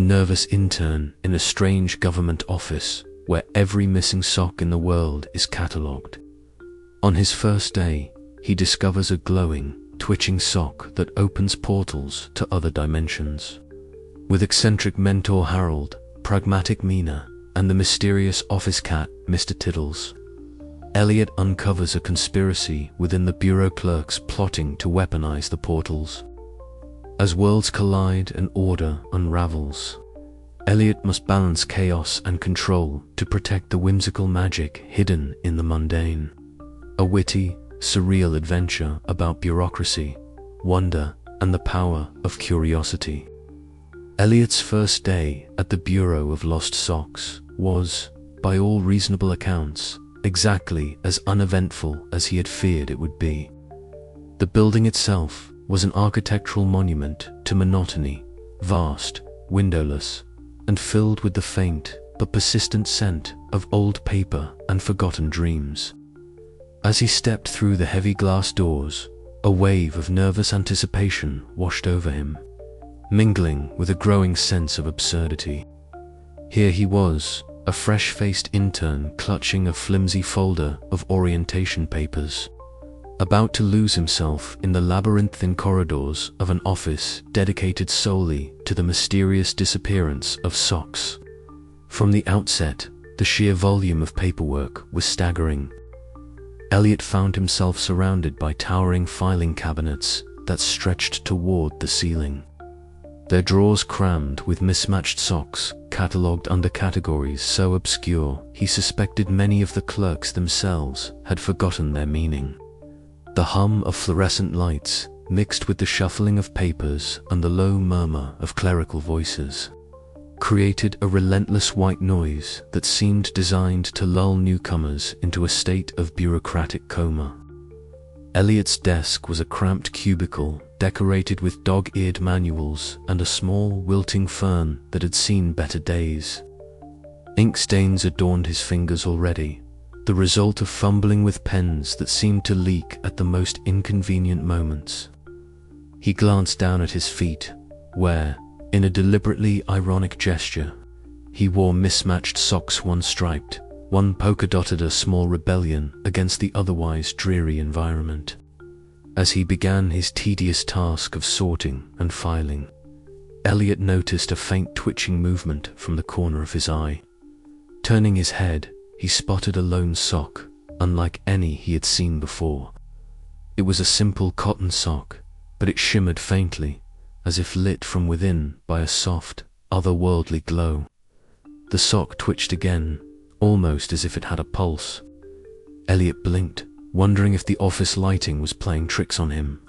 nervous intern in a strange government office where every missing sock in the world is catalogued. On his first day, he discovers a glowing, twitching sock that opens portals to other dimensions. With eccentric mentor Harold, pragmatic Mina, and the mysterious office cat, Mr. Tiddles, Eliot uncovers a conspiracy within the bureau clerks plotting to weaponize the portals. As worlds collide and order unravels, Eliot must balance chaos and control to protect the whimsical magic hidden in the mundane. A witty, surreal adventure about bureaucracy, wonder, and the power of curiosity. Eliot's first day at the Bureau of Lost Socks was, by all reasonable accounts, exactly as uneventful as he had feared it would be. The building itself was an architectural monument to monotony, vast, windowless, and filled with the faint but persistent scent of old paper and forgotten dreams. As he stepped through the heavy glass doors, a wave of nervous anticipation washed over him, mingling with a growing sense of absurdity. Here he was, a fresh-faced intern clutching a flimsy folder of orientation papers, about to lose himself in the labyrinthine corridors of an office dedicated solely to the mysterious disappearance of socks. From the outset, the sheer volume of paperwork was staggering. Eliot found himself surrounded by towering filing cabinets that stretched toward the ceiling, their drawers crammed with mismatched socks catalogued under categories so obscure he suspected many of the clerks themselves had forgotten their meaning. The hum of fluorescent lights, mixed with the shuffling of papers and the low murmur of clerical voices, created a relentless white noise that seemed designed to lull newcomers into a state of bureaucratic coma. Eliot's desk was a cramped cubicle decorated with dog-eared manuals and a small, wilting fern that had seen better days. Ink stains adorned his fingers already, the result of fumbling with pens that seemed to leak at the most inconvenient moments. He glanced down at his feet, where, in a deliberately ironic gesture, he wore mismatched socks, one striped, one polka-dotted, a small rebellion against the otherwise dreary environment. As he began his tedious task of sorting and filing, Eliot noticed a faint twitching movement from the corner of his eye. Turning his head, he spotted a lone sock, unlike any he had seen before. It was a simple cotton sock, but it shimmered faintly, as if lit from within by a soft, otherworldly glow. The sock twitched again, almost as if it had a pulse. Eliot blinked, wondering if the office lighting was playing tricks on him.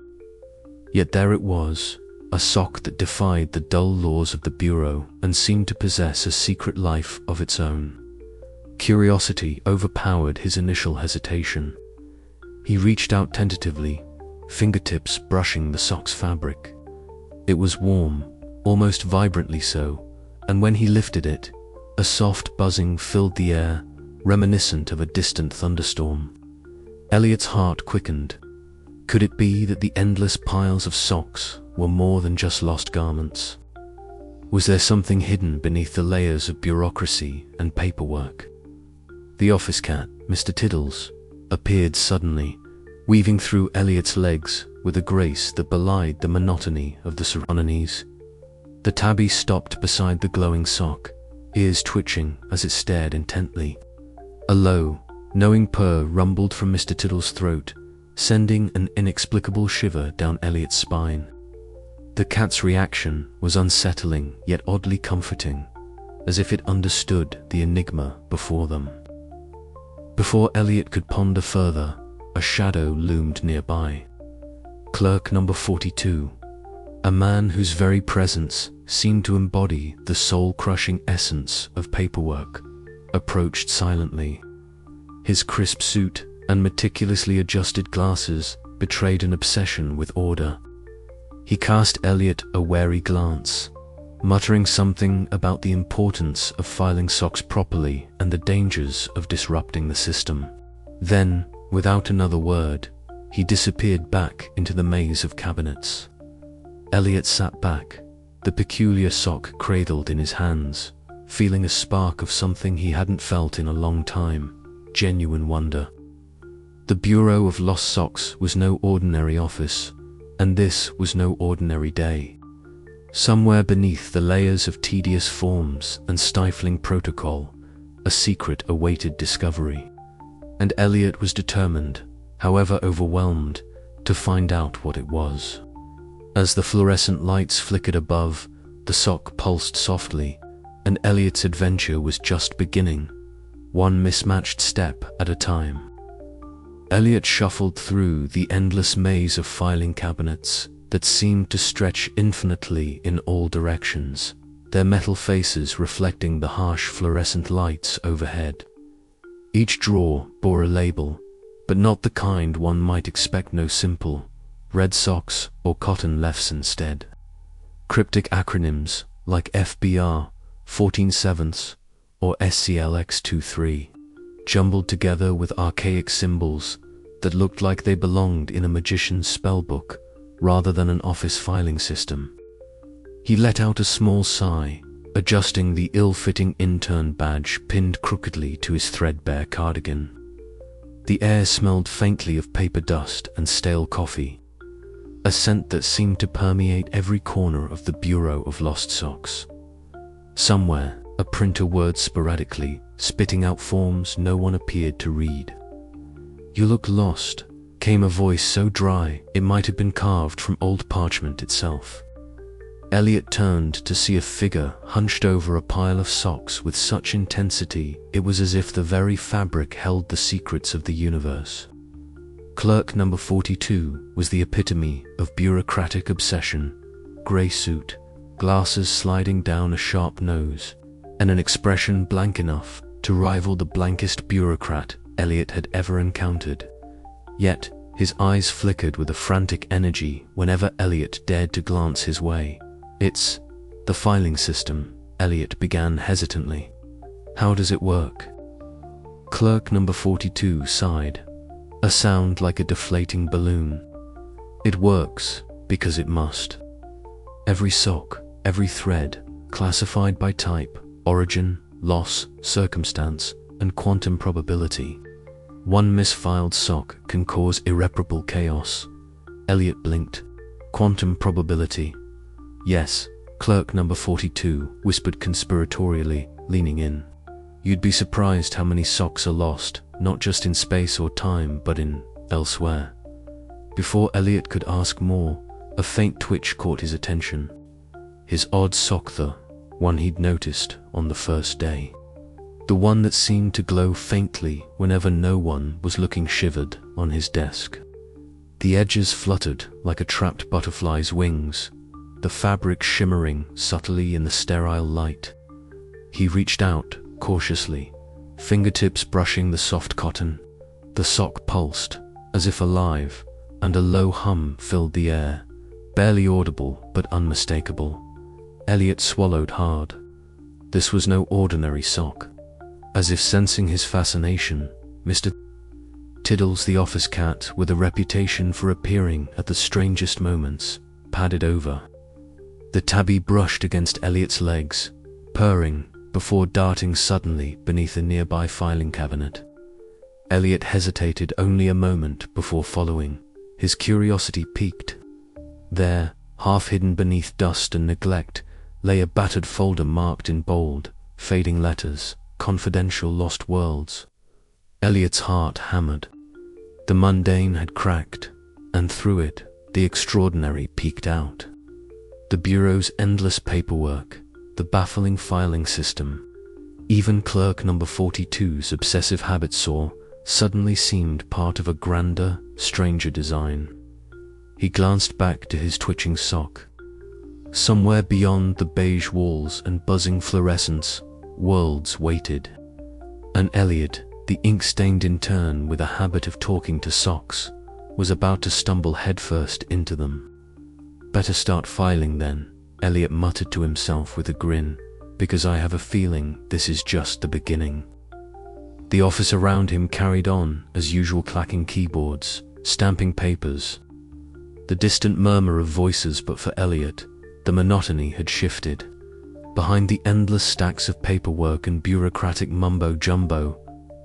Yet there it was, a sock that defied the dull laws of the bureau and seemed to possess a secret life of its own. Curiosity overpowered his initial hesitation. He reached out tentatively, fingertips brushing the sock's fabric. It was warm, almost vibrantly so, and when he lifted it, a soft buzzing filled the air, reminiscent of a distant thunderstorm. Eliot's heart quickened. Could it be that the endless piles of socks were more than just lost garments? Was there something hidden beneath the layers of bureaucracy and paperwork? The office cat, Mr. Tiddles, appeared suddenly, weaving through Eliot's legs with a grace that belied the monotony of the surroundings. The tabby stopped beside the glowing sock, ears twitching as it stared intently. A low, knowing purr rumbled from Mr. Tiddles' throat, sending an inexplicable shiver down Eliot's spine. The cat's reaction was unsettling yet oddly comforting, as if it understood the enigma before them. Before Eliot could ponder further, a shadow loomed nearby. Clerk number 42, a man whose very presence seemed to embody the soul-crushing essence of paperwork, approached silently. His crisp suit and meticulously adjusted glasses betrayed an obsession with order. He cast Eliot a wary glance, muttering something about the importance of filing socks properly and the dangers of disrupting the system. Then, without another word, he disappeared back into the maze of cabinets. Eliot sat back, the peculiar sock cradled in his hands, feeling a spark of something he hadn't felt in a long time, genuine wonder. The Bureau of Lost Socks was no ordinary office, and this was no ordinary day. Somewhere beneath the layers of tedious forms and stifling protocol, a secret awaited discovery. And Eliot was determined, however overwhelmed, to find out what it was. As the fluorescent lights flickered above, the sock pulsed softly, and Eliot's adventure was just beginning, one mismatched step at a time. Eliot shuffled through the endless maze of filing cabinets that seemed to stretch infinitely in all directions, their metal faces reflecting the harsh fluorescent lights overhead. Each drawer bore a label, but not the kind one might expect. No simple red socks or cotton lefts instead. Cryptic acronyms like FBR 14/7 or SCLX23, jumbled together with archaic symbols that looked like they belonged in a magician's spellbook rather than an office filing system. He let out a small sigh, adjusting the ill-fitting intern badge pinned crookedly to his threadbare cardigan. The air smelled faintly of paper dust and stale coffee, a scent that seemed to permeate every corner of the Bureau of Lost Socks. Somewhere, a printer whirred sporadically, spitting out forms no one appeared to read. "You look lost," came a voice so dry it might have been carved from old parchment itself. Eliot turned to see a figure hunched over a pile of socks with such intensity it was as if the very fabric held the secrets of the universe. Clerk number 42 was the epitome of bureaucratic obsession, grey suit, glasses sliding down a sharp nose, and an expression blank enough to rival the blankest bureaucrat Eliot had ever encountered. Yet, his eyes flickered with a frantic energy whenever Eliot dared to glance his way. "It's the filing system," Eliot began hesitantly. "How does it work?" Clerk number 42 sighed, a sound like a deflating balloon. "It works because it must. Every sock, every thread, classified by type, origin, loss, circumstance, and quantum probability. One misfiled sock can cause irreparable chaos." Eliot blinked. "Quantum probability?" "Yes," clerk number 42 whispered conspiratorially, leaning in. "You'd be surprised how many socks are lost, not just in space or time, but in elsewhere." Before Eliot could ask more, a faint twitch caught his attention. His odd sock, the one he'd noticed on the first day. The one that seemed to glow faintly whenever no one was looking, shivered on his desk. The edges fluttered like a trapped butterfly's wings, the fabric shimmering subtly in the sterile light. He reached out cautiously, fingertips brushing the soft cotton. The sock pulsed, as if alive, and a low hum filled the air, barely audible but unmistakable. Eliot swallowed hard. This was no ordinary sock. As if sensing his fascination, Mr. Tiddles, the office cat with a reputation for appearing at the strangest moments, padded over. The tabby brushed against Eliot's legs, purring, before darting suddenly beneath a nearby filing cabinet. Eliot hesitated only a moment before following, his curiosity piqued. There, half hidden beneath dust and neglect, lay a battered folder marked in bold, fading letters, "Confidential Lost Worlds." Eliot's heart hammered. The mundane had cracked, and through it, the extraordinary peeked out. The Bureau's endless paperwork, the baffling filing system, even clerk number 42's obsessive habit saw, suddenly seemed part of a grander, stranger design. He glanced back to his twitching sock. Somewhere beyond the beige walls and buzzing fluorescence, worlds waited. And Eliot, the ink-stained intern with a habit of talking to socks, was about to stumble headfirst into them. "Better start filing then," Eliot muttered to himself with a grin, "because I have a feeling this is just the beginning." The office around him carried on as usual, clacking keyboards, stamping papers. The distant murmur of voices, but for Eliot, The monotony had shifted. Behind the endless stacks of paperwork and bureaucratic mumbo-jumbo,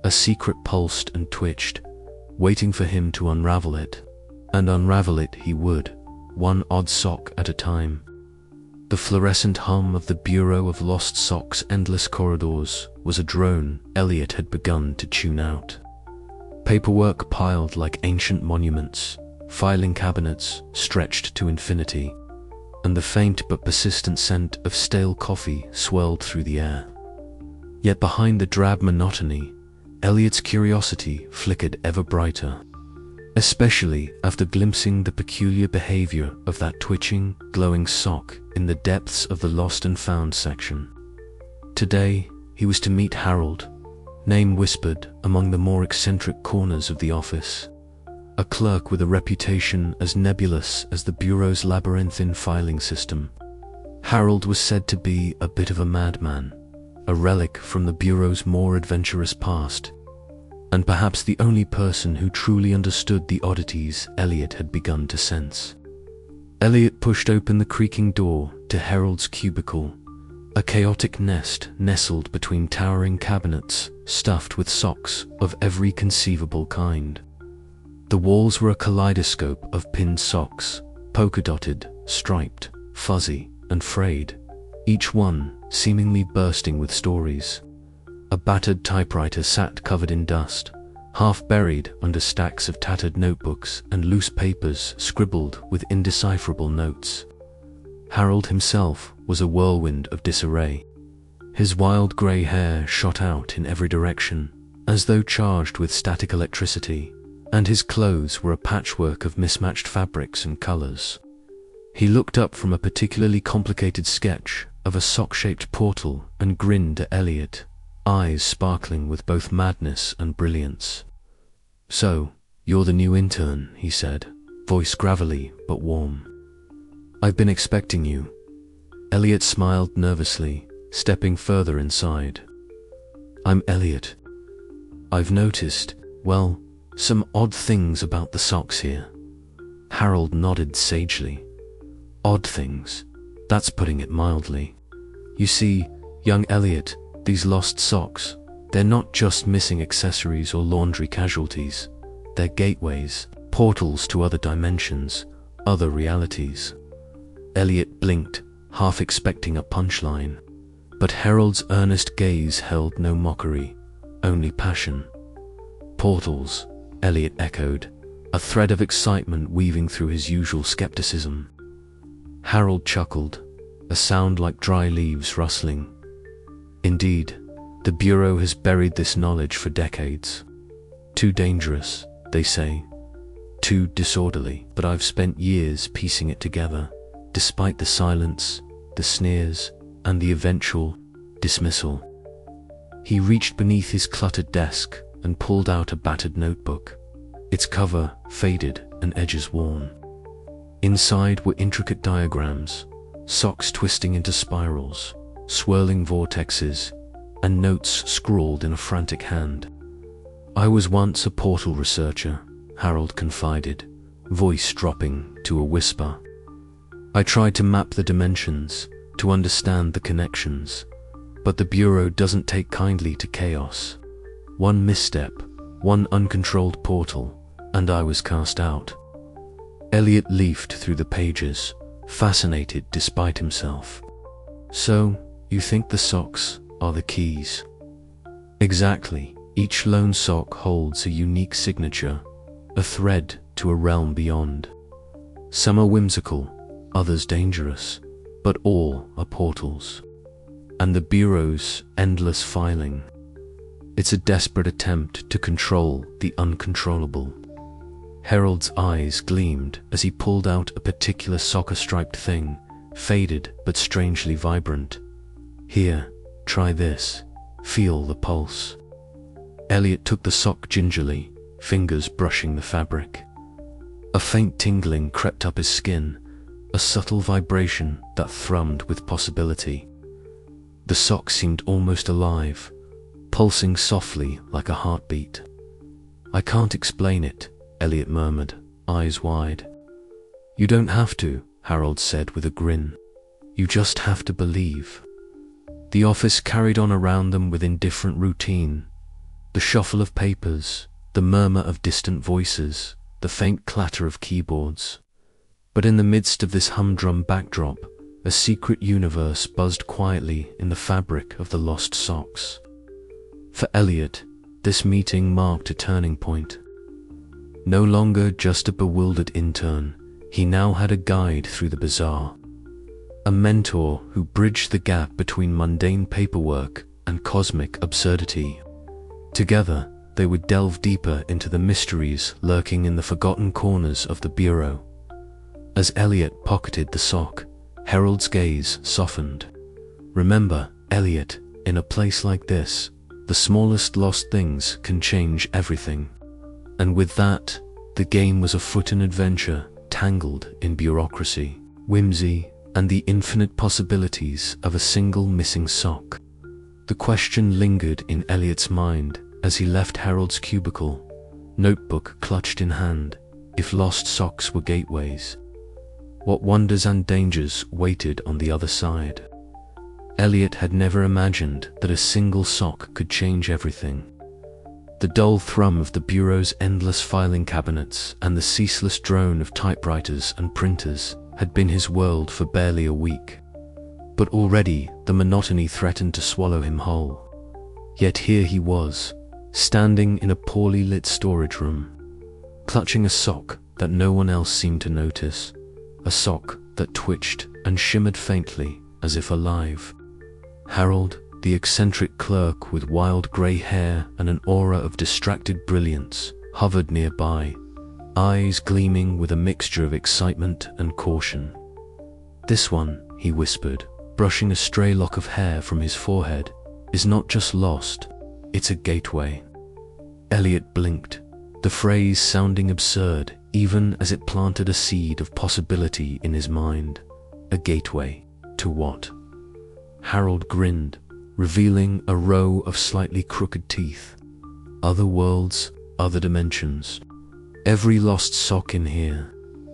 a secret pulsed and twitched, waiting for him to unravel it. And unravel it he would, one odd sock at a time. The fluorescent hum of the Bureau of Lost Socks' endless corridors was a drone Eliot had begun to tune out. Paperwork piled like ancient monuments, filing cabinets stretched to infinity, and the faint but persistent scent of stale coffee swirled through the air. Yet behind the drab monotony, Eliot's curiosity flickered ever brighter, especially after glimpsing the peculiar behavior of that twitching, glowing sock in the depths of the lost and found section. Today, he was to meet Harold, name whispered among the more eccentric corners of the office, a clerk with a reputation as nebulous as the Bureau's labyrinthine filing system. Harold was said to be a bit of a madman, a relic from the Bureau's more adventurous past, and perhaps the only person who truly understood the oddities Eliot had begun to sense. Eliot pushed open the creaking door to Harold's cubicle, a chaotic nest nestled between towering cabinets stuffed with socks of every conceivable kind. The walls were a kaleidoscope of pinned socks, polka-dotted, striped, fuzzy, and frayed, each one seemingly bursting with stories. A battered typewriter sat covered in dust, half buried under stacks of tattered notebooks and loose papers scribbled with indecipherable notes. Harold himself was a whirlwind of disarray. His wild grey hair shot out in every direction, as though charged with static electricity, and his clothes were a patchwork of mismatched fabrics and colors. He looked up from a particularly complicated sketch of a sock-shaped portal and grinned at Eliot, eyes sparkling with both madness and brilliance. "So, you're the new intern," he said, voice gravelly but warm. "I've been expecting you." Eliot smiled nervously, stepping further inside. "I'm Eliot. I've noticed, well, some odd things about the socks here." Harold nodded sagely. "Odd things? That's putting it mildly. You see, young Eliot, these lost socks, they're not just missing accessories or laundry casualties. They're gateways, portals to other dimensions, other realities." Eliot blinked, half expecting a punchline. But Harold's earnest gaze held no mockery, only passion. "Portals," Eliot echoed, a thread of excitement weaving through his usual skepticism. Harold chuckled, a sound like dry leaves rustling. "Indeed, the Bureau has buried this knowledge for decades. Too dangerous, they say. Too disorderly, but I've spent years piecing it together, despite the silence, the sneers, and the eventual dismissal." He reached beneath his cluttered desk and pulled out a battered notebook, its cover faded and edges worn. Inside were intricate diagrams, socks twisting into spirals, swirling vortexes, and notes scrawled in a frantic hand. "I was once a portal researcher," Harold confided, voice dropping to a whisper. "I tried to map the dimensions, to understand the connections, but the Bureau doesn't take kindly to chaos. One misstep, one uncontrolled portal, and I was cast out." Eliot leafed through the pages, fascinated despite himself. "So, you think the socks are the keys?" "Exactly. Each lone sock holds a unique signature, a thread to a realm beyond. Some are whimsical, others dangerous, but all are portals. And the Bureau's endless filing, it's a desperate attempt to control the uncontrollable." Harold's eyes gleamed as he pulled out a particular soccer-striped thing, faded but strangely vibrant. "Here, try this. Feel the pulse." Eliot took the sock gingerly, fingers brushing the fabric. A faint tingling crept up his skin, a subtle vibration that thrummed with possibility. The sock seemed almost alive, pulsing softly like a heartbeat. "I can't explain it," Eliot murmured, eyes wide. "You don't have to," Harold said with a grin. You just have to believe. The office carried on around them with indifferent routine. The shuffle of papers, the murmur of distant voices, the faint clatter of keyboards. But in the midst of this humdrum backdrop, a secret universe buzzed quietly in the fabric of the lost socks. For Eliot, this meeting marked a turning point. No longer just a bewildered intern, he now had a guide through the bizarre. A mentor who bridged the gap between mundane paperwork and cosmic absurdity. Together, they would delve deeper into the mysteries lurking in the forgotten corners of the bureau. As Eliot pocketed the sock, Harold's gaze softened. Remember, Eliot, in a place like this, the smallest lost things can change everything. And with that, the game was afoot, an adventure tangled in bureaucracy, whimsy, and the infinite possibilities of a single missing sock. The question lingered in Eliot's mind as he left Harold's cubicle, notebook clutched in hand. If lost socks were gateways, what wonders and dangers waited on the other side? Eliot had never imagined that a single sock could change everything. The dull thrum of the bureau's endless filing cabinets and the ceaseless drone of typewriters and printers had been his world for barely a week. But already the monotony threatened to swallow him whole. Yet here he was, standing in a poorly lit storage room, clutching a sock that no one else seemed to notice, a sock that twitched and shimmered faintly as if alive. Harold, the eccentric clerk with wild grey hair and an aura of distracted brilliance, hovered nearby, eyes gleaming with a mixture of excitement and caution. "This one," he whispered, brushing a stray lock of hair from his forehead, "is not just lost, it's a gateway." Eliot blinked, the phrase sounding absurd even as it planted a seed of possibility in his mind. A gateway to what? Harold grinned, revealing a row of slightly crooked teeth. Other worlds, other dimensions. Every lost sock in here.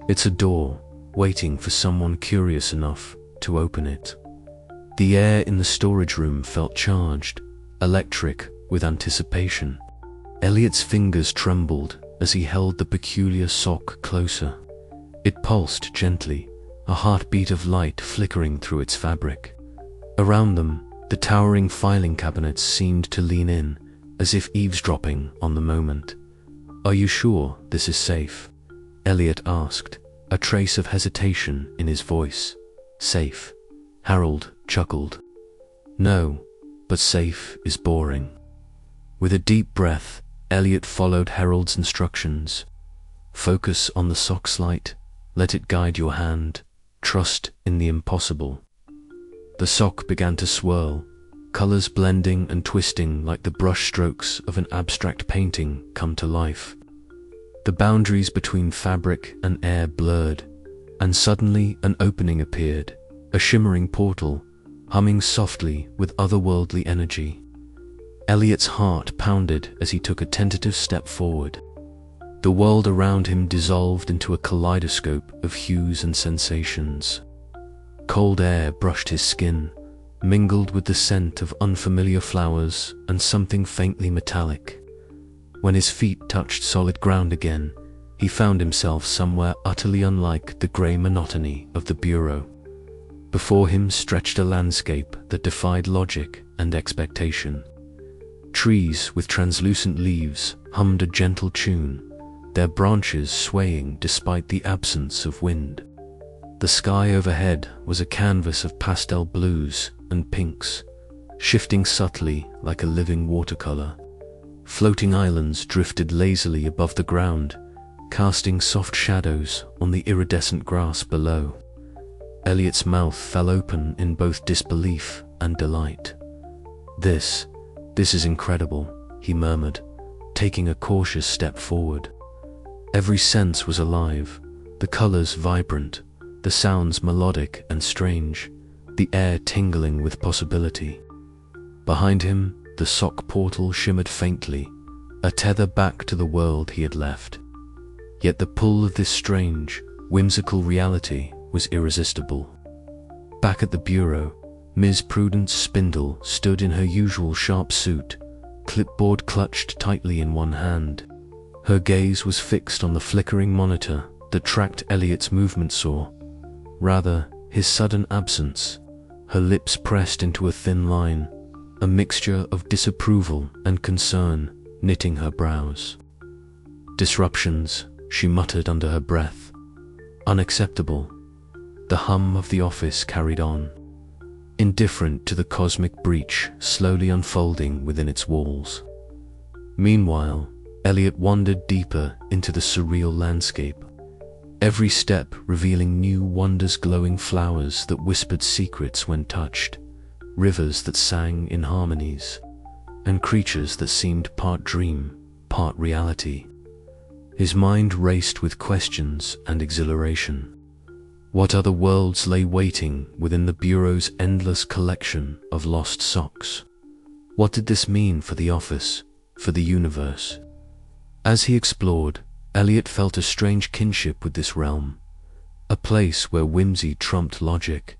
It's a door, waiting for someone curious enough to open it. The air in the storage room felt charged, electric with anticipation. Eliot's fingers trembled as he held the peculiar sock closer. It pulsed gently, a heartbeat of light flickering through its fabric. Around them, the towering filing cabinets seemed to lean in, as if eavesdropping on the moment. "Are you sure this is safe?" Eliot asked, a trace of hesitation in his voice. "Safe?" Harold chuckled. "No, but safe is boring." With a deep breath, Eliot followed Harold's instructions. Focus on the sock's light, let it guide your hand, trust in the impossible. The sock began to swirl, colors blending and twisting like the brush strokes of an abstract painting come to life. The boundaries between fabric and air blurred, and suddenly an opening appeared, a shimmering portal, humming softly with otherworldly energy. Eliot's heart pounded as he took a tentative step forward. The world around him dissolved into a kaleidoscope of hues and sensations. Cold air brushed his skin, mingled with the scent of unfamiliar flowers and something faintly metallic. When his feet touched solid ground again, he found himself somewhere utterly unlike the grey monotony of the bureau. Before him stretched a landscape that defied logic and expectation. Trees with translucent leaves hummed a gentle tune, their branches swaying despite the absence of wind. The sky overhead was a canvas of pastel blues and pinks, shifting subtly like a living watercolor. Floating islands drifted lazily above the ground, casting soft shadows on the iridescent grass below. Eliot's mouth fell open in both disbelief and delight. This is incredible," he murmured, taking a cautious step forward. Every sense was alive, the colors vibrant, the sounds melodic and strange, the air tingling with possibility. Behind him, the sock portal shimmered faintly, a tether back to the world he had left. Yet the pull of this strange, whimsical reality was irresistible. Back at the bureau, Ms. Prudence Spindle stood in her usual sharp suit, clipboard clutched tightly in one hand. Her gaze was fixed on the flickering monitor that tracked Eliot's movements or, rather, his sudden absence, her lips pressed into a thin line, a mixture of disapproval and concern knitting her brows. Disruptions, she muttered under her breath. Unacceptable. The hum of the office carried on, indifferent to the cosmic breach slowly unfolding within its walls. Meanwhile, Eliot wandered deeper into the surreal landscape, every step revealing new wonders, glowing flowers that whispered secrets when touched, rivers that sang in harmonies, and creatures that seemed part dream, part reality. His mind raced with questions and exhilaration. What other worlds lay waiting within the Bureau's endless collection of lost socks? What did this mean for the office, for the universe? As he explored, Eliot felt a strange kinship with this realm, a place where whimsy trumped logic,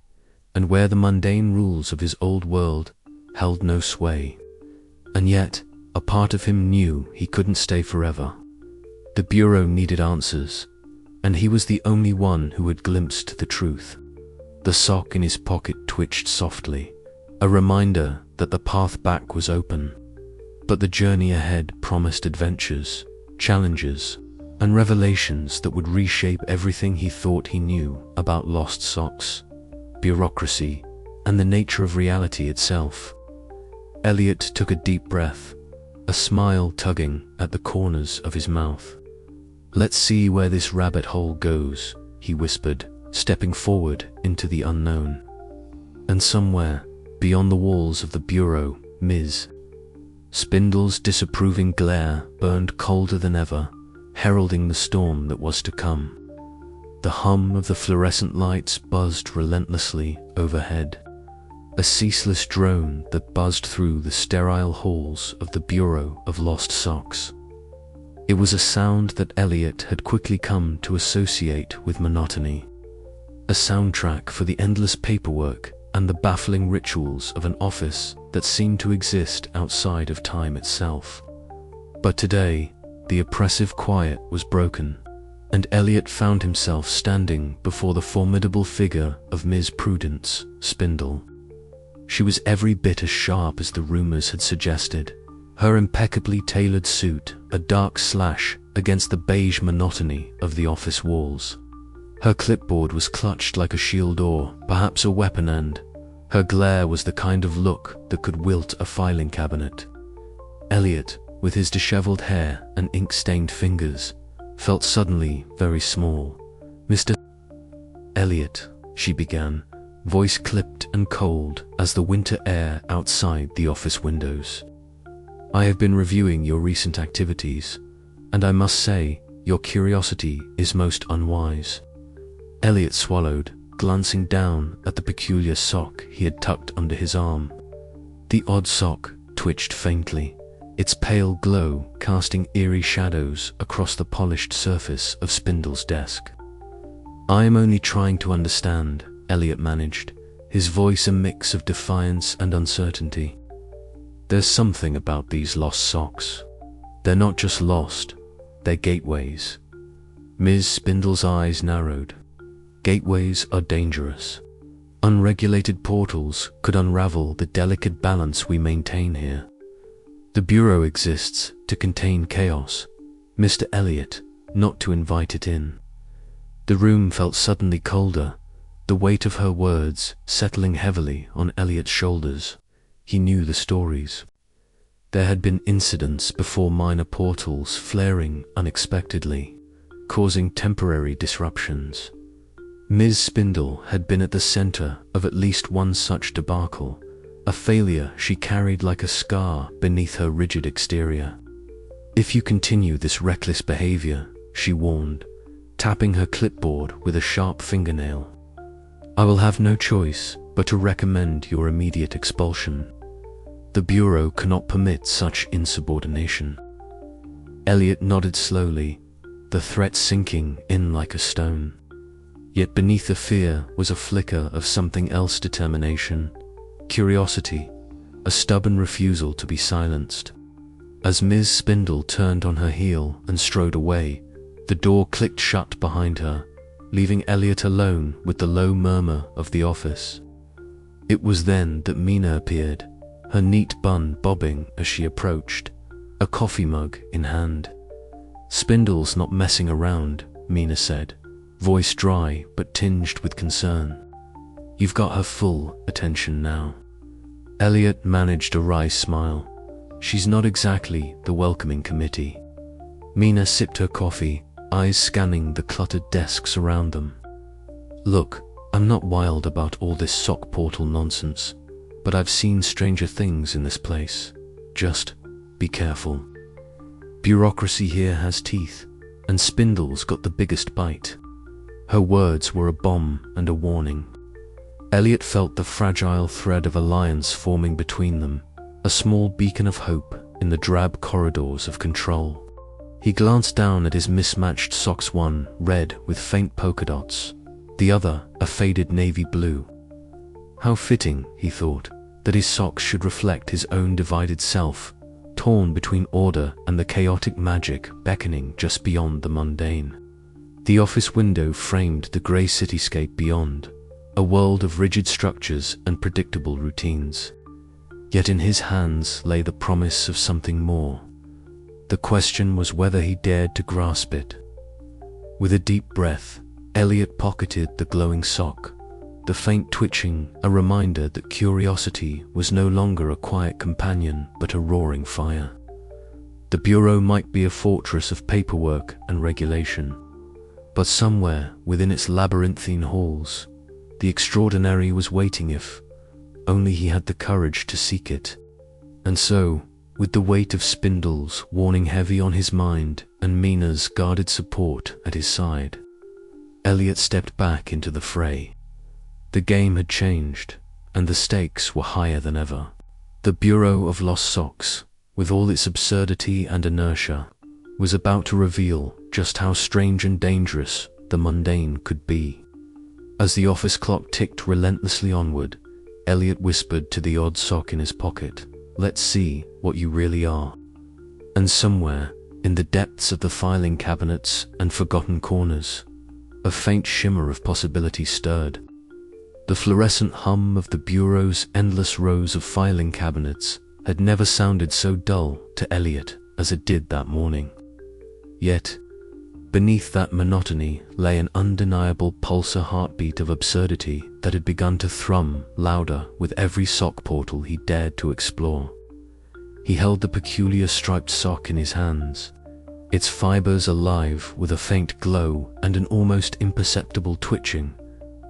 and where the mundane rules of his old world held no sway. And yet, a part of him knew he couldn't stay forever. The Bureau needed answers, and he was the only one who had glimpsed the truth. The sock in his pocket twitched softly, a reminder that the path back was open. But the journey ahead promised adventures, challenges, and revelations that would reshape everything he thought he knew about lost socks, bureaucracy, and the nature of reality itself. Eliot took a deep breath, a smile tugging at the corners of his mouth. "Let's see where this rabbit hole goes," he whispered, stepping forward into the unknown. And somewhere, beyond the walls of the Bureau, Ms. Spindle's disapproving glare burned colder than ever, heralding the storm that was to come. The hum of the fluorescent lights buzzed relentlessly overhead, a ceaseless drone that buzzed through the sterile halls of the Bureau of Lost Socks. It was a sound that Eliot had quickly come to associate with monotony, a soundtrack for the endless paperwork and the baffling rituals of an office that seemed to exist outside of time itself. But today, the oppressive quiet was broken, and Eliot found himself standing before the formidable figure of Ms. Prudence Spindle. She was every bit as sharp as the rumors had suggested, her impeccably tailored suit a dark slash against the beige monotony of the office walls. Her clipboard was clutched like a shield or perhaps a weapon, and her glare was the kind of look that could wilt a filing cabinet. Eliot, with his disheveled hair and ink-stained fingers, felt suddenly very small. "Mr. Eliot," she began, voice clipped and cold as the winter air outside the office windows. "I have been reviewing your recent activities, and I must say, your curiosity is most unwise." Eliot swallowed, glancing down at the peculiar sock he had tucked under his arm. The odd sock twitched faintly, its pale glow casting eerie shadows across the polished surface of Spindle's desk. "I am only trying to understand," Eliot managed, his voice a mix of defiance and uncertainty. "There's something about these lost socks. They're not just lost, they're gateways." Ms. Spindle's eyes narrowed. "Gateways are dangerous. Unregulated portals could unravel the delicate balance we maintain here. The Bureau exists to contain chaos, Mr. Eliot, not to invite it in." The room felt suddenly colder, the weight of her words settling heavily on Eliot's shoulders. He knew the stories. There had been incidents before, minor portals flaring unexpectedly, causing temporary disruptions. Ms. Spindle had been at the center of at least one such debacle, a failure she carried like a scar beneath her rigid exterior. "If you continue this reckless behavior," she warned, tapping her clipboard with a sharp fingernail, "I will have no choice but to recommend your immediate expulsion. The Bureau cannot permit such insubordination." Eliot nodded slowly, the threat sinking in like a stone. Yet beneath the fear was a flicker of something else: determination, curiosity, a stubborn refusal to be silenced. As Ms. Spindle turned on her heel and strode away, the door clicked shut behind her, leaving Eliot alone with the low murmur of the office. It was then that Mina appeared, her neat bun bobbing as she approached, a coffee mug in hand. "Spindle's not messing around," Mina said, voice dry but tinged with concern. "You've got her full attention now." Eliot managed a wry smile. "She's not exactly the welcoming committee." Mina sipped her coffee, eyes scanning the cluttered desks around them. "Look, I'm not wild about all this sock portal nonsense, but I've seen stranger things in this place. Just be careful. Bureaucracy here has teeth, and Spindle's got the biggest bite." Her words were a bomb and a warning. Eliot felt the fragile thread of alliance forming between them, a small beacon of hope in the drab corridors of control. He glanced down at his mismatched socks, one red with faint polka dots, the other a faded navy blue. How fitting, he thought, that his socks should reflect his own divided self, torn between order and the chaotic magic beckoning just beyond the mundane. The office window framed the grey cityscape beyond, a world of rigid structures and predictable routines. Yet in his hands lay the promise of something more. The question was whether he dared to grasp it. With a deep breath, Eliot pocketed the glowing sock, the faint twitching a reminder that curiosity was no longer a quiet companion but a roaring fire. The bureau might be a fortress of paperwork and regulation, but somewhere within its labyrinthine halls, the extraordinary was waiting if only he had the courage to seek it. And so, with the weight of Spindle's warning heavy on his mind and Mina's guarded support at his side, Eliot stepped back into the fray. The game had changed, and the stakes were higher than ever. The Bureau of Lost Socks, with all its absurdity and inertia, was about to reveal just how strange and dangerous the mundane could be. As the office clock ticked relentlessly onward, Eliot whispered to the odd sock in his pocket, "Let's see what you really are." And somewhere, in the depths of the filing cabinets and forgotten corners, a faint shimmer of possibility stirred. The fluorescent hum of the bureau's endless rows of filing cabinets had never sounded so dull to Eliot as it did that morning. Yet, beneath that monotony lay an undeniable pulsar heartbeat of absurdity that had begun to thrum louder with every sock portal he dared to explore. He held the peculiar striped sock in his hands, its fibers alive with a faint glow and an almost imperceptible twitching,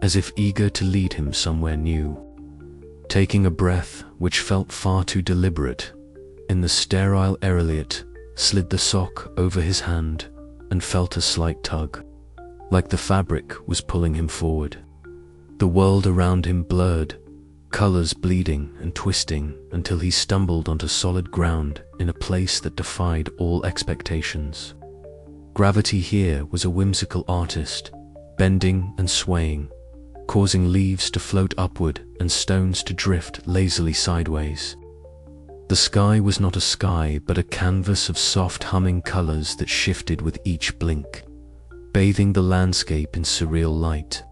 as if eager to lead him somewhere new. Taking a breath which felt far too deliberate, in the sterile air Eliot slid the sock over his hand and felt a slight tug, like the fabric was pulling him forward. The world around him blurred, colors bleeding and twisting until he stumbled onto solid ground in a place that defied all expectations. Gravity here was a whimsical artist, bending and swaying, causing leaves to float upward and stones to drift lazily sideways. The sky was not a sky but a canvas of soft humming colors that shifted with each blink, bathing the landscape in surreal light.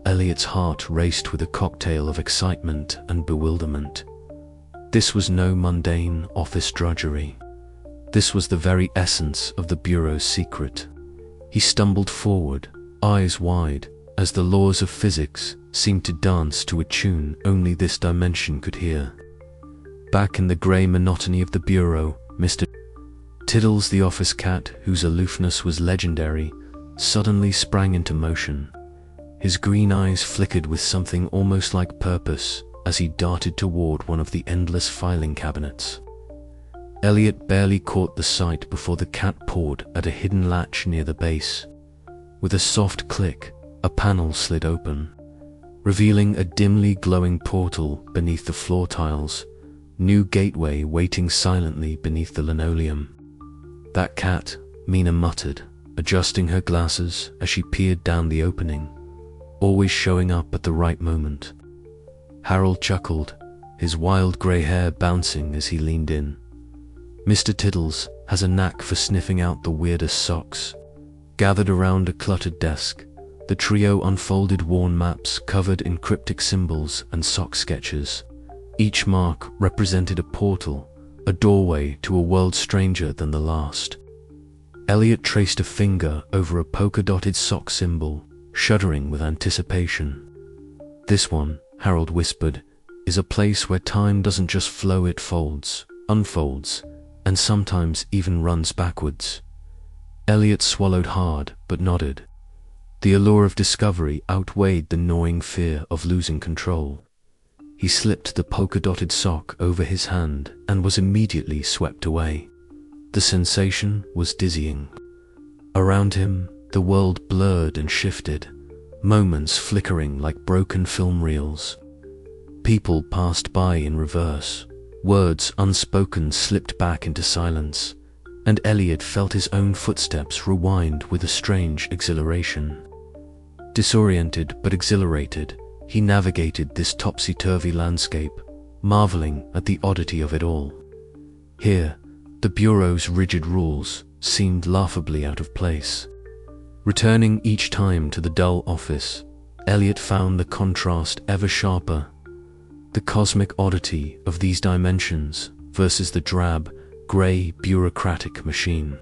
Eliot's heart raced with a cocktail of excitement and bewilderment. This was no mundane office drudgery. This was the very essence of the Bureau's secret. He stumbled forward, eyes wide, as the laws of physics seemed to dance to a tune only this dimension could hear. Back in the grey monotony of the Bureau, Mr. Tiddles, the office cat, whose aloofness was legendary, suddenly sprang into motion. His green eyes flickered with something almost like purpose as he darted toward one of the endless filing cabinets. Eliot barely caught the sight before the cat pawed at a hidden latch near the base. With a soft click, a panel slid open, revealing a dimly glowing portal beneath the floor tiles, new gateway waiting silently beneath the linoleum. "That cat," Mina muttered, adjusting her glasses as she peered down the opening. always showing up at the right moment. Harold chuckled, his wild grey hair bouncing as he leaned in. Mr. Tiddles has a knack for sniffing out the weirdest socks. Gathered around a cluttered desk, the trio unfolded worn maps covered in cryptic symbols and sock sketches. Each mark represented a portal, a doorway to a world stranger than the last. Eliot traced a finger over a polka-dotted sock symbol, shuddering with anticipation. "This one," Harold whispered, "is a place where time doesn't just flow, it folds, unfolds, and sometimes even runs backwards." Eliot swallowed hard, but nodded. The allure of discovery outweighed the gnawing fear of losing control. He slipped the polka-dotted sock over his hand and was immediately swept away. The sensation was dizzying. Around him, the world blurred and shifted, moments flickering like broken film reels. People passed by in reverse, words unspoken slipped back into silence, and Eliot felt his own footsteps rewind with a strange exhilaration. Disoriented but exhilarated, he navigated this topsy-turvy landscape, marveling at the oddity of it all. Here, the Bureau's rigid rules seemed laughably out of place. Returning each time to the dull office, Eliot found the contrast ever sharper. The cosmic oddity of these dimensions versus the drab, grey, bureaucratic machine.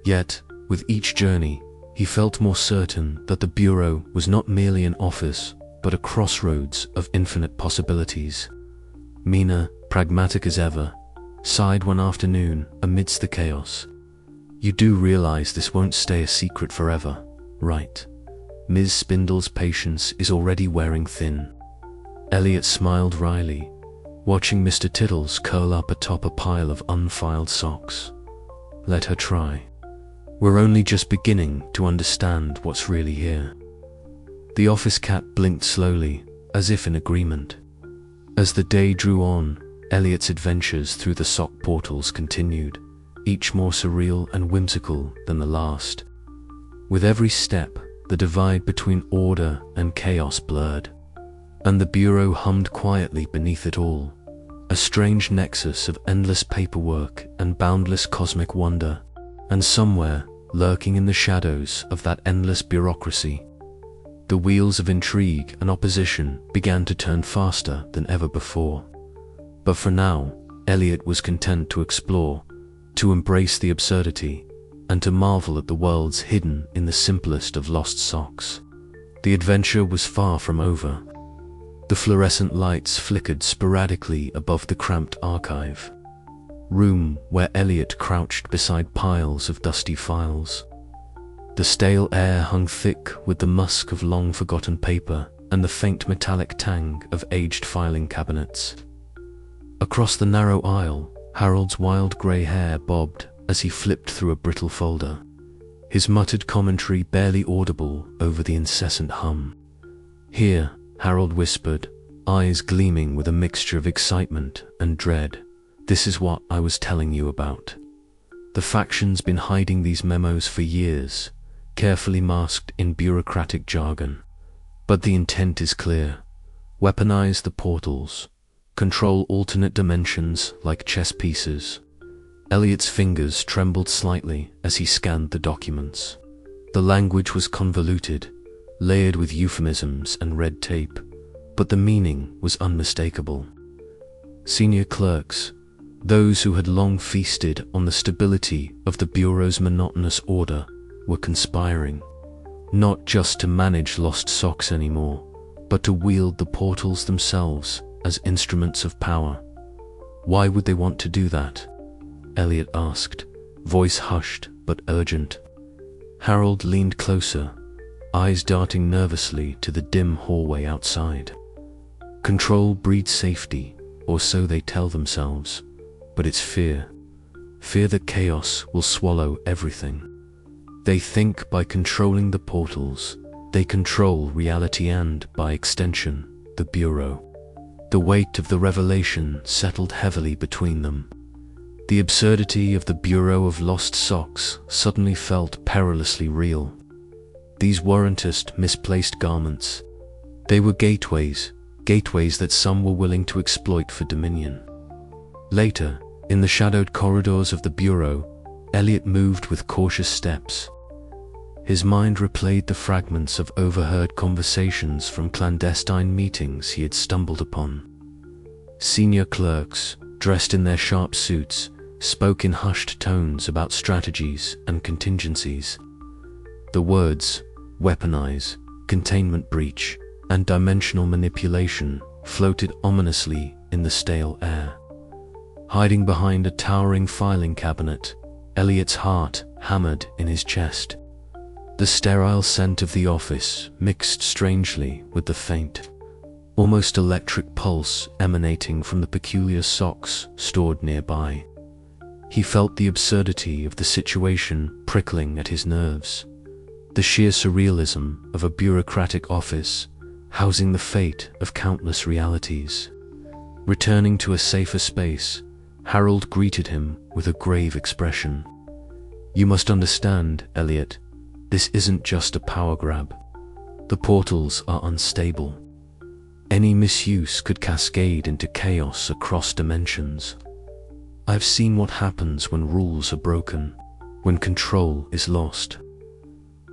Yet, with each journey, he felt more certain that the Bureau was not merely an office, but a crossroads of infinite possibilities. Mina, pragmatic as ever, sighed one afternoon amidst the chaos. "You do realize this won't stay a secret forever, right? Ms. Spindle's patience is already wearing thin." Eliot smiled wryly, watching Mr. Tiddles curl up atop a pile of unfiled socks. "Let her try. We're only just beginning to understand what's really here." The office cat blinked slowly, as if in agreement. As the day drew on, Eliot's adventures through the sock portals continued, each more surreal and whimsical than the last. With every step, the divide between order and chaos blurred, and the Bureau hummed quietly beneath it all, a strange nexus of endless paperwork and boundless cosmic wonder, and somewhere, lurking in the shadows of that endless bureaucracy, the wheels of intrigue and opposition began to turn faster than ever before. But for now, Eliot was content to explore, to embrace the absurdity, and to marvel at the worlds hidden in the simplest of lost socks. The adventure was far from over. The fluorescent lights flickered sporadically above the cramped archive room where Eliot crouched beside piles of dusty files. The stale air hung thick with the musk of long-forgotten paper and the faint metallic tang of aged filing cabinets. Across the narrow aisle, Harold's wild grey hair bobbed as he flipped through a brittle folder, his muttered commentary barely audible over the incessant hum. "Here," Harold whispered, eyes gleaming with a mixture of excitement and dread. "This is what I was telling you about. The faction's been hiding these memos for years, carefully masked in bureaucratic jargon. But the intent is clear. Weaponize the portals. Control alternate dimensions like chess pieces." Eliot's fingers trembled slightly as he scanned the documents. The language was convoluted, layered with euphemisms and red tape, but the meaning was unmistakable. Senior clerks, those who had long feasted on the stability of the Bureau's monotonous order, were conspiring, not just to manage lost socks anymore, but to wield the portals themselves as instruments of power. Why would they want to do that? Eliot asked, voice hushed but urgent. Harold leaned closer, eyes darting nervously to the dim hallway outside. Control breeds safety, or so they tell themselves, but it's fear. Fear that chaos will swallow everything. They think by controlling the portals, they control reality and, by extension, the Bureau. The weight of the revelation settled heavily between them. The absurdity of the Bureau of Lost Socks suddenly felt perilously real. These weren't just misplaced garments. They were gateways that some were willing to exploit for dominion. Later, in the shadowed corridors of the bureau, Eliot moved with cautious steps. His mind replayed the fragments of overheard conversations from clandestine meetings he had stumbled upon. Senior clerks, dressed in their sharp suits, spoke in hushed tones about strategies and contingencies. The words, weaponize, containment breach, and dimensional manipulation floated ominously in the stale air. Hiding behind a towering filing cabinet, Eliot's heart hammered in his chest. The sterile scent of the office mixed strangely with the faint, almost electric pulse emanating from the peculiar socks stored nearby. He felt the absurdity of the situation prickling at his nerves. The sheer surrealism of a bureaucratic office housing the fate of countless realities. Returning to a safer space, Harold greeted him with a grave expression. "You must understand, Eliot, this isn't just a power grab. The portals are unstable. Any misuse could cascade into chaos across dimensions. I've seen what happens when rules are broken, when control is lost."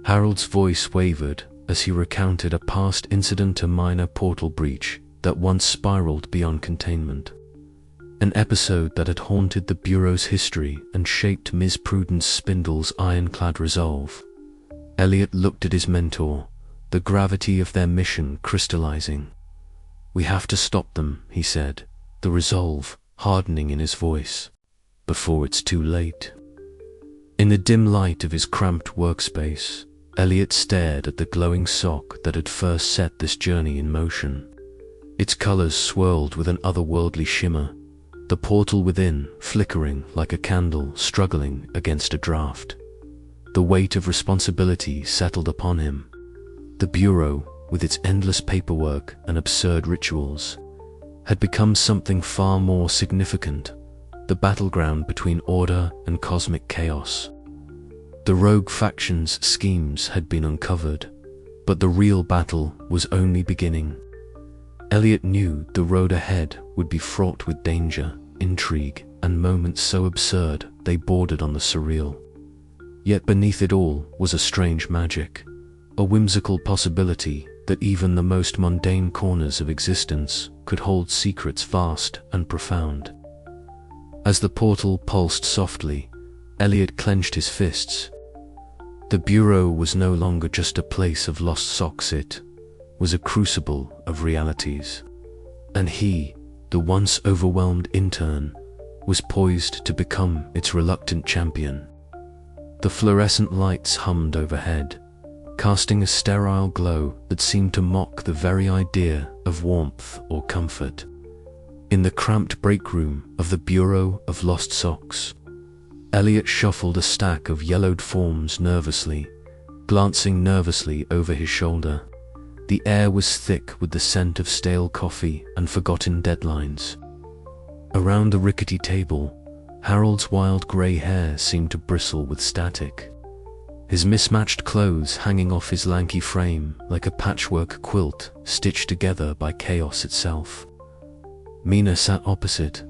Harold's voice wavered as he recounted a past incident, a minor portal breach that once spiraled beyond containment. An episode that had haunted the Bureau's history and shaped Ms. Prudence Spindle's ironclad resolve. Eliot looked at his mentor, the gravity of their mission crystallizing. "We have to stop them," he said, the resolve hardening in his voice, "before it's too late." In the dim light of his cramped workspace, Eliot stared at the glowing sock that had first set this journey in motion. Its colors swirled with an otherworldly shimmer, the portal within flickering like a candle struggling against a draft. The weight of responsibility settled upon him. The Bureau, with its endless paperwork and absurd rituals, had become something far more significant, the battleground between order and cosmic chaos. The rogue factions' schemes had been uncovered, but the real battle was only beginning. Eliot knew the road ahead would be fraught with danger, intrigue, and moments so absurd they bordered on the surreal. Yet beneath it all was a strange magic, a whimsical possibility that even the most mundane corners of existence could hold secrets vast and profound. As the portal pulsed softly, Eliot clenched his fists. The Bureau was no longer just a place of lost socks, it was a crucible of realities. And he, the once overwhelmed intern, was poised to become its reluctant champion. The fluorescent lights hummed overhead, casting a sterile glow that seemed to mock the very idea of warmth or comfort. In the cramped break room of the Bureau of Lost Socks, Eliot shuffled a stack of yellowed forms nervously, glancing nervously over his shoulder. The air was thick with the scent of stale coffee and forgotten deadlines. Around the rickety table, Harold's wild grey hair seemed to bristle with static, his mismatched clothes hanging off his lanky frame like a patchwork quilt stitched together by chaos itself. Mina sat opposite,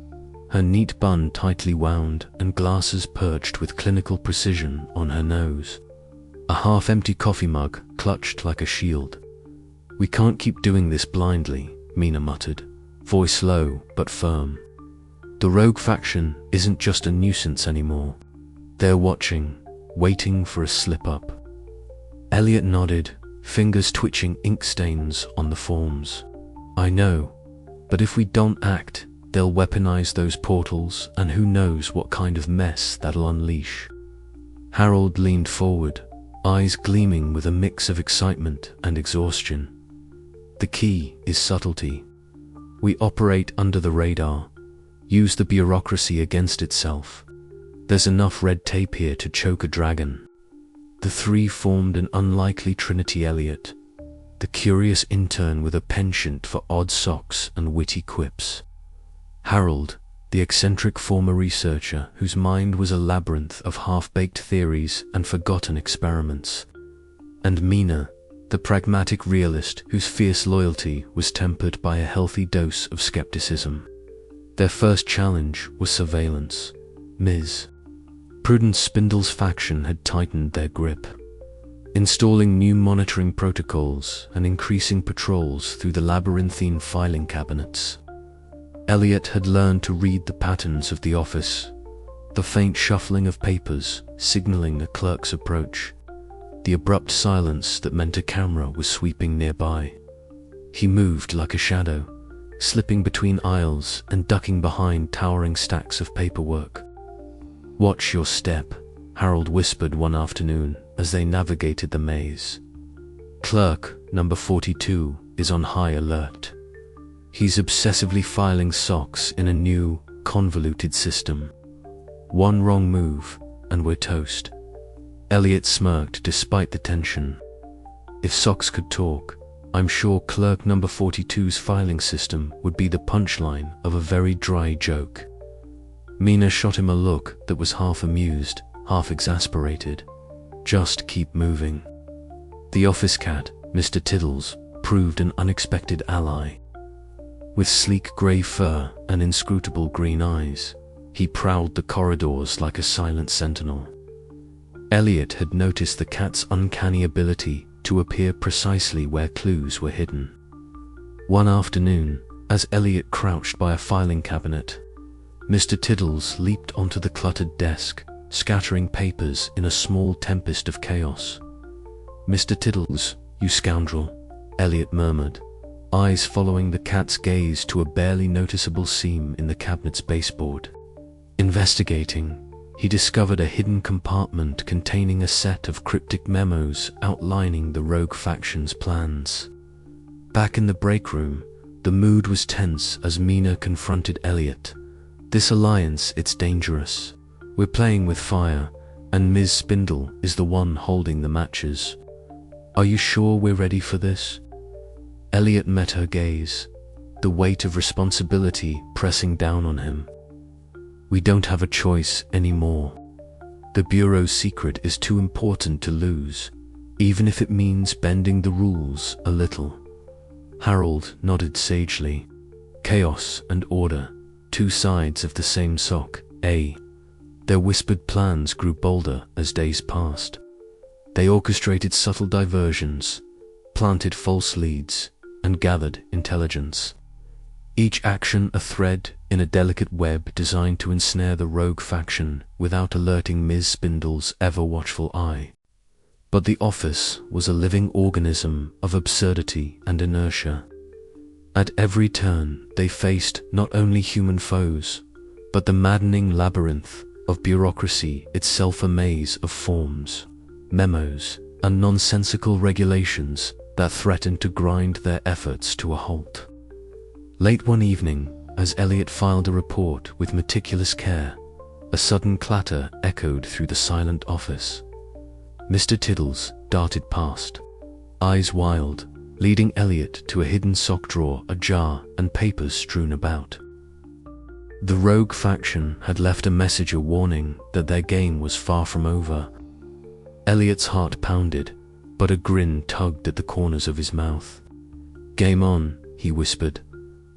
her neat bun tightly wound and glasses perched with clinical precision on her nose. A half-empty coffee mug clutched like a shield. "We can't keep doing this blindly," Mina muttered, voice low but firm. "The rogue faction isn't just a nuisance anymore. They're watching, waiting for a slip-up." Eliot nodded, fingers twitching ink stains on the forms. "I know, but if we don't act, they'll weaponize those portals, and who knows what kind of mess that'll unleash." Harold leaned forward, eyes gleaming with a mix of excitement and exhaustion. "The key is subtlety. We operate under the radar, use the bureaucracy against itself. There's enough red tape here to choke a dragon." The three formed an unlikely trinity: Eliot, the curious intern with a penchant for odd socks and witty quips; Harold, the eccentric former researcher whose mind was a labyrinth of half-baked theories and forgotten experiments; and Mina, the pragmatic realist whose fierce loyalty was tempered by a healthy dose of skepticism. Their first challenge was surveillance. Ms. Prudence Spindle's faction had tightened their grip, installing new monitoring protocols and increasing patrols through the labyrinthine filing cabinets. Eliot had learned to read the patterns of the office, the faint shuffling of papers signaling a clerk's approach, the abrupt silence that meant a camera was sweeping nearby. He moved like a shadow, slipping between aisles and ducking behind towering stacks of paperwork. "Watch your step," Harold whispered one afternoon as they navigated the maze. "Clerk number 42 is on high alert. He's obsessively filing socks in a new, convoluted system. One wrong move, and we're toast." Eliot smirked despite the tension. If socks could talk, I'm sure clerk number 42's filing system would be the punchline of a very dry joke. Mina shot him a look that was half amused, half exasperated. "Just keep moving." The office cat, Mr. Tiddles, proved an unexpected ally. With sleek grey fur and inscrutable green eyes, he prowled the corridors like a silent sentinel. Eliot had noticed the cat's uncanny ability to appear precisely where clues were hidden. One afternoon, as Eliot crouched by a filing cabinet, Mr. Tiddles leaped onto the cluttered desk, scattering papers in a small tempest of chaos. "Mr. Tiddles, you scoundrel," Eliot murmured, eyes following the cat's gaze to a barely noticeable seam in the cabinet's baseboard. Investigating, he discovered a hidden compartment containing a set of cryptic memos outlining the rogue faction's plans. Back in the break room, the mood was tense as Mina confronted Eliot. "This alliance, it's dangerous. We're playing with fire, and Ms. Spindle is the one holding the matches. Are you sure we're ready for this?" Eliot met her gaze, the weight of responsibility pressing down on him. "We don't have a choice anymore. The Bureau's secret is too important to lose, even if it means bending the rules a little." Harold nodded sagely. Chaos and order, two sides of the same sock, eh? Their whispered plans grew bolder as days passed. They orchestrated subtle diversions, planted false leads, and gathered intelligence. Each action a thread in a delicate web designed to ensnare the rogue faction without alerting Ms. Spindle's ever-watchful eye. But the office was a living organism of absurdity and inertia. At every turn, they faced not only human foes, but the maddening labyrinth of bureaucracy itself, a maze of forms, memos, and nonsensical regulations that threatened to grind their efforts to a halt. Late one evening, as Eliot filed a report with meticulous care, a sudden clatter echoed through the silent office. Mr. Tiddles darted past, eyes wild, leading Eliot to a hidden sock drawer ajar and papers strewn about. The rogue faction had left a message, a warning that their game was far from over. Eliot's heart pounded, but a grin tugged at the corners of his mouth. "Game on," he whispered,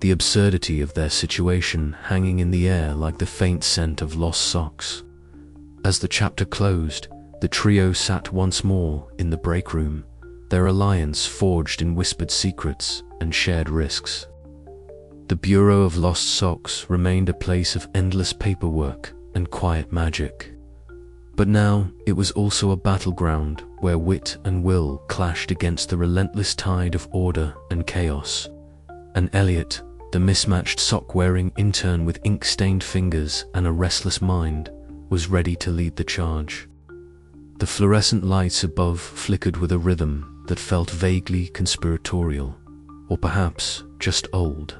the absurdity of their situation hanging in the air like the faint scent of lost socks. As the chapter closed, the trio sat once more in the break room, their alliance forged in whispered secrets and shared risks. The Bureau of Lost Socks remained a place of endless paperwork and quiet magic. But now it was also a battleground where wit and will clashed against the relentless tide of order and chaos. And Eliot, the mismatched sock-wearing intern with ink-stained fingers and a restless mind, was ready to lead the charge. The fluorescent lights above flickered with a rhythm that felt vaguely conspiratorial, or perhaps just old.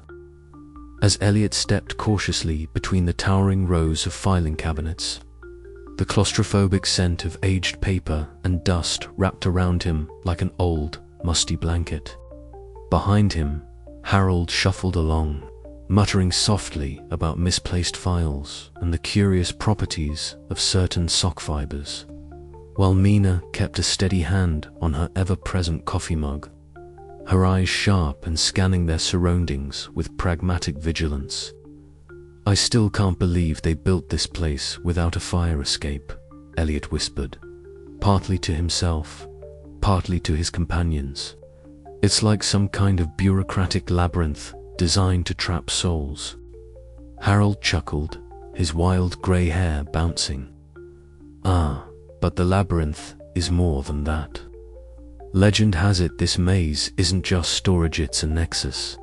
As Eliot stepped cautiously between the towering rows of filing cabinets, the claustrophobic scent of aged paper and dust wrapped around him like an old, musty blanket. Behind him, Harold shuffled along, muttering softly about misplaced files and the curious properties of certain sock fibers. while Mina kept a steady hand on her ever-present coffee mug, her eyes sharp and scanning their surroundings with pragmatic vigilance. "I still can't believe they built this place without a fire escape," Eliot whispered, partly to himself, partly to his companions. "It's like some kind of bureaucratic labyrinth designed to trap souls." Harold chuckled, his wild grey hair bouncing. "Ah, but the labyrinth is more than that. Legend has it this maze isn't just storage, it's a nexus,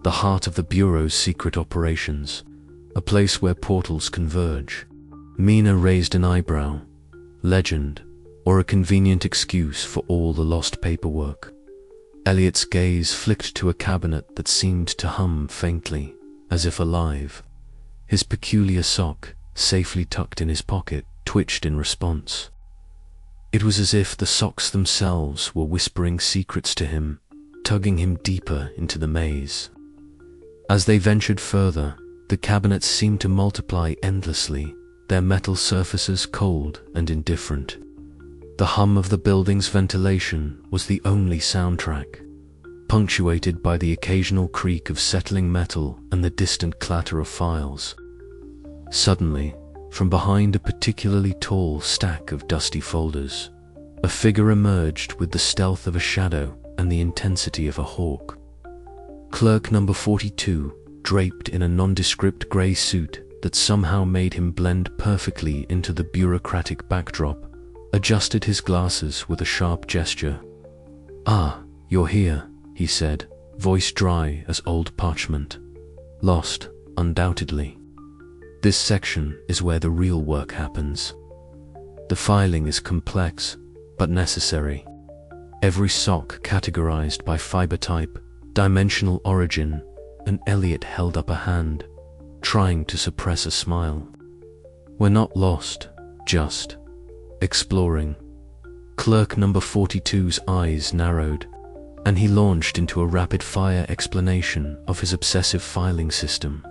the heart of the Bureau's secret operations, a place where portals converge." Mina raised an eyebrow. Legend, or a convenient excuse for all the lost paperwork? Eliot's gaze flicked to a cabinet that seemed to hum faintly, as if alive. His peculiar sock, safely tucked in his pocket, twitched in response. It was as if the socks themselves were whispering secrets to him, tugging him deeper into the maze. As they ventured further, the cabinets seemed to multiply endlessly, their metal surfaces cold and indifferent. The hum of the building's ventilation was the only soundtrack, punctuated by the occasional creak of settling metal and the distant clatter of files. Suddenly, from behind a particularly tall stack of dusty folders, a figure emerged with the stealth of a shadow and the intensity of a hawk. Clerk number 42, draped in a nondescript grey suit that somehow made him blend perfectly into the bureaucratic backdrop, adjusted his glasses with a sharp gesture. "Ah, you're here," he said, voice dry as old parchment. "Lost, undoubtedly. This section is where the real work happens. The filing is complex, but necessary. Every sock categorized by fiber type, dimensional origin," and Eliot held up a hand, trying to suppress a smile. "We're not lost, just exploring." Clerk number 42's eyes narrowed, and he launched into a rapid-fire explanation of his obsessive filing system,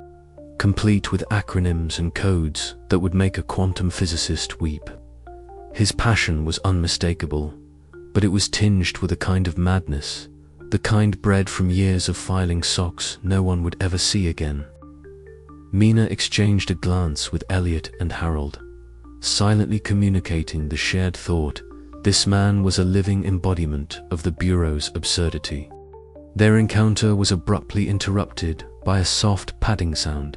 complete with acronyms and codes that would make a quantum physicist weep. His passion was unmistakable, but it was tinged with a kind of madness, the kind bred from years of filing socks no one would ever see again. Mina exchanged a glance with Eliot and Harold, silently communicating the shared thought: this man was a living embodiment of the Bureau's absurdity. Their encounter was abruptly interrupted by a soft padding sound.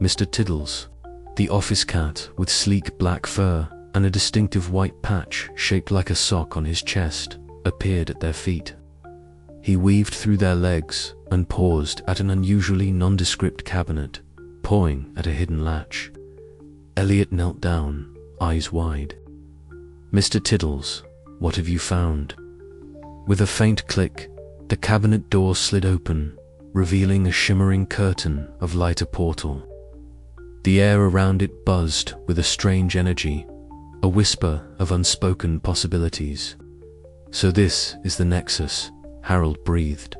Mr. Tiddles, the office cat with sleek black fur and a distinctive white patch shaped like a sock on his chest, appeared at their feet. He weaved through their legs and paused at an unusually nondescript cabinet, pawing at a hidden latch. Eliot knelt down, eyes wide. "Mr. Tiddles, what have you found?" With a faint click, the cabinet door slid open, revealing a shimmering curtain of lighter portal. The air around it buzzed with a strange energy, a whisper of unspoken possibilities. "So this is the nexus," Harold breathed.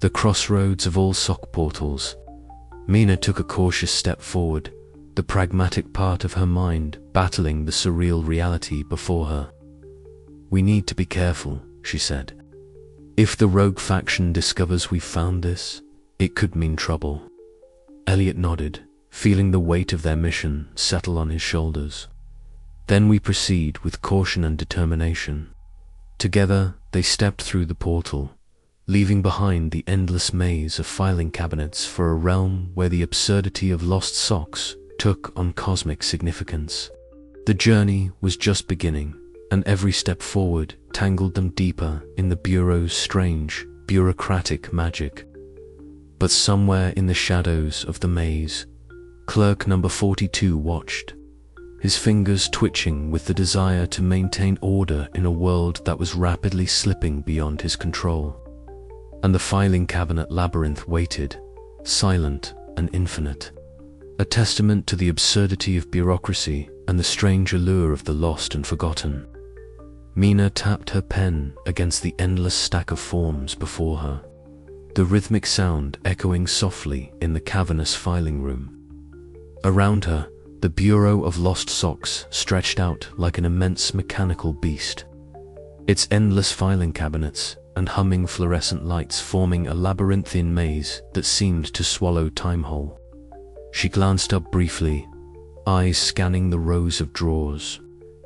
"The crossroads of all sock portals." Mina took a cautious step forward, the pragmatic part of her mind battling the surreal reality before her. "We need to be careful," she said. "If the rogue faction discovers we found this, it could mean trouble." Eliot nodded, feeling the weight of their mission settle on his shoulders. "Then we proceed with caution and determination." Together, they stepped through the portal, leaving behind the endless maze of filing cabinets for a realm where the absurdity of lost socks took on cosmic significance. The journey was just beginning, and every step forward tangled them deeper in the Bureau's strange, bureaucratic magic. But somewhere in the shadows of the maze, Clerk number 42 watched, his fingers twitching with the desire to maintain order in a world that was rapidly slipping beyond his control. And the filing cabinet labyrinth waited, silent and infinite, a testament to the absurdity of bureaucracy and the strange allure of the lost and forgotten. Mina tapped her pen against the endless stack of forms before her, the rhythmic sound echoing softly in the cavernous filing room. Around her, The Bureau of Lost Socks stretched out like an immense mechanical beast, its endless filing cabinets and humming fluorescent lights forming a labyrinthine maze that seemed to swallow time whole. She glanced up briefly, eyes scanning the rows of drawers,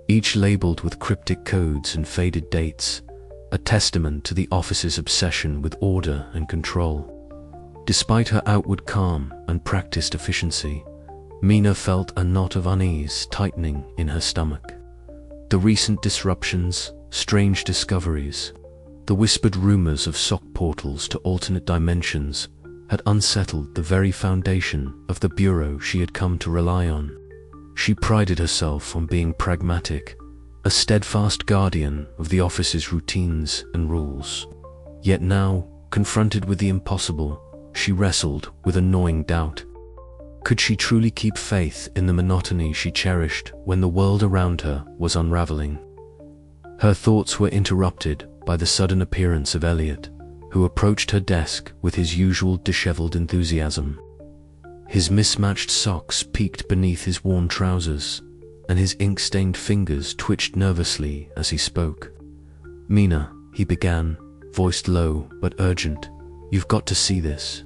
each labeled with cryptic codes and faded dates, a testament to the office's obsession with order and control. Despite her outward calm and practiced efficiency, Mina felt a knot of unease tightening in her stomach. The recent disruptions, strange discoveries, the whispered rumors of sock portals to alternate dimensions had unsettled the very foundation of the bureau she had come to rely on. She prided herself on being pragmatic, a steadfast guardian of the office's routines and rules. Yet now, confronted with the impossible, she wrestled with a gnawing doubt. Could she truly keep faith in the monotony she cherished when the world around her was unraveling? Her thoughts were interrupted by the sudden appearance of Eliot, who approached her desk with his usual disheveled enthusiasm. His mismatched socks peeked beneath his worn trousers, and his ink-stained fingers twitched nervously as he spoke. "Mina," he began, voiced low but urgent, "you've got to see this.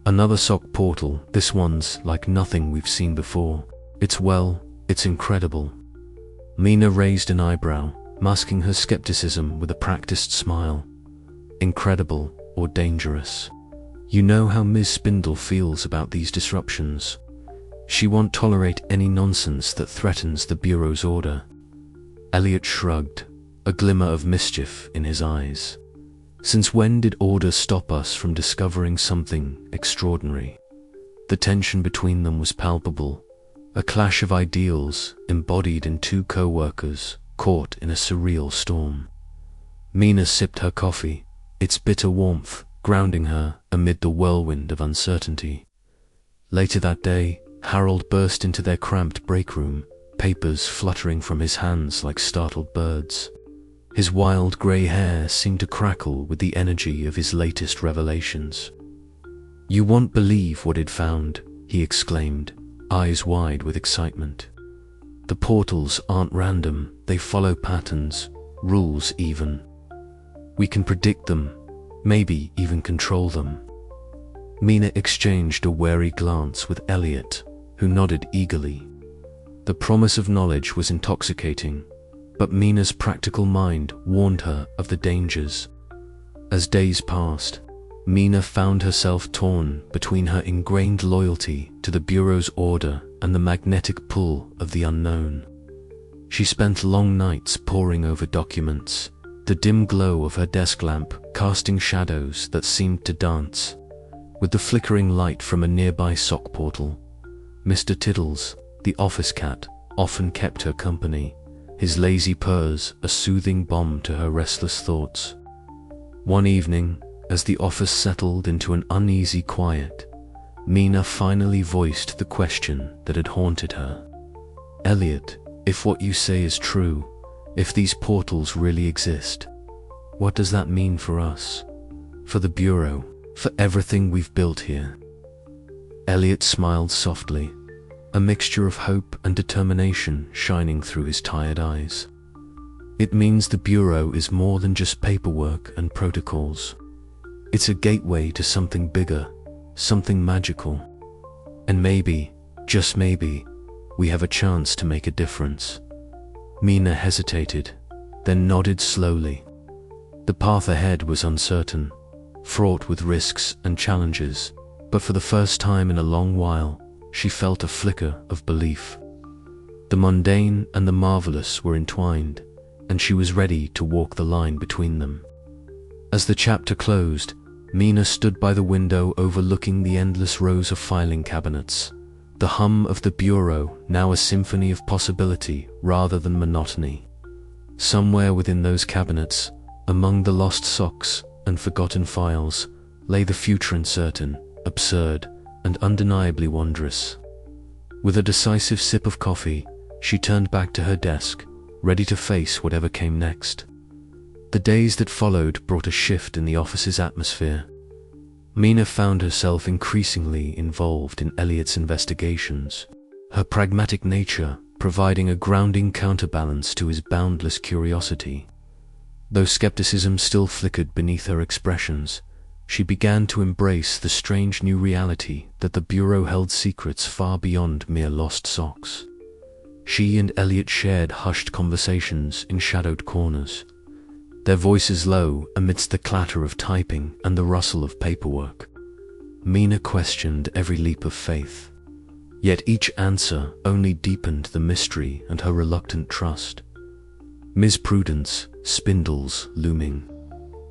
Another sock portal, this one's like nothing we've seen before. It's incredible." Mina raised an eyebrow, masking her skepticism with a practiced smile. Incredible or dangerous? You know how Ms. Spindle feels about these disruptions. She won't tolerate any nonsense that threatens the Bureau's order. Eliot shrugged, a glimmer of mischief in his eyes. Since when did order stop us from discovering something extraordinary? The tension between them was palpable, a clash of ideals embodied in two co-workers caught in a surreal storm. Mina sipped her coffee, its bitter warmth grounding her amid the whirlwind of uncertainty. Later that day, Harold burst into their cramped break room, papers fluttering from his hands like startled birds. His wild grey hair seemed to crackle with the energy of his latest revelations. "You won't believe what it found," he exclaimed, eyes wide with excitement. "The portals aren't random, they follow patterns, rules even. We can predict them, maybe even control them." Mina exchanged a wary glance with Eliot, who nodded eagerly. The promise of knowledge was intoxicating, but Mina's practical mind warned her of the dangers. As days passed, Mina found herself torn between her ingrained loyalty to the Bureau's order and the magnetic pull of the unknown. She spent long nights poring over documents, the dim glow of her desk lamp casting shadows that seemed to dance with the flickering light from a nearby sock portal. Mr. Tiddles, the office cat, often kept her company, his lazy purrs a soothing balm to her restless thoughts. One evening, as the office settled into an uneasy quiet, Mina finally voiced the question that had haunted her. "Eliot, if what you say is true, if these portals really exist, what does that mean for us? For the Bureau, for everything we've built here?" Eliot smiled softly, a mixture of hope and determination shining through his tired eyes. "It means the Bureau is more than just paperwork and protocols. It's a gateway to something bigger, something magical. And maybe, just maybe, we have a chance to make a difference." Mina hesitated, then nodded slowly. The path ahead was uncertain, fraught with risks and challenges, but for the first time in a long while, she felt a flicker of belief. The mundane and the marvelous were entwined, and she was ready to walk the line between them. As the chapter closed, Mina stood by the window overlooking the endless rows of filing cabinets, the hum of the Bureau now a symphony of possibility rather than monotony. Somewhere within those cabinets, among the lost socks and forgotten files, lay the future uncertain, absurd, and undeniably wondrous. With a decisive sip of coffee, she turned back to her desk, ready to face whatever came next. The days that followed brought a shift in the office's atmosphere. Mina found herself increasingly involved in Eliot's investigations, her pragmatic nature providing a grounding counterbalance to his boundless curiosity. Though skepticism still flickered beneath her expressions, she began to embrace the strange new reality that the Bureau held secrets far beyond mere lost socks. She and Eliot shared hushed conversations in shadowed corners, their voices low amidst the clatter of typing and the rustle of paperwork. Mina questioned every leap of faith, yet each answer only deepened the mystery and her reluctant trust. Ms. Prudence, Spindle's looming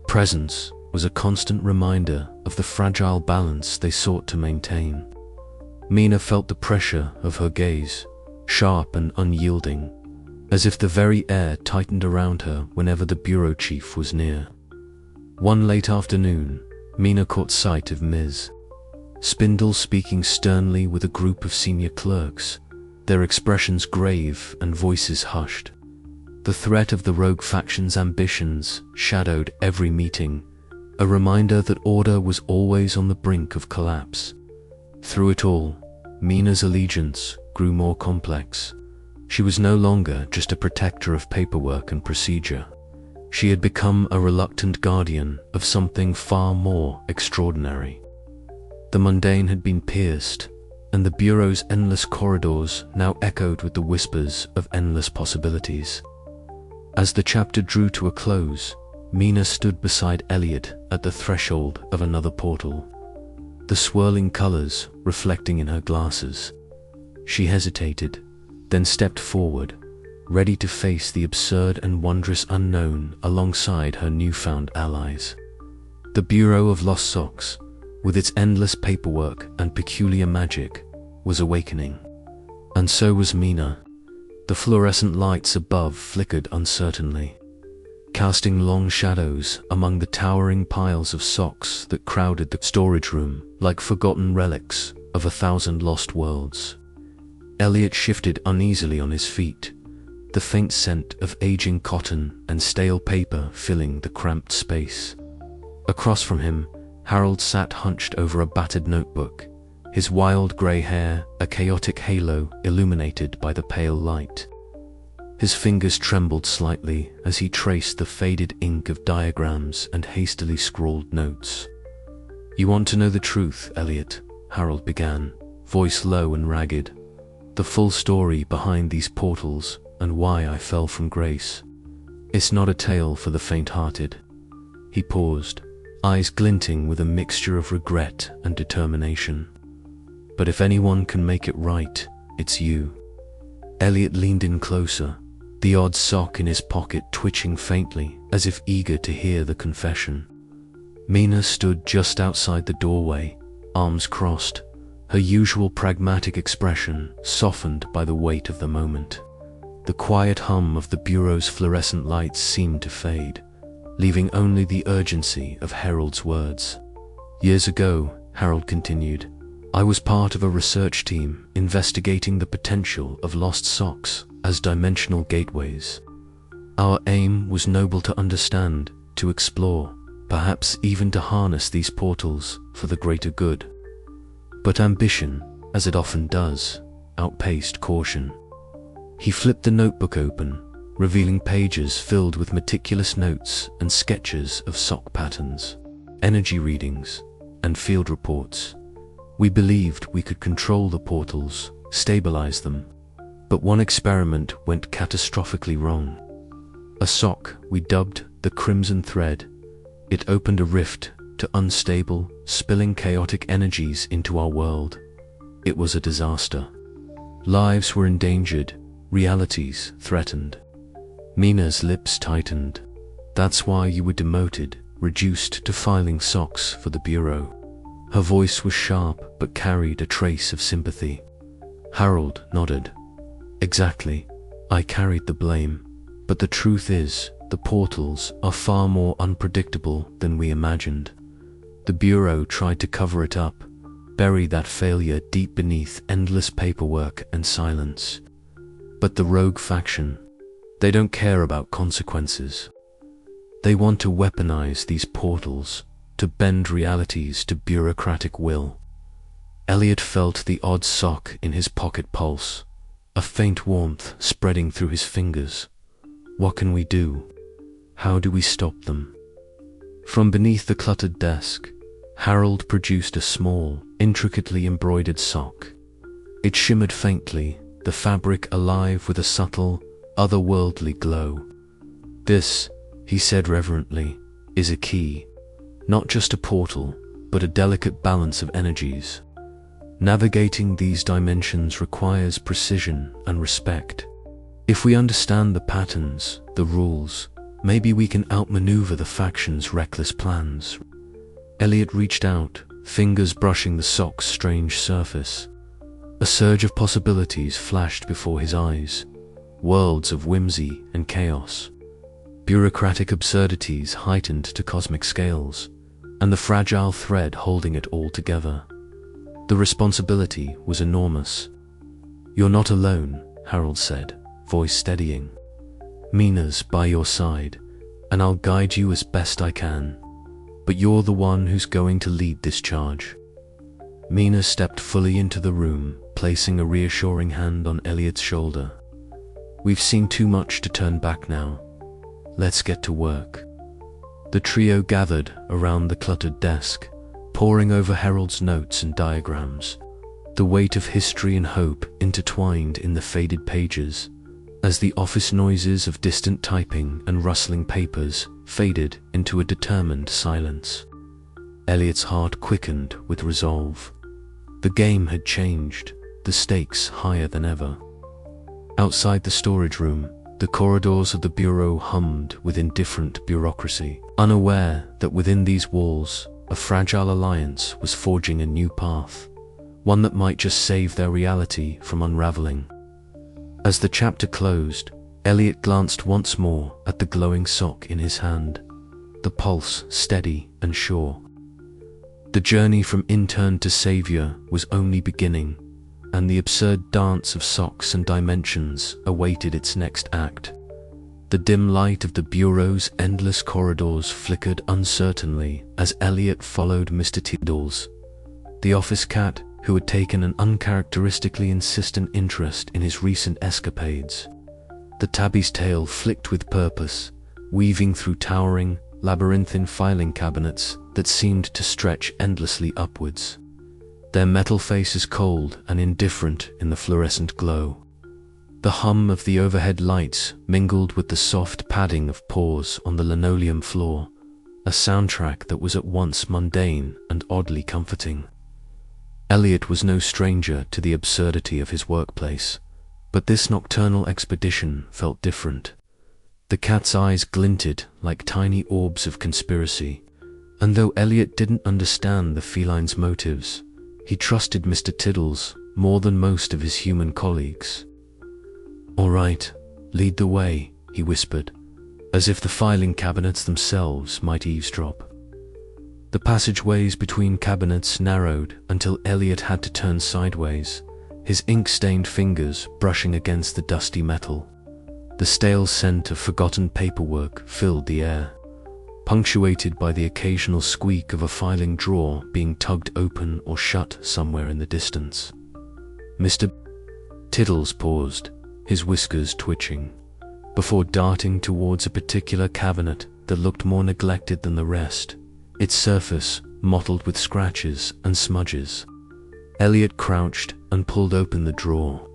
presence was a constant reminder of the fragile balance they sought to maintain. Mina felt the pressure of her gaze, sharp and unyielding, as if the very air tightened around her whenever the bureau chief was near. One late afternoon, Mina caught sight of Ms. Spindle speaking sternly with a group of senior clerks, their expressions grave and voices hushed. The threat of the rogue faction's ambitions shadowed every meeting, a reminder that order was always on the brink of collapse. Through it all, Mina's allegiance grew more complex. She was no longer just a protector of paperwork and procedure. She had become a reluctant guardian of something far more extraordinary. The mundane had been pierced, and the Bureau's endless corridors now echoed with the whispers of endless possibilities. As the chapter drew to a close, Mina stood beside Eliot at the threshold of another portal, the swirling colors reflecting in her glasses. She hesitated, then stepped forward, ready to face the absurd and wondrous unknown alongside her newfound allies. The Bureau of Lost Socks, with its endless paperwork and peculiar magic, was awakening. And so was Mina. The fluorescent lights above flickered uncertainly, casting long shadows among the towering piles of socks that crowded the storage room like forgotten relics of 1,000 lost worlds. Eliot shifted uneasily on his feet, the faint scent of aging cotton and stale paper filling the cramped space. Across from him, Harold sat hunched over a battered notebook, his wild grey hair a chaotic halo illuminated by the pale light. His fingers trembled slightly as he traced the faded ink of diagrams and hastily scrawled notes. "You want to know the truth, Eliot," Harold began, voice low and ragged. "The full story behind these portals and why I fell from grace. It's not a tale for the faint-hearted." He paused, eyes glinting with a mixture of regret and determination. "But if anyone can make it right, it's you." Eliot leaned in closer, the odd sock in his pocket twitching faintly as if eager to hear the confession. Mina stood just outside the doorway, arms crossed, her usual pragmatic expression softened by the weight of the moment. The quiet hum of the Bureau's fluorescent lights seemed to fade, leaving only the urgency of Harold's words. "Years ago," Harold continued, "I was part of a research team investigating the potential of lost socks as dimensional gateways. Our aim was noble: to understand, to explore, perhaps even to harness these portals for the greater good. But ambition, as it often does, outpaced caution." He flipped the notebook open, revealing pages filled with meticulous notes and sketches of sock patterns, energy readings, and field reports. "We believed we could control the portals, stabilize them. But one experiment went catastrophically wrong. A sock we dubbed the Crimson Thread. It opened a rift to unstable, spilling chaotic energies into our world. It was a disaster. Lives were endangered, realities threatened." Mina's lips tightened. "That's why you were demoted, reduced to filing socks for the Bureau." Her voice was sharp but carried a trace of sympathy. Harold nodded. "Exactly. I carried the blame. But the truth is, the portals are far more unpredictable than we imagined. The Bureau tried to cover it up, bury that failure deep beneath endless paperwork and silence. But the rogue faction, they don't care about consequences. They want to weaponize these portals, to bend realities to bureaucratic will. Eliot felt the odd sock in his pocket pulse, a faint warmth spreading through his fingers. What can we do? How do we stop them? From beneath the cluttered desk, Harold produced a small, intricately embroidered sock. It shimmered faintly, the fabric alive with a subtle, otherworldly glow. "This," he said reverently, "is a key. Not just a portal, but a delicate balance of energies. Navigating these dimensions requires precision and respect. If we understand the patterns, the rules, maybe we can outmaneuver the faction's reckless plans." Eliot reached out, fingers brushing the sock's strange surface. A surge of possibilities flashed before his eyes, worlds of whimsy and chaos. Bureaucratic absurdities heightened to cosmic scales, and the fragile thread holding it all together. The responsibility was enormous. "You're not alone," Harold said, voice steadying. "Mina's by your side, and I'll guide you as best I can. But you're the one who's going to lead this charge." Mina stepped fully into the room, placing a reassuring hand on Eliot's shoulder. "We've seen too much to turn back now. Let's get to work." The trio gathered around the cluttered desk, poring over Harold's notes and diagrams, the weight of history and hope intertwined in the faded pages, as the office noises of distant typing and rustling papers faded into a determined silence. Eliot's heart quickened with resolve. The game had changed, the stakes higher than ever. Outside the storage room, the corridors of the bureau hummed with indifferent bureaucracy, unaware that within these walls, a fragile alliance was forging a new path, one that might just save their reality from unraveling. As the chapter closed, Eliot glanced once more at the glowing sock in his hand, the pulse steady and sure. The journey from intern to savior was only beginning, and the absurd dance of socks and dimensions awaited its next act. The dim light of the bureau's endless corridors flickered uncertainly as Eliot followed Mr. Tiddles, the office cat who had taken an uncharacteristically insistent interest in his recent escapades. The tabby's tail flicked with purpose, weaving through towering, labyrinthine filing cabinets that seemed to stretch endlessly upwards, their metal faces cold and indifferent in the fluorescent glow. The hum of the overhead lights mingled with the soft padding of paws on the linoleum floor, a soundtrack that was at once mundane and oddly comforting. Eliot was no stranger to the absurdity of his workplace, but this nocturnal expedition felt different. The cat's eyes glinted like tiny orbs of conspiracy, and though Eliot didn't understand the feline's motives, he trusted Mr. Tiddles more than most of his human colleagues. "All right, lead the way," he whispered, as if the filing cabinets themselves might eavesdrop. The passageways between cabinets narrowed until Eliot had to turn sideways, his ink-stained fingers brushing against the dusty metal. The stale scent of forgotten paperwork filled the air, punctuated by the occasional squeak of a filing drawer being tugged open or shut somewhere in the distance. Mr. Tiddles paused, his whiskers twitching, before darting towards a particular cabinet that looked more neglected than the rest, its surface mottled with scratches and smudges. Eliot crouched and pulled open the drawer.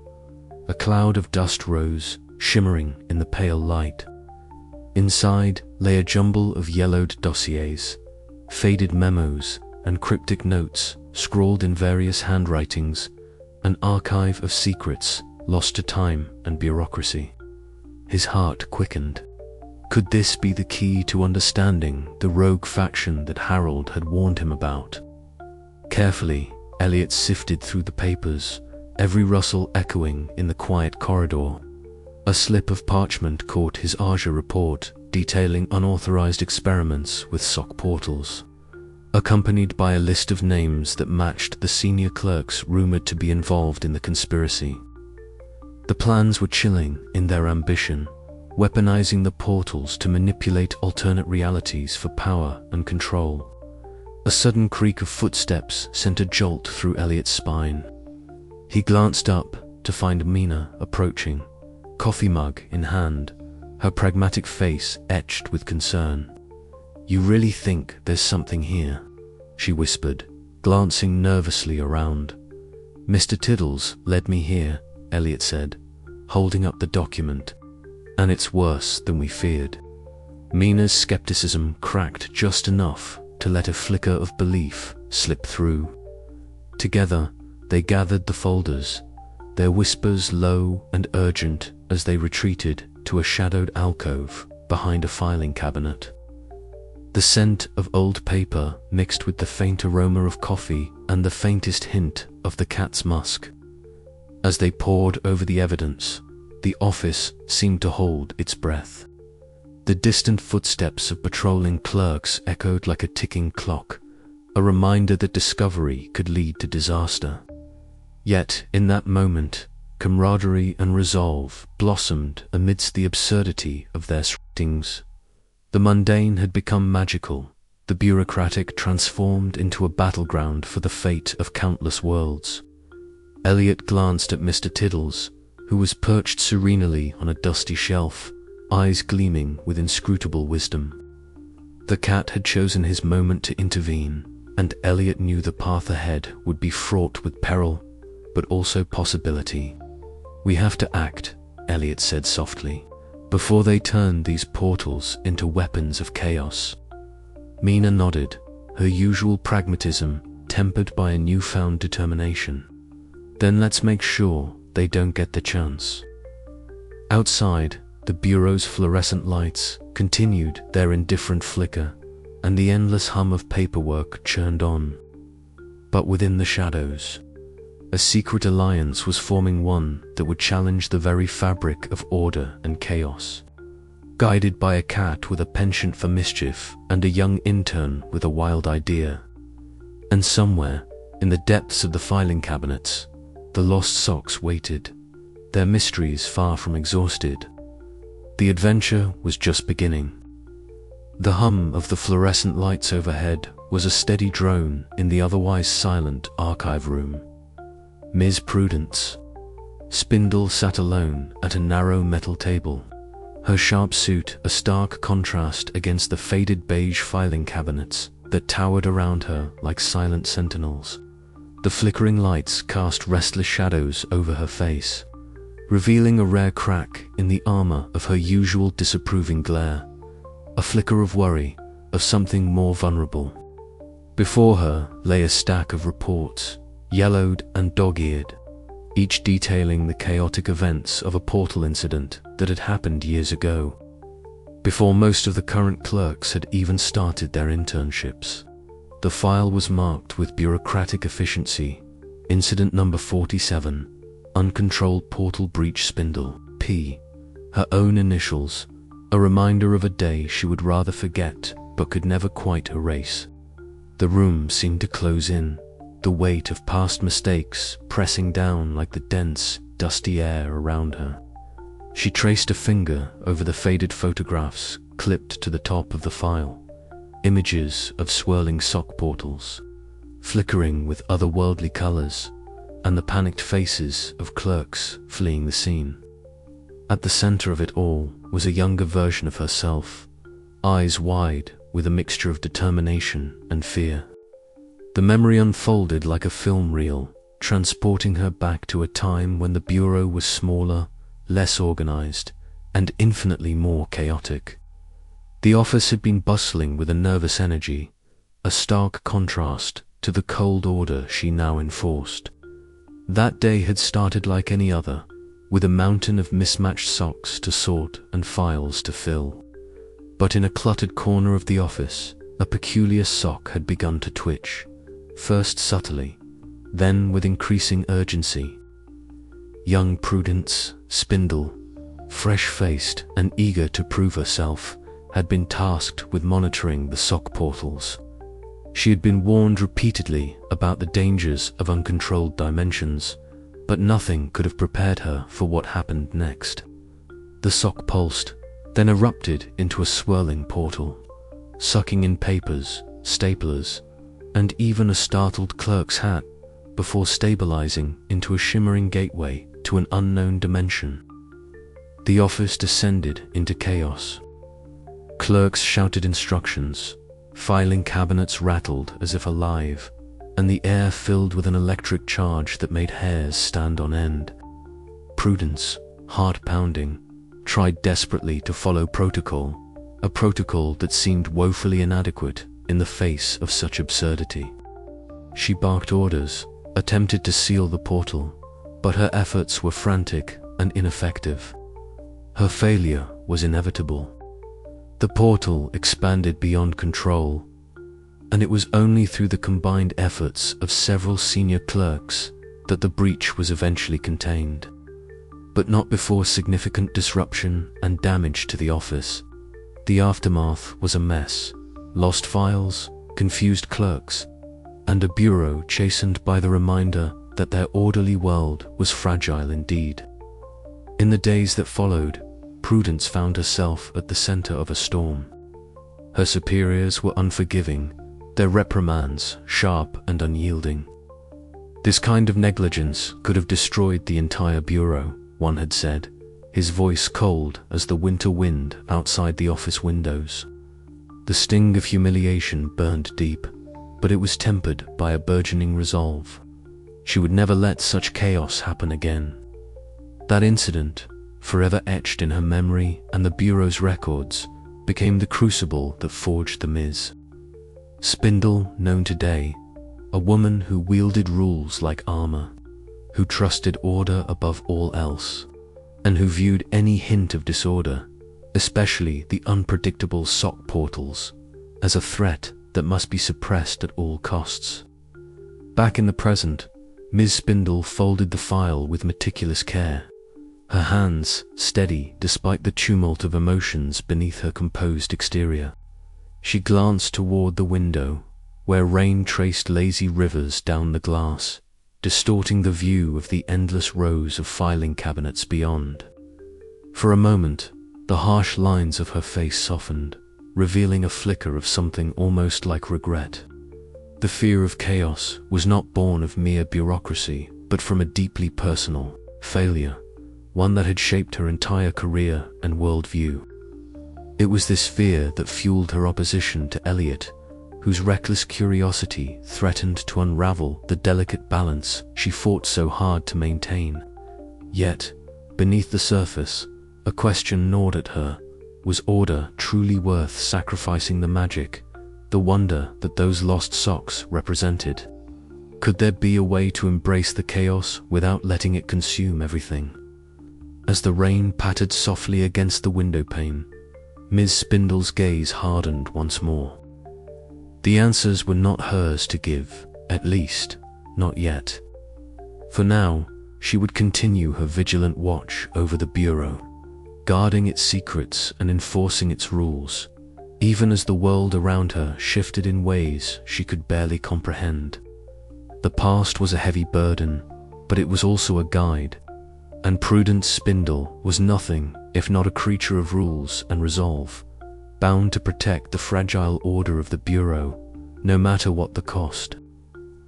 A cloud of dust rose, shimmering in the pale light. Inside lay a jumble of yellowed dossiers, faded memos, and cryptic notes scrawled in various handwritings, an archive of secrets lost to time and bureaucracy. His heart quickened. Could this be the key to understanding the rogue faction that Harold had warned him about? Carefully, Eliot sifted through the papers, every rustle echoing in the quiet corridor. A slip of parchment caught his ARJA report detailing unauthorized experiments with sock portals, accompanied by a list of names that matched the senior clerks rumored to be involved in the conspiracy. The plans were chilling in their ambition, weaponizing the portals to manipulate alternate realities for power and control. A sudden creak of footsteps sent a jolt through Eliot's spine. He glanced up to find Mina approaching, coffee mug in hand, her pragmatic face etched with concern. "You really think there's something here?" she whispered, glancing nervously around. "Mr. Tiddles led me here," Eliot said, holding up the document. "And it's worse than we feared." Mina's skepticism cracked just enough to let a flicker of belief slip through. Together, they gathered the folders, their whispers low and urgent as they retreated to a shadowed alcove behind a filing cabinet. The scent of old paper mixed with the faint aroma of coffee and the faintest hint of the cat's musk. As they pored over the evidence, the office seemed to hold its breath. The distant footsteps of patrolling clerks echoed like a ticking clock, a reminder that discovery could lead to disaster. Yet, in that moment, camaraderie and resolve blossomed amidst the absurdity of their surroundings. The mundane had become magical, the bureaucratic transformed into a battleground for the fate of countless worlds. Eliot glanced at Mr. Tiddles, who was perched serenely on a dusty shelf, eyes gleaming with inscrutable wisdom. The cat had chosen his moment to intervene, and Eliot knew the path ahead would be fraught with peril, but also possibility. "We have to act," Eliot said softly, "before they turn these portals into weapons of chaos." Mina nodded, her usual pragmatism tempered by a newfound determination. "Then let's make sure they don't get the chance." Outside, the bureau's fluorescent lights continued their indifferent flicker, and the endless hum of paperwork churned on. But within the shadows, a secret alliance was forming, one that would challenge the very fabric of order and chaos. Guided by a cat with a penchant for mischief and a young intern with a wild idea. And somewhere, in the depths of the filing cabinets, the lost socks waited, their mysteries far from exhausted. The adventure was just beginning. The hum of the fluorescent lights overhead was a steady drone in the otherwise silent archive room. Ms. Prudence Spindle sat alone at a narrow metal table, her sharp suit a stark contrast against the faded beige filing cabinets that towered around her like silent sentinels. The flickering lights cast restless shadows over her face, revealing a rare crack in the armor of her usual disapproving glare, a flicker of worry, of something more vulnerable. Before her lay a stack of reports, yellowed and dog-eared, each detailing the chaotic events of a portal incident that had happened years ago, before most of the current clerks had even started their internships. The file was marked with bureaucratic efficiency, incident number 47, uncontrolled portal breach spindle, P, her own initials, a reminder of a day she would rather forget but could never quite erase. The room seemed to close in, the weight of past mistakes pressing down like the dense, dusty air around her. She traced a finger over the faded photographs clipped to the top of the file, images of swirling sock portals, flickering with otherworldly colors, and the panicked faces of clerks fleeing the scene. At the center of it all was a younger version of herself, eyes wide with a mixture of determination and fear. The memory unfolded like a film reel, transporting her back to a time when the bureau was smaller, less organized, and infinitely more chaotic. The office had been bustling with a nervous energy, a stark contrast to the cold order she now enforced. That day had started like any other, with a mountain of mismatched socks to sort and files to fill. But in a cluttered corner of the office, a peculiar sock had begun to twitch, first subtly, then with increasing urgency. Young Prudence Spindle, fresh-faced and eager to prove herself, had been tasked with monitoring the sock portals. She had been warned repeatedly about the dangers of uncontrolled dimensions, but nothing could have prepared her for what happened next. The sock pulsed, then erupted into a swirling portal, sucking in papers, staplers, and even a startled clerk's hat, before stabilizing into a shimmering gateway to an unknown dimension. The office descended into chaos. Clerks shouted instructions, filing cabinets rattled as if alive, and the air filled with an electric charge that made hairs stand on end. Prudence, heart pounding, tried desperately to follow protocol, a protocol that seemed woefully inadequate in the face of such absurdity. She barked orders, attempted to seal the portal, but her efforts were frantic and ineffective. Her failure was inevitable. The portal expanded beyond control, and it was only through the combined efforts of several senior clerks that the breach was eventually contained. But not before significant disruption and damage to the office. The aftermath was a mess: lost files, confused clerks, and a bureau chastened by the reminder that their orderly world was fragile indeed. In the days that followed, Prudence found herself at the center of a storm. Her superiors were unforgiving, their reprimands sharp and unyielding. This kind of negligence could have destroyed the entire bureau, one had said, his voice cold as the winter wind outside the office windows. The sting of humiliation burned deep, but it was tempered by a burgeoning resolve. She would never let such chaos happen again. That incident, forever etched in her memory and the bureau's records, became the crucible that forged the Ms. Spindle known today, a woman who wielded rules like armor, who trusted order above all else, and who viewed any hint of disorder, especially the unpredictable sock portals, as a threat that must be suppressed at all costs. Back in the present, Ms. Spindle folded the file with meticulous care, her hands steady despite the tumult of emotions beneath her composed exterior. She glanced toward the window, where rain traced lazy rivers down the glass, distorting the view of the endless rows of filing cabinets beyond. For a moment, the harsh lines of her face softened, revealing a flicker of something almost like regret. The fear of chaos was not born of mere bureaucracy, but from a deeply personal failure, one that had shaped her entire career and worldview. It was this fear that fueled her opposition to Eliot, whose reckless curiosity threatened to unravel the delicate balance she fought so hard to maintain. Yet, beneath the surface, a question gnawed at her: was order truly worth sacrificing the magic, the wonder that those lost socks represented? Could there be a way to embrace the chaos without letting it consume everything? As the rain pattered softly against the window pane, Ms. Spindle's gaze hardened once more. The answers were not hers to give, at least, not yet. For now, she would continue her vigilant watch over the bureau, guarding its secrets and enforcing its rules, even as the world around her shifted in ways she could barely comprehend. The past was a heavy burden, but it was also a guide, and Prudence Spindle was nothing if not a creature of rules and resolve, bound to protect the fragile order of the bureau, no matter what the cost.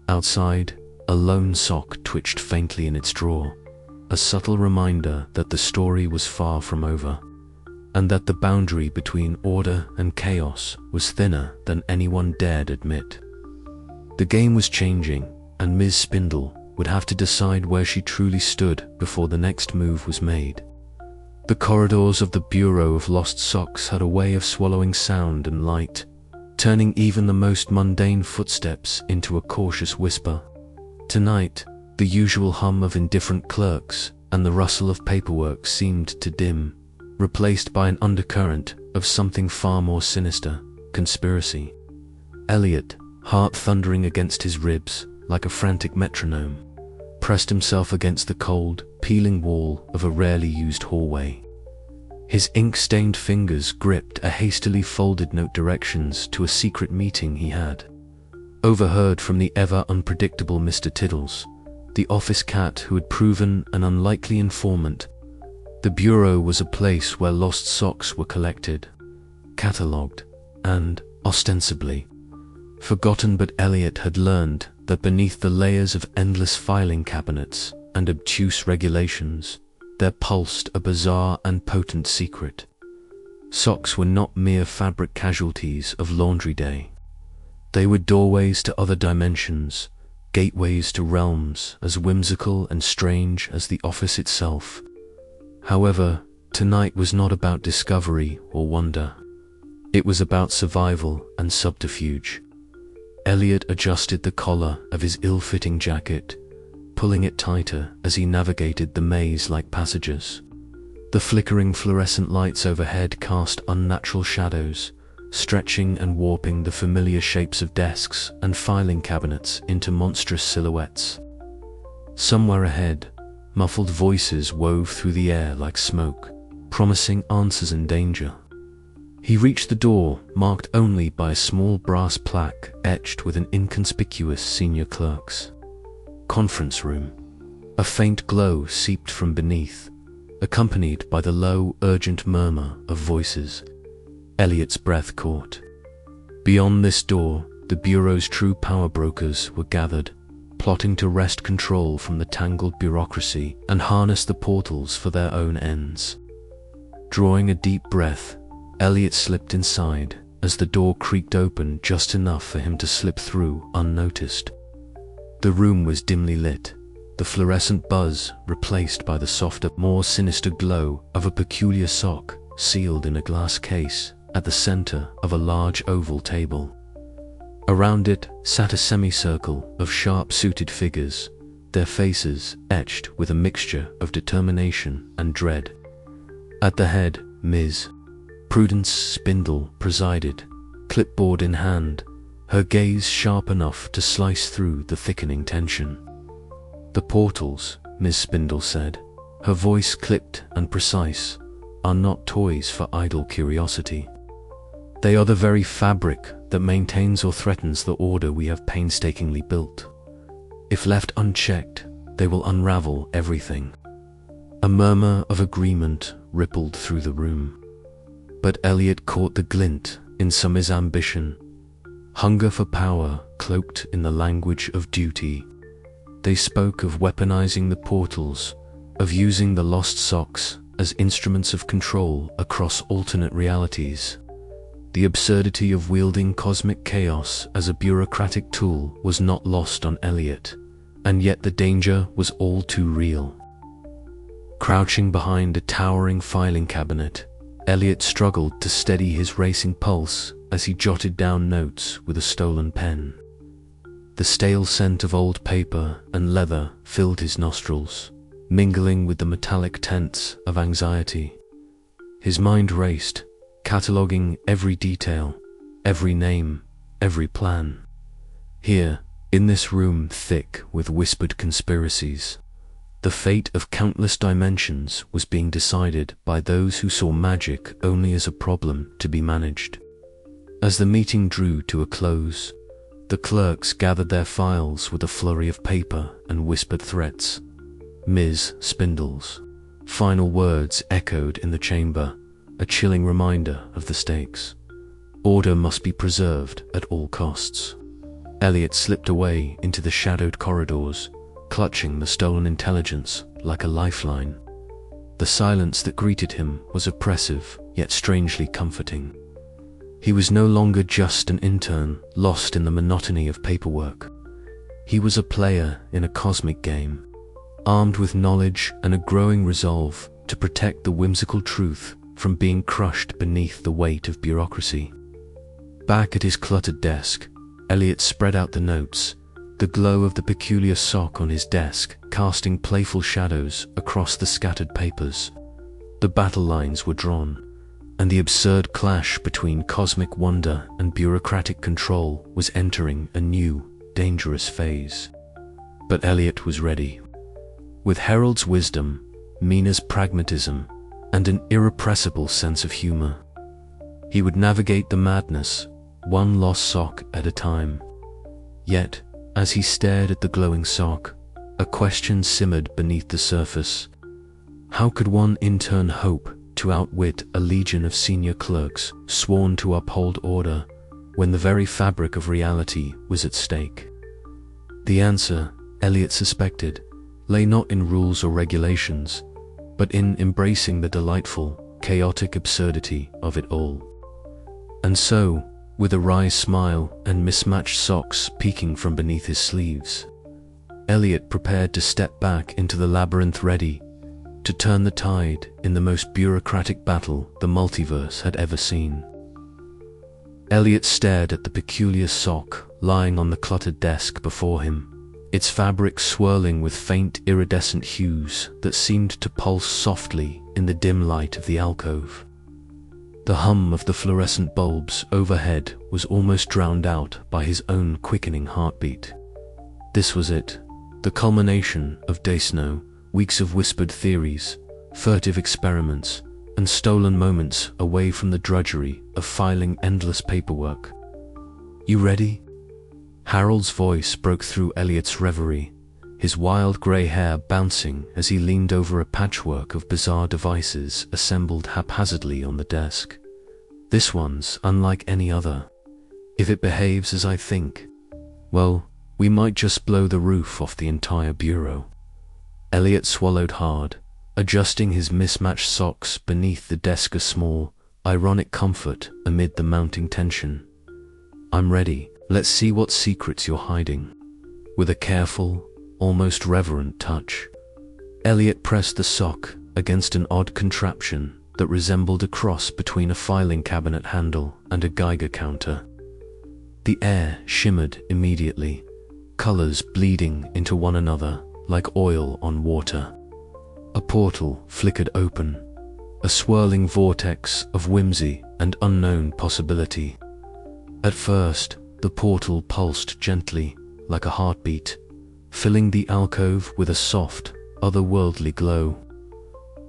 Outside, a lone sock twitched faintly in its drawer, a subtle reminder that the story was far from over, and that the boundary between order and chaos was thinner than anyone dared admit. The game was changing, and Ms. Spindle would have to decide where she truly stood before the next move was made. The corridors of the Bureau of Lost Socks had a way of swallowing sound and light, turning even the most mundane footsteps into a cautious whisper. Tonight, the usual hum of indifferent clerks and the rustle of paperwork seemed to dim, replaced by an undercurrent of something far more sinister: conspiracy. Eliot, heart thundering against his ribs like a frantic metronome, pressed himself against the cold, peeling wall of a rarely used hallway. His ink-stained fingers gripped a hastily folded note directions to a secret meeting he had overheard from the ever-unpredictable Mr. Tiddles, the office cat who had proven an unlikely informant. The bureau was a place where lost socks were collected, catalogued, and, ostensibly, Forgotten, but Eliot had learned that beneath the layers of endless filing cabinets and obtuse regulations, there pulsed a bizarre and potent secret. Socks were not mere fabric casualties of laundry day. They were doorways to other dimensions, gateways to realms as whimsical and strange as the office itself. However, tonight was not about discovery or wonder. It was about survival and subterfuge. Eliot adjusted the collar of his ill-fitting jacket, pulling it tighter as he navigated the maze-like passages. The flickering fluorescent lights overhead cast unnatural shadows, stretching and warping the familiar shapes of desks and filing cabinets into monstrous silhouettes. Somewhere ahead, muffled voices wove through the air like smoke, promising answers in danger. He reached the door, marked only by a small brass plaque etched with an inconspicuous senior clerk's conference room. A faint glow seeped from beneath, accompanied by the low, urgent murmur of voices. Eliot's breath caught. Beyond this door, the Bureau's true power brokers were gathered, plotting to wrest control from the tangled bureaucracy and harness the portals for their own ends. Drawing a deep breath, Eliot slipped inside as the door creaked open just enough for him to slip through unnoticed. The room was dimly lit, the fluorescent buzz replaced by the softer, more sinister glow of a peculiar sock sealed in a glass case at the center of a large oval table. Around it sat a semicircle of sharp-suited figures, their faces etched with a mixture of determination and dread. At the head, Ms. Prudence Spindle presided, clipboard in hand, her gaze sharp enough to slice through the thickening tension. "The portals," Ms. Spindle said, her voice clipped and precise, "are not toys for idle curiosity. They are the very fabric that maintains or threatens the order we have painstakingly built. If left unchecked, they will unravel everything." A murmur of agreement rippled through the room. But Eliot caught the glint in some of his ambition, hunger for power cloaked in the language of duty. They spoke of weaponizing the portals, of using the lost socks as instruments of control across alternate realities. The absurdity of wielding cosmic chaos as a bureaucratic tool was not lost on Eliot, and yet the danger was all too real. Crouching behind a towering filing cabinet, Eliot struggled to steady his racing pulse as he jotted down notes with a stolen pen. The stale scent of old paper and leather filled his nostrils, mingling with the metallic tents of anxiety. His mind raced, cataloguing every detail, every name, every plan. Here, in this room thick with whispered conspiracies, the fate of countless dimensions was being decided by those who saw magic only as a problem to be managed. As the meeting drew to a close, the clerks gathered their files with a flurry of paper and whispered threats. Ms. Spindle's final words echoed in the chamber, a chilling reminder of the stakes. Order must be preserved at all costs. Eliot slipped away into the shadowed corridors, clutching the stolen intelligence like a lifeline. The silence that greeted him was oppressive, yet strangely comforting. He was no longer just an intern lost in the monotony of paperwork. He was a player in a cosmic game, armed with knowledge and a growing resolve to protect the whimsical truth from being crushed beneath the weight of bureaucracy. Back at his cluttered desk, Eliot spread out the notes, the glow of the peculiar sock on his desk casting playful shadows across the scattered papers. The battle lines were drawn, and the absurd clash between cosmic wonder and bureaucratic control was entering a new, dangerous phase. But Eliot was ready. With Harold's wisdom, Mina's pragmatism, and an irrepressible sense of humor, he would navigate the madness, one lost sock at a time. Yet, as he stared at the glowing sock, a question simmered beneath the surface. How could one intern hope to outwit a legion of senior clerks sworn to uphold order when the very fabric of reality was at stake? The answer, Eliot suspected, lay not in rules or regulations, but in embracing the delightful, chaotic absurdity of it all. And so, with a wry smile and mismatched socks peeking from beneath his sleeves, Eliot prepared to step back into the labyrinth, ready to turn the tide in the most bureaucratic battle the multiverse had ever seen. Eliot stared at the peculiar sock lying on the cluttered desk before him, its fabric swirling with faint iridescent hues that seemed to pulse softly in the dim light of the alcove. The hum of the fluorescent bulbs overhead was almost drowned out by his own quickening heartbeat. This was it, the culmination of Daysnow, weeks of whispered theories, furtive experiments, and stolen moments away from the drudgery of filing endless paperwork. "You ready?" Harold's voice broke through Eliot's reverie, his wild grey hair bouncing as he leaned over a patchwork of bizarre devices assembled haphazardly on the desk. "This one's unlike any other. If it behaves as I think, well, we might just blow the roof off the entire bureau." Eliot swallowed hard, adjusting his mismatched socks beneath the desk, a small, ironic comfort amid the mounting tension. "I'm ready. Let's see what secrets you're hiding." With a careful, almost reverent touch, Eliot pressed the sock against an odd contraption that resembled a cross between a filing cabinet handle and a Geiger counter. The air shimmered immediately, colors bleeding into one another like oil on water. A portal flickered open, a swirling vortex of whimsy and unknown possibility. At first, the portal pulsed gently, like a heartbeat, filling the alcove with a soft, otherworldly glow.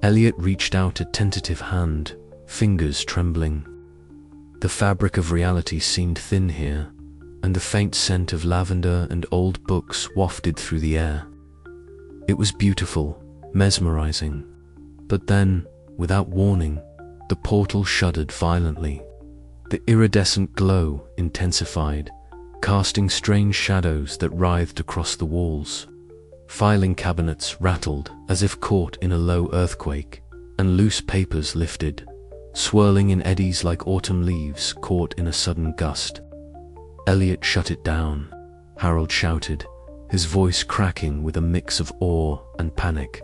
Eliot reached out a tentative hand, fingers trembling. The fabric of reality seemed thin here, and the faint scent of lavender and old books wafted through the air. It was beautiful, mesmerizing. But then, without warning, the portal shuddered violently. The iridescent glow intensified, casting strange shadows that writhed across the walls. Filing cabinets rattled as if caught in a low earthquake, and loose papers lifted, swirling in eddies like autumn leaves caught in a sudden gust. "Eliot, shut it down," Harold shouted, his voice cracking with a mix of awe and panic.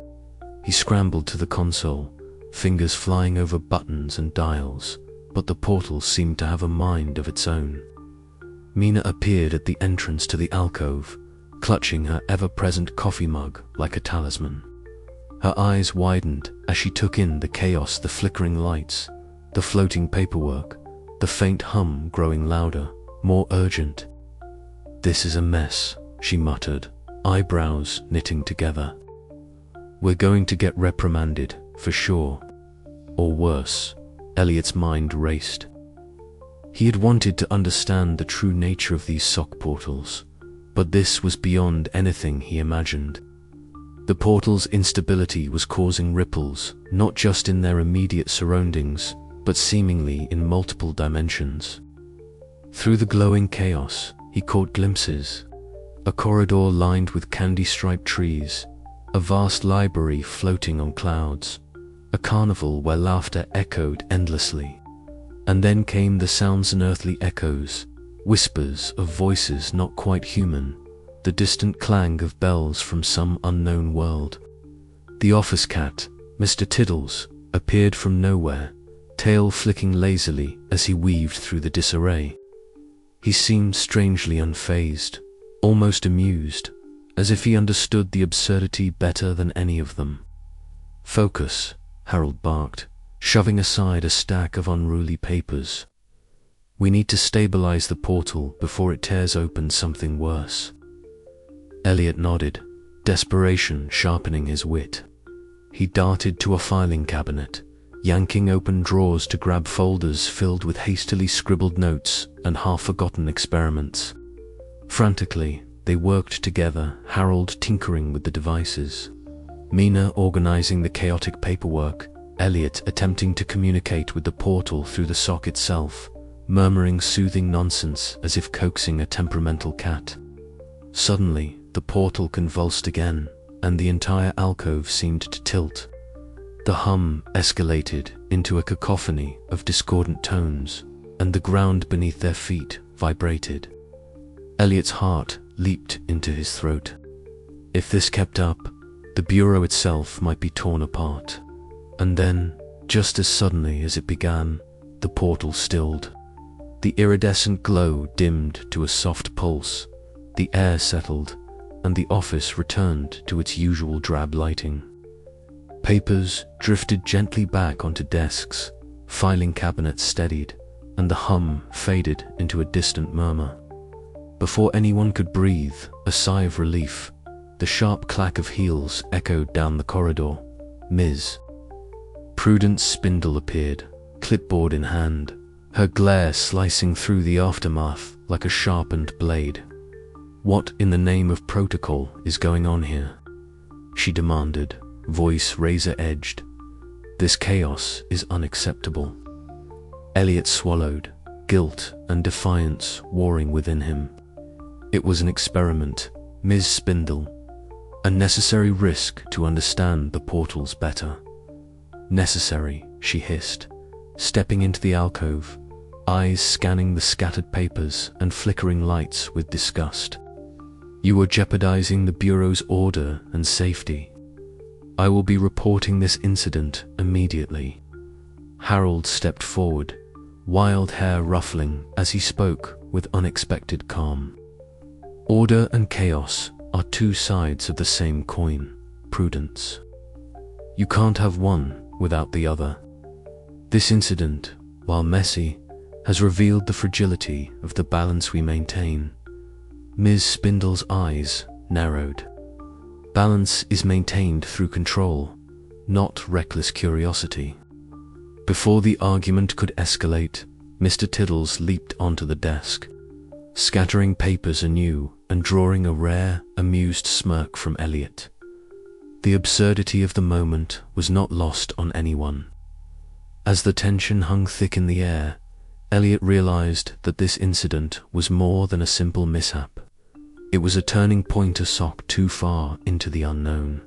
He scrambled to the console, fingers flying over buttons and dials, but the portal seemed to have a mind of its own. Mina appeared at the entrance to the alcove, clutching her ever-present coffee mug like a talisman. Her eyes widened as she took in the chaos, the flickering lights, the floating paperwork, the faint hum growing louder, more urgent. "This is a mess," she muttered, eyebrows knitting together. "We're going to get reprimanded, for sure. Or worse." Eliot's mind raced. He had wanted to understand the true nature of these sock portals, but this was beyond anything he imagined. The portal's instability was causing ripples, not just in their immediate surroundings, but seemingly in multiple dimensions. Through the glowing chaos, he caught glimpses. A corridor lined with candy-striped trees, a vast library floating on clouds, a carnival where laughter echoed endlessly. And then came the sounds, unearthly echoes, whispers of voices not quite human, the distant clang of bells from some unknown world. The office cat, Mr. Tiddles, appeared from nowhere, tail flicking lazily as he weaved through the disarray. He seemed strangely unfazed, almost amused, as if he understood the absurdity better than any of them. "Focus," Harold barked, shoving aside a stack of unruly papers. "We need to stabilize the portal before it tears open something worse." Eliot nodded, desperation sharpening his wit. He darted to a filing cabinet, yanking open drawers to grab folders filled with hastily scribbled notes and half-forgotten experiments. Frantically, they worked together, Harold tinkering with the devices, Mina organizing the chaotic paperwork, Eliot attempting to communicate with the portal through the sock itself, murmuring soothing nonsense as if coaxing a temperamental cat. Suddenly, the portal convulsed again, and the entire alcove seemed to tilt. The hum escalated into a cacophony of discordant tones, and the ground beneath their feet vibrated. Eliot's heart leaped into his throat. If this kept up, the bureau itself might be torn apart. And then, just as suddenly as it began, the portal stilled. The iridescent glow dimmed to a soft pulse, the air settled, and the office returned to its usual drab lighting. Papers drifted gently back onto desks, filing cabinets steadied, and the hum faded into a distant murmur. Before anyone could breathe a sigh of relief, the sharp clack of heels echoed down the corridor. Ms. Prudence Spindle appeared, clipboard in hand, her glare slicing through the aftermath like a sharpened blade. "What in the name of protocol is going on here?" she demanded, voice razor-edged. "This chaos is unacceptable." Eliot swallowed, guilt and defiance warring within him. It was an experiment, Ms. Spindle. A necessary risk to understand the portals better. "Necessary," she hissed, stepping into the alcove, eyes scanning the scattered papers and flickering lights with disgust. "You are jeopardizing the Bureau's order and safety. I will be reporting this incident immediately." Harold stepped forward, wild hair ruffling as he spoke with unexpected calm. "Order and chaos are two sides of the same coin, Prudence. You can't have one without the other. This incident, while messy, has revealed the fragility of the balance we maintain." Ms. Spindle's eyes narrowed. "Balance is maintained through control, not reckless curiosity." Before the argument could escalate, Mr. Tiddles leaped onto the desk, scattering papers anew and drawing a rare, amused smirk from Eliot. The absurdity of the moment was not lost on anyone. As the tension hung thick in the air, Eliot realized that this incident was more than a simple mishap. It was a turning point a sock too far into the unknown,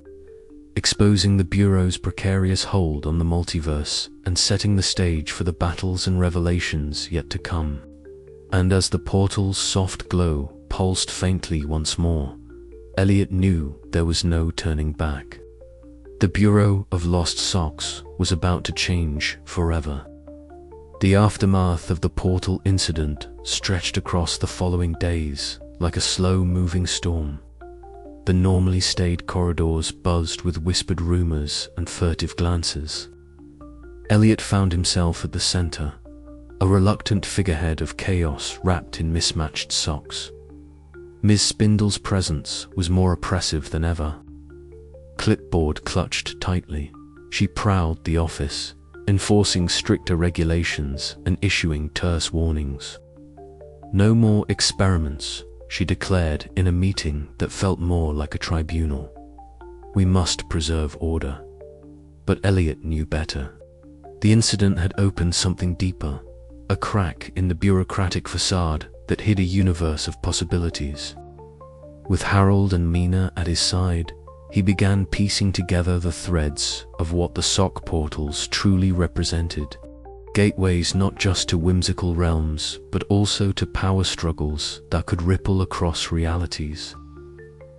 exposing the Bureau's precarious hold on the multiverse and setting the stage for the battles and revelations yet to come. And as the portal's soft glow pulsed faintly once more, Eliot knew there was no turning back. The Bureau of Lost Socks was about to change forever. The aftermath of the portal incident stretched across the following days like a slow-moving storm. The normally staid corridors buzzed with whispered rumors and furtive glances. Eliot found himself at the center, a reluctant figurehead of chaos wrapped in mismatched socks. Ms. Spindle's presence was more oppressive than ever. Clipboard clutched tightly, she prowled the office, enforcing stricter regulations and issuing terse warnings. "No more experiments," she declared in a meeting that felt more like a tribunal. "We must preserve order." But Eliot knew better. The incident had opened something deeper, a crack in the bureaucratic facade that hid a universe of possibilities. With Harold and Mina at his side, he began piecing together the threads of what the sock portals truly represented. Gateways not just to whimsical realms, but also to power struggles that could ripple across realities.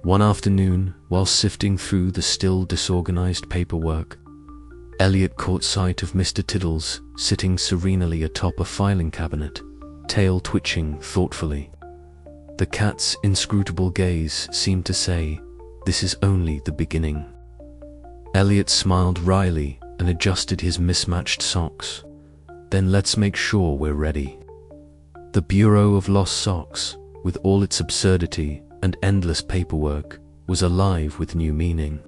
One afternoon, while sifting through the still disorganized paperwork, Eliot caught sight of Mr. Tiddles sitting serenely atop a filing cabinet, tail twitching thoughtfully. The cat's inscrutable gaze seemed to say, "This is only the beginning." Eliot smiled wryly and adjusted his mismatched socks. "Then let's make sure we're ready." The Bureau of Lost Socks, with all its absurdity and endless paperwork, was alive with new meaning.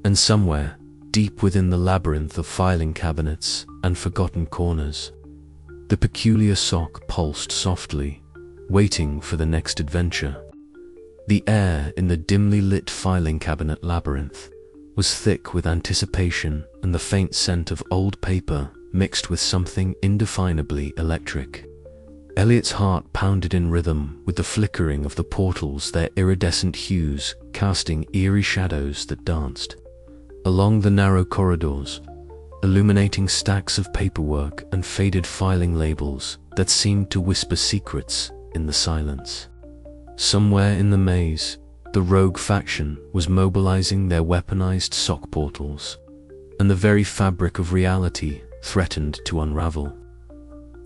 And somewhere, deep within the labyrinth of filing cabinets and forgotten corners, the peculiar sock pulsed softly, waiting for the next adventure. The air in the dimly lit filing cabinet labyrinth was thick with anticipation and the faint scent of old paper mixed with something indefinably electric. Eliot's heart pounded in rhythm with the flickering of the portals, their iridescent hues casting eerie shadows that danced along the narrow corridors, illuminating stacks of paperwork and faded filing labels that seemed to whisper secrets in the silence. Somewhere in the maze, the rogue faction was mobilizing their weaponized sock portals, and the very fabric of reality threatened to unravel.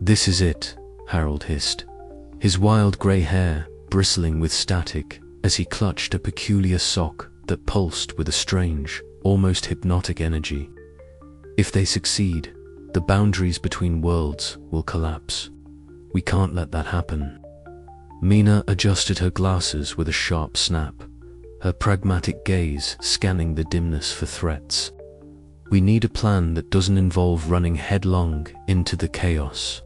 "This is it," Harold hissed, his wild grey hair bristling with static as he clutched a peculiar sock that pulsed with a strange, almost hypnotic energy. "If they succeed, the boundaries between worlds will collapse. We can't let that happen." Mina adjusted her glasses with a sharp snap, her pragmatic gaze scanning the dimness for threats. "We need a plan that doesn't involve running headlong into the chaos.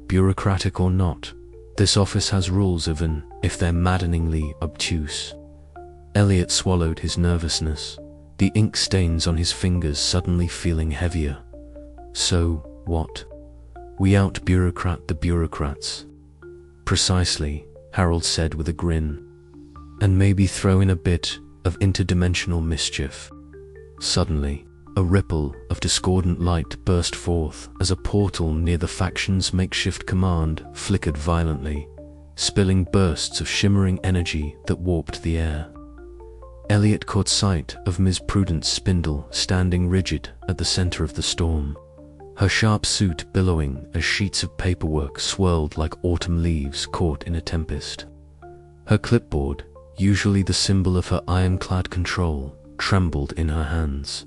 Bureaucratic or not, this office has rules even if they're maddeningly obtuse." Eliot swallowed his nervousness, the ink stains on his fingers suddenly feeling heavier. "So, what? We out-bureaucrat the bureaucrats?" "Precisely," Harold said with a grin. "And maybe throw in a bit of interdimensional mischief." Suddenly, a ripple of discordant light burst forth as a portal near the faction's makeshift command flickered violently, spilling bursts of shimmering energy that warped the air. Eliot caught sight of Ms. Prudence Spindle standing rigid at the center of the storm, her sharp suit billowing as sheets of paperwork swirled like autumn leaves caught in a tempest. Her clipboard, usually the symbol of her ironclad control, trembled in her hands.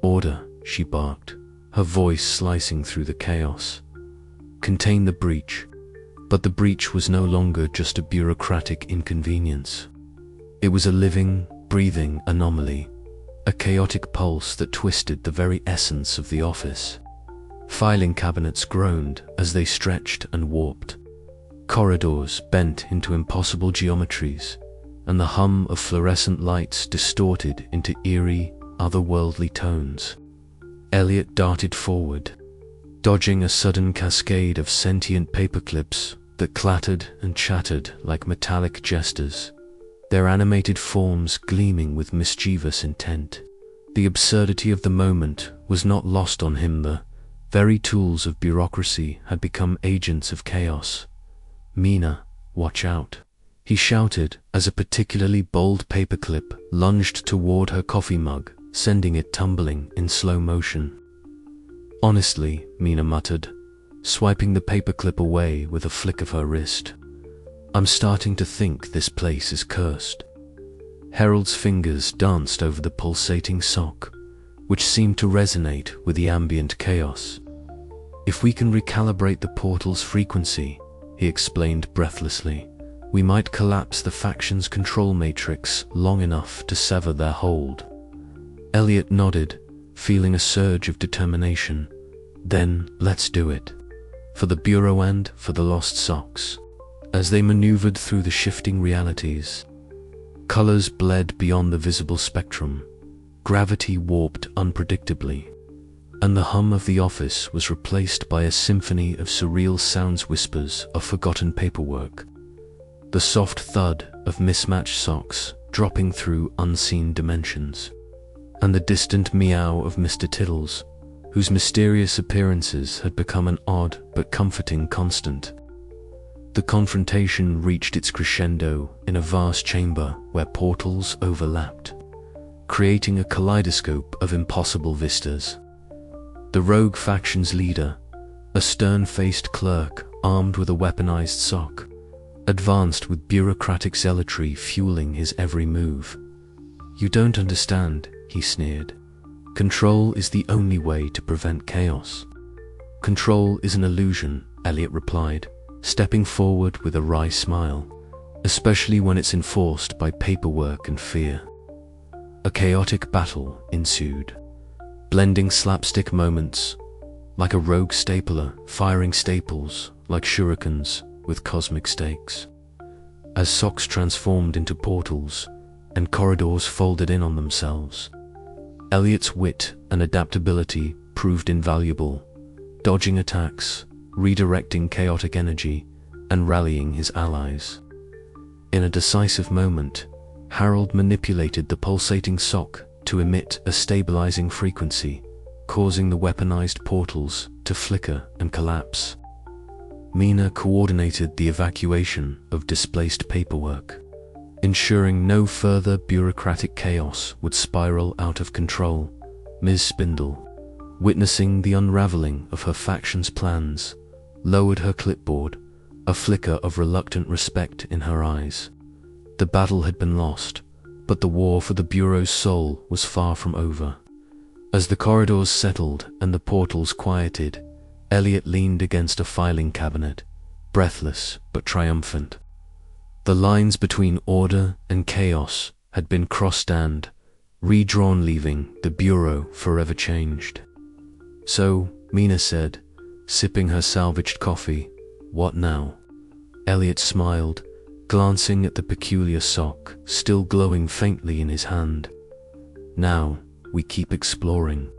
"Order," she barked, her voice slicing through the chaos. "Contain the breach." But the breach was no longer just a bureaucratic inconvenience. It was a living, breathing anomaly, a chaotic pulse that twisted the very essence of the office. Filing cabinets groaned as they stretched and warped. Corridors bent into impossible geometries, and the hum of fluorescent lights distorted into eerie, otherworldly tones. Eliot darted forward, dodging a sudden cascade of sentient paperclips that clattered and chattered like metallic jesters, their animated forms gleaming with mischievous intent. The absurdity of the moment was not lost on him. The very tools of bureaucracy had become agents of chaos. "Mina, watch out," he shouted as a particularly bold paperclip lunged toward her coffee mug, sending it tumbling in slow motion. "Honestly," Mina muttered, swiping the paperclip away with a flick of her wrist, "I'm starting to think this place is cursed." Harold's fingers danced over the pulsating sock, which seemed to resonate with the ambient chaos. "If we can recalibrate the portal's frequency," he explained breathlessly, "we might collapse the faction's control matrix long enough to sever their hold." Eliot nodded, feeling a surge of determination. "Then, let's do it. For the Bureau and for the lost socks." As they maneuvered through the shifting realities, colors bled beyond the visible spectrum, gravity warped unpredictably, and the hum of the office was replaced by a symphony of surreal sounds, whispers of forgotten paperwork, the soft thud of mismatched socks dropping through unseen dimensions, and the distant meow of Mr. Tiddles, whose mysterious appearances had become an odd but comforting constant. The confrontation reached its crescendo in a vast chamber where portals overlapped, creating a kaleidoscope of impossible vistas. The rogue faction's leader, a stern-faced clerk armed with a weaponized sock, advanced with bureaucratic zealotry fueling his every move. "You don't understand," he sneered. "Control is the only way to prevent chaos." "Control is an illusion," Eliot replied, stepping forward with a wry smile, "especially when it's enforced by paperwork and fear." A chaotic battle ensued, blending slapstick moments, like a rogue stapler firing staples like shurikens with cosmic stakes, as socks transformed into portals and corridors folded in on themselves. Eliot's wit and adaptability proved invaluable, dodging attacks, redirecting chaotic energy and rallying his allies. In a decisive moment, Harold manipulated the pulsating sock to emit a stabilizing frequency, causing the weaponized portals to flicker and collapse. Mina coordinated the evacuation of displaced paperwork, ensuring no further bureaucratic chaos would spiral out of control. Ms. Spindle, witnessing the unraveling of her faction's plans, lowered her clipboard, a flicker of reluctant respect in her eyes. The battle had been lost, but the war for the Bureau's soul was far from over. As the corridors settled and the portals quieted, Eliot leaned against a filing cabinet, breathless but triumphant. The lines between order and chaos had been crossed and redrawn, leaving the Bureau forever changed. "So," Mina said, sipping her salvaged coffee, "what now?" Eliot smiled, glancing at the peculiar sock still glowing faintly in his hand. "Now, we keep exploring.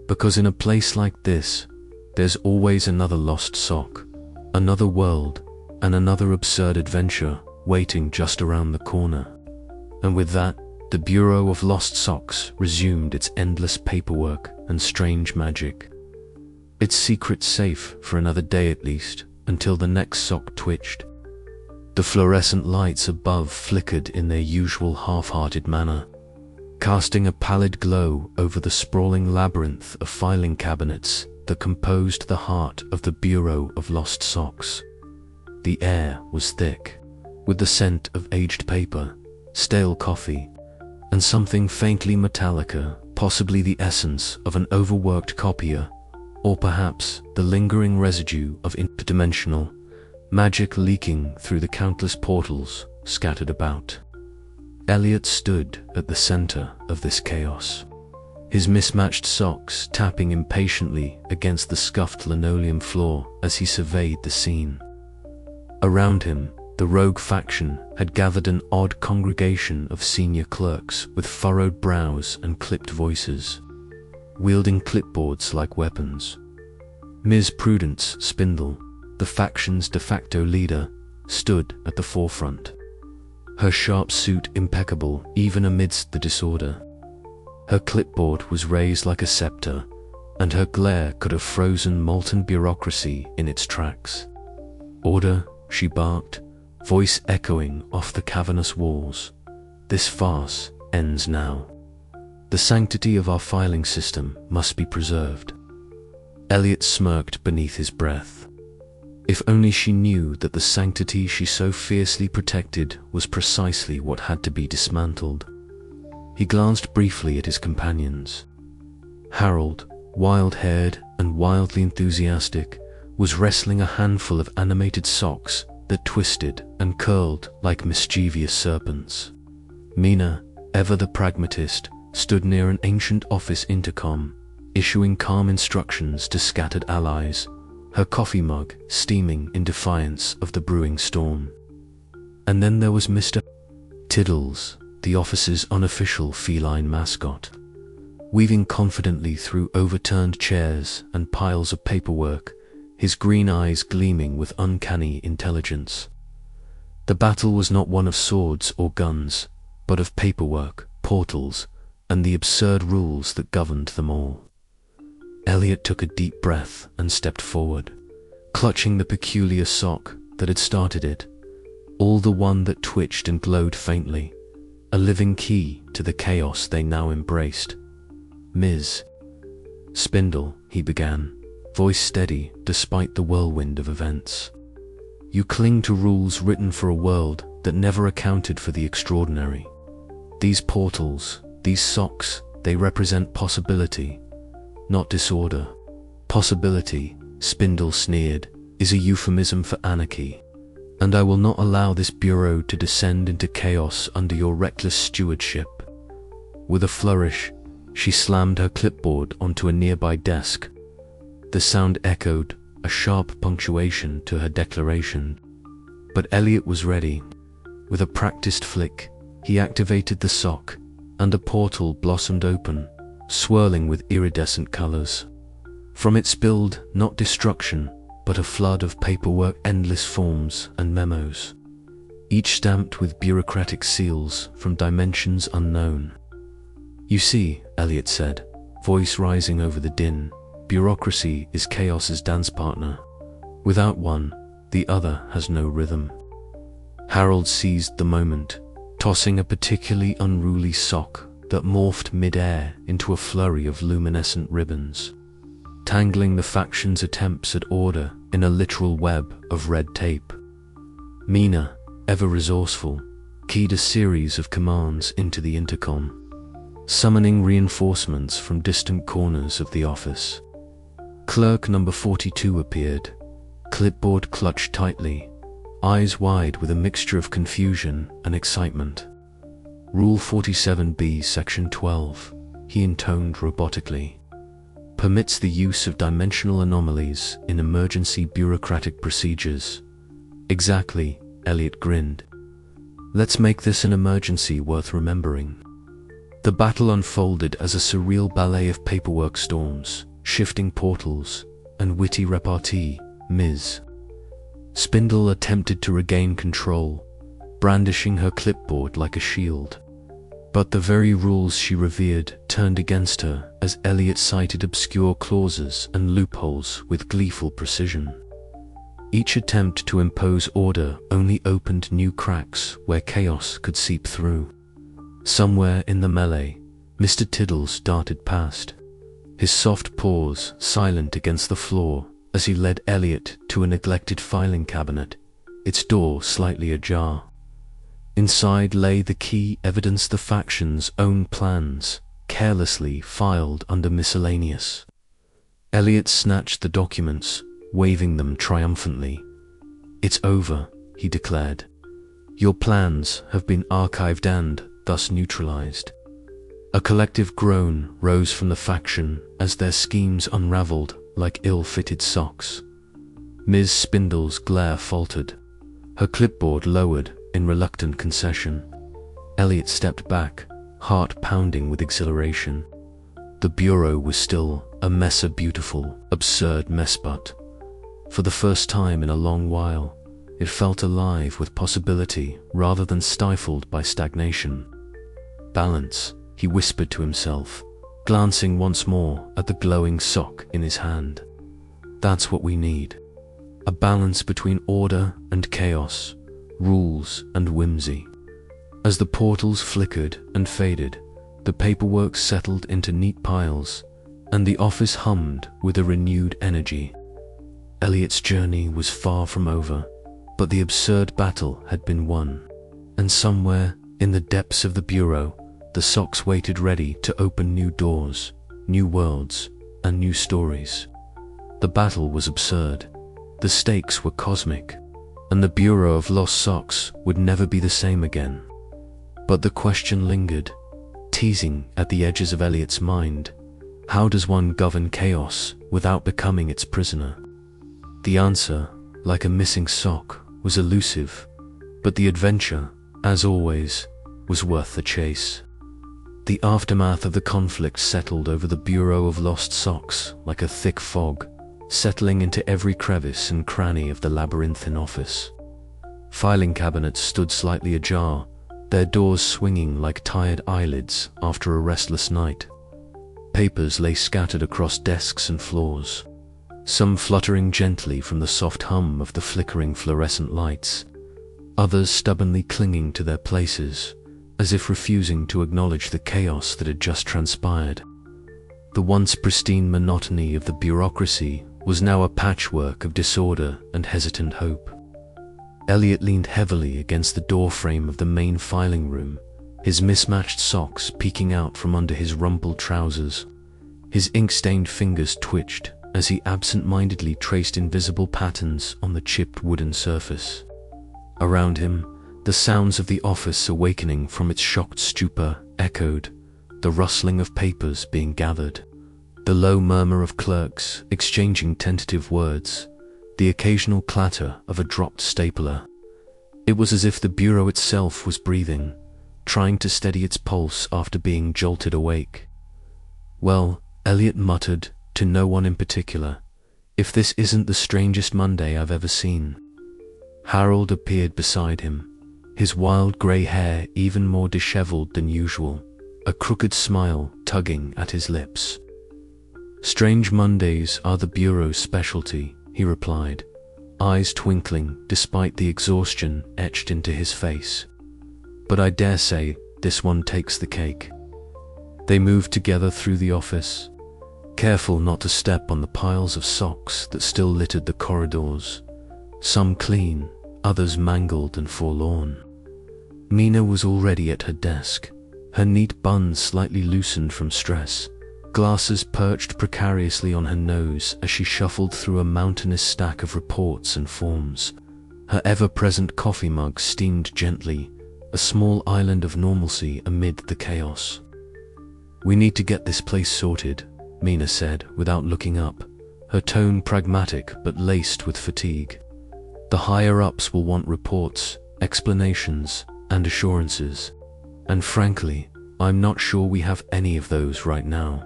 Because in a place like this, there's always another lost sock, another world, and another absurd adventure waiting just around the corner." And with that, the Bureau of Lost Socks resumed its endless paperwork and strange magic. Its secret safe for another day at least, until the next sock twitched. The fluorescent lights above flickered in their usual half-hearted manner, casting a pallid glow over the sprawling labyrinth of filing cabinets that composed the heart of the Bureau of Lost Socks. The air was thick, with the scent of aged paper, stale coffee, and something faintly metallica, possibly the essence of an overworked copier, or perhaps the lingering residue of interdimensional magic leaking through the countless portals scattered about. Eliot stood at the center of this chaos, his mismatched socks tapping impatiently against the scuffed linoleum floor as he surveyed the scene. Around him, the rogue faction had gathered an odd congregation of senior clerks with furrowed brows and clipped voices, wielding clipboards like weapons. Ms. Prudence Spindle, the faction's de facto leader, stood at the forefront, her sharp suit impeccable even amidst the disorder. Her clipboard was raised like a scepter, and her glare could have frozen molten bureaucracy in its tracks. "Order," she barked, voice echoing off the cavernous walls. "This farce ends now. The sanctity of our filing system must be preserved." Eliot smirked beneath his breath. If only she knew that the sanctity she so fiercely protected was precisely what had to be dismantled. He glanced briefly at his companions. Harold, wild-haired and wildly enthusiastic, was wrestling a handful of animated socks that twisted and curled like mischievous serpents. Mina, ever the pragmatist, stood near an ancient office intercom, issuing calm instructions to scattered allies, her coffee mug steaming in defiance of the brewing storm. And then there was Mr. Tiddles, the office's unofficial feline mascot, weaving confidently through overturned chairs and piles of paperwork, his green eyes gleaming with uncanny intelligence. The battle was not one of swords or guns, but of paperwork, portals, and the absurd rules that governed them all. Eliot took a deep breath and stepped forward, clutching the peculiar sock that had started it, all the one that twitched and glowed faintly, a living key to the chaos they now embraced. "Ms. Spindle," he began, voice steady despite the whirlwind of events. "You cling to rules written for a world that never accounted for the extraordinary. These portals, these socks, they represent possibility, not disorder." "Possibility," Spindle sneered, "is a euphemism for anarchy, and I will not allow this bureau to descend into chaos under your reckless stewardship." With a flourish, she slammed her clipboard onto a nearby desk. The sound echoed, a sharp punctuation to her declaration. But Eliot was ready. With a practiced flick, he activated the sock, and a portal blossomed open, swirling with iridescent colors. From its build, not destruction, but a flood of paperwork, endless forms and memos, each stamped with bureaucratic seals from dimensions unknown. "You see," Eliot said, voice rising over the din, "bureaucracy is chaos's dance partner. Without one, the other has no rhythm." Harold seized the moment, tossing a particularly unruly sock that morphed mid-air into a flurry of luminescent ribbons, tangling the faction's attempts at order in a literal web of red tape. Mina, ever resourceful, keyed a series of commands into the intercom, summoning reinforcements from distant corners of the office. Clerk number 42 appeared, clipboard clutched tightly, eyes wide with a mixture of confusion and excitement. "Rule 47B, Section 12, he intoned robotically, permits the use of dimensional anomalies in emergency bureaucratic procedures." "Exactly," Eliot grinned. "Let's make this an emergency worth remembering." The battle unfolded as a surreal ballet of paperwork storms, shifting portals, and witty repartee. Ms. Spindle attempted to regain control, brandishing her clipboard like a shield. But the very rules she revered turned against her as Eliot cited obscure clauses and loopholes with gleeful precision. Each attempt to impose order only opened new cracks where chaos could seep through. Somewhere in the melee, Mr. Tiddles darted past, his soft paws silent against the floor as he led Eliot to a neglected filing cabinet, its door slightly ajar. Inside lay the key evidence, the faction's own plans, carelessly filed under miscellaneous. Eliot snatched the documents, waving them triumphantly. "It's over," he declared. "Your plans have been archived and, thus, neutralized." A collective groan rose from the faction as their schemes unraveled like ill-fitted socks. Ms. Spindle's glare faltered, her clipboard lowered in reluctant concession. Eliot stepped back, heart pounding with exhilaration. The bureau was still a mess, a beautiful, absurd mess, but for the first time in a long while, it felt alive with possibility rather than stifled by stagnation. "Balance," he whispered to himself, glancing once more at the glowing sock in his hand. "That's what we need. A balance between order and chaos, rules and whimsy." As the portals flickered and faded, the paperwork settled into neat piles, and the office hummed with a renewed energy. Eliot's journey was far from over, but the absurd battle had been won, and somewhere in the depths of the bureau, the socks waited ready to open new doors, new worlds, and new stories. The battle was absurd, the stakes were cosmic, and the Bureau of Lost Socks would never be the same again. But the question lingered, teasing at the edges of Eliot's mind. How does one govern chaos without becoming its prisoner? The answer, like a missing sock, was elusive, but the adventure, as always, was worth the chase. The aftermath of the conflict settled over the Bureau of Lost Socks like a thick fog, settling into every crevice and cranny of the labyrinthine office. Filing cabinets stood slightly ajar, their doors swinging like tired eyelids after a restless night. Papers lay scattered across desks and floors, some fluttering gently from the soft hum of the flickering fluorescent lights, others stubbornly clinging to their places, as if refusing to acknowledge the chaos that had just transpired. The once pristine monotony of the bureaucracy was now a patchwork of disorder and hesitant hope. Eliot leaned heavily against the doorframe of the main filing room, his mismatched socks peeking out from under his rumpled trousers. His ink-stained fingers twitched as he absent-mindedly traced invisible patterns on the chipped wooden surface. Around him, the sounds of the office awakening from its shocked stupor echoed, the rustling of papers being gathered, the low murmur of clerks exchanging tentative words, the occasional clatter of a dropped stapler. It was as if the bureau itself was breathing, trying to steady its pulse after being jolted awake. "Well," Eliot muttered, to no one in particular, If this isn't the strangest Monday I've ever seen." Harold appeared beside him, his wild grey hair even more disheveled than usual, a crooked smile tugging at his lips. "Strange Mondays are the Bureau's specialty," he replied, eyes twinkling despite the exhaustion etched into his face. "But I dare say this one takes the cake." They moved together through the office, careful not to step on the piles of socks that still littered the corridors, some clean, others mangled and forlorn. Mina was already at her desk, her neat bun slightly loosened from stress, glasses perched precariously on her nose as she shuffled through a mountainous stack of reports and forms. Her ever-present coffee mug steamed gently, a small island of normalcy amid the chaos. "We need to get this place sorted," Mina said without looking up, her tone pragmatic but laced with fatigue. "The higher-ups will want reports, explanations, and assurances. And frankly, I'm not sure we have any of those right now."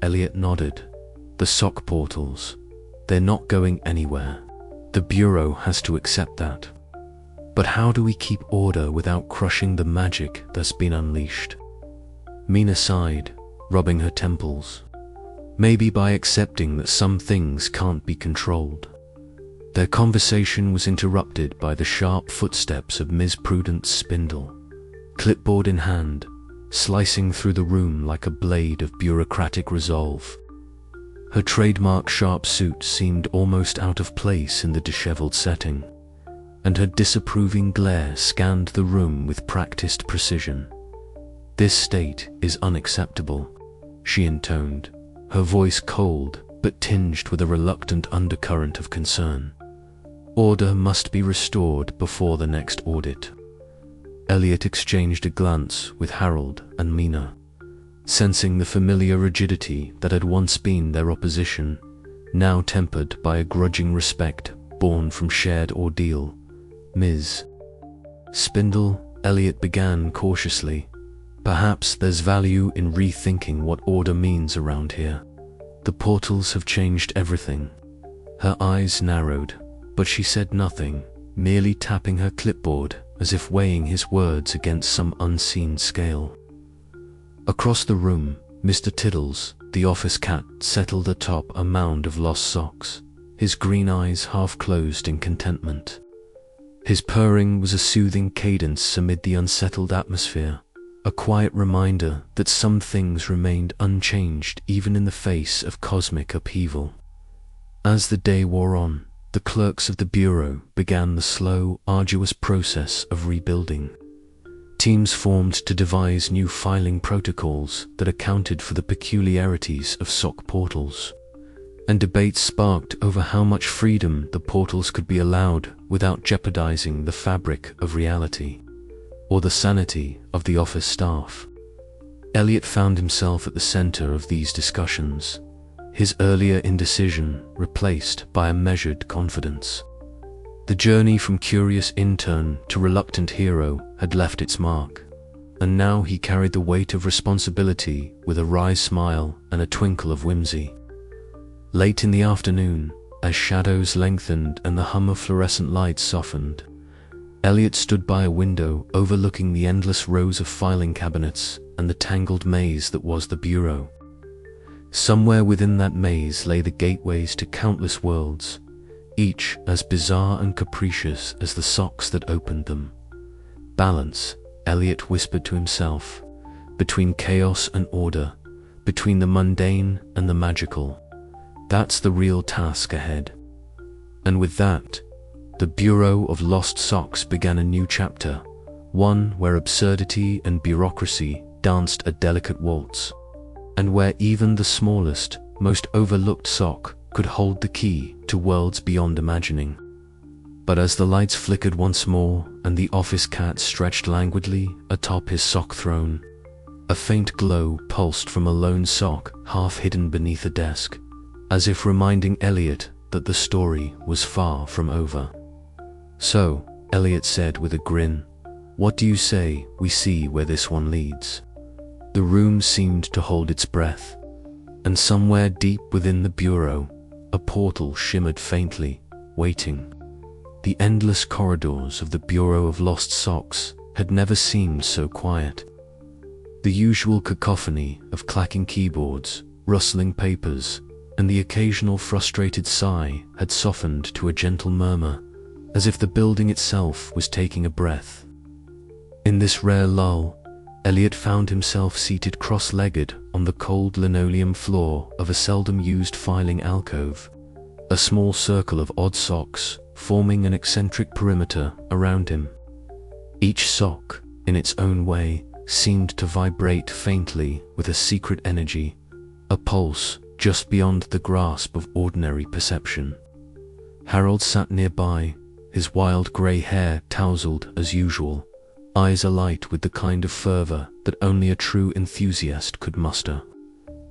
Eliot nodded. "The sock portals. They're not going anywhere. The Bureau has to accept that. But how do we keep order without crushing the magic that's been unleashed?" Mina sighed, rubbing her temples. "Maybe by accepting that some things can't be controlled." Their conversation was interrupted by the sharp footsteps of Ms. Prudence Spindle, clipboard in hand, slicing through the room like a blade of bureaucratic resolve. Her trademark sharp suit seemed almost out of place in the disheveled setting, and her disapproving glare scanned the room with practiced precision. "This state is unacceptable," she intoned, her voice cold but tinged with a reluctant undercurrent of concern. "Order must be restored before the next audit." Eliot exchanged a glance with Harold and Mina, sensing the familiar rigidity that had once been their opposition, now tempered by a grudging respect born from shared ordeal. "Ms. Spindle," Eliot began cautiously, "perhaps there's value in rethinking what order means around here. The portals have changed everything." Her eyes narrowed, but she said nothing, merely tapping her clipboard as if weighing his words against some unseen scale. Across the room, Mr. Tiddles, the office cat, settled atop a mound of lost socks, his green eyes half closed in contentment. His purring was a soothing cadence amid the unsettled atmosphere, a quiet reminder that some things remained unchanged even in the face of cosmic upheaval. As the day wore on, the clerks of the Bureau began the slow, arduous process of rebuilding. Teams formed to devise new filing protocols that accounted for the peculiarities of sock portals, and debates sparked over how much freedom the portals could be allowed without jeopardizing the fabric of reality, or the sanity of the office staff. Eliot found himself at the center of these discussions, his earlier indecision replaced by a measured confidence. The journey from curious intern to reluctant hero had left its mark, and now he carried the weight of responsibility with a wry smile and a twinkle of whimsy. Late in the afternoon, as shadows lengthened and the hum of fluorescent lights softened, Eliot stood by a window overlooking the endless rows of filing cabinets and the tangled maze that was the Bureau. Somewhere within that maze lay the gateways to countless worlds, each as bizarre and capricious as the socks that opened them. Balance, Eliot whispered to himself, between chaos and order, between the mundane and the magical. That's the real task ahead. And with that, the Bureau of Lost Socks began a new chapter, one where absurdity and bureaucracy danced a delicate waltz, and where even the smallest, most overlooked sock could hold the key to worlds beyond imagining. But as the lights flickered once more and the office cat stretched languidly atop his sock throne, a faint glow pulsed from a lone sock half hidden beneath a desk, as if reminding Eliot that the story was far from over. "So," Eliot said with a grin, "what do you say we see where this one leads?" The room seemed to hold its breath, and somewhere deep within the Bureau, a portal shimmered faintly, waiting. The endless corridors of the Bureau of Lost Socks had never seemed so quiet. The usual cacophony of clacking keyboards, rustling papers, and the occasional frustrated sigh had softened to a gentle murmur, as if the building itself was taking a breath. In this rare lull, Eliot found himself seated cross-legged on the cold linoleum floor of a seldom-used filing alcove, a small circle of odd socks forming an eccentric perimeter around him. Each sock, in its own way, seemed to vibrate faintly with a secret energy, a pulse just beyond the grasp of ordinary perception. Harold sat nearby, his wild grey hair tousled as usual, eyes alight with the kind of fervour that only a true enthusiast could muster.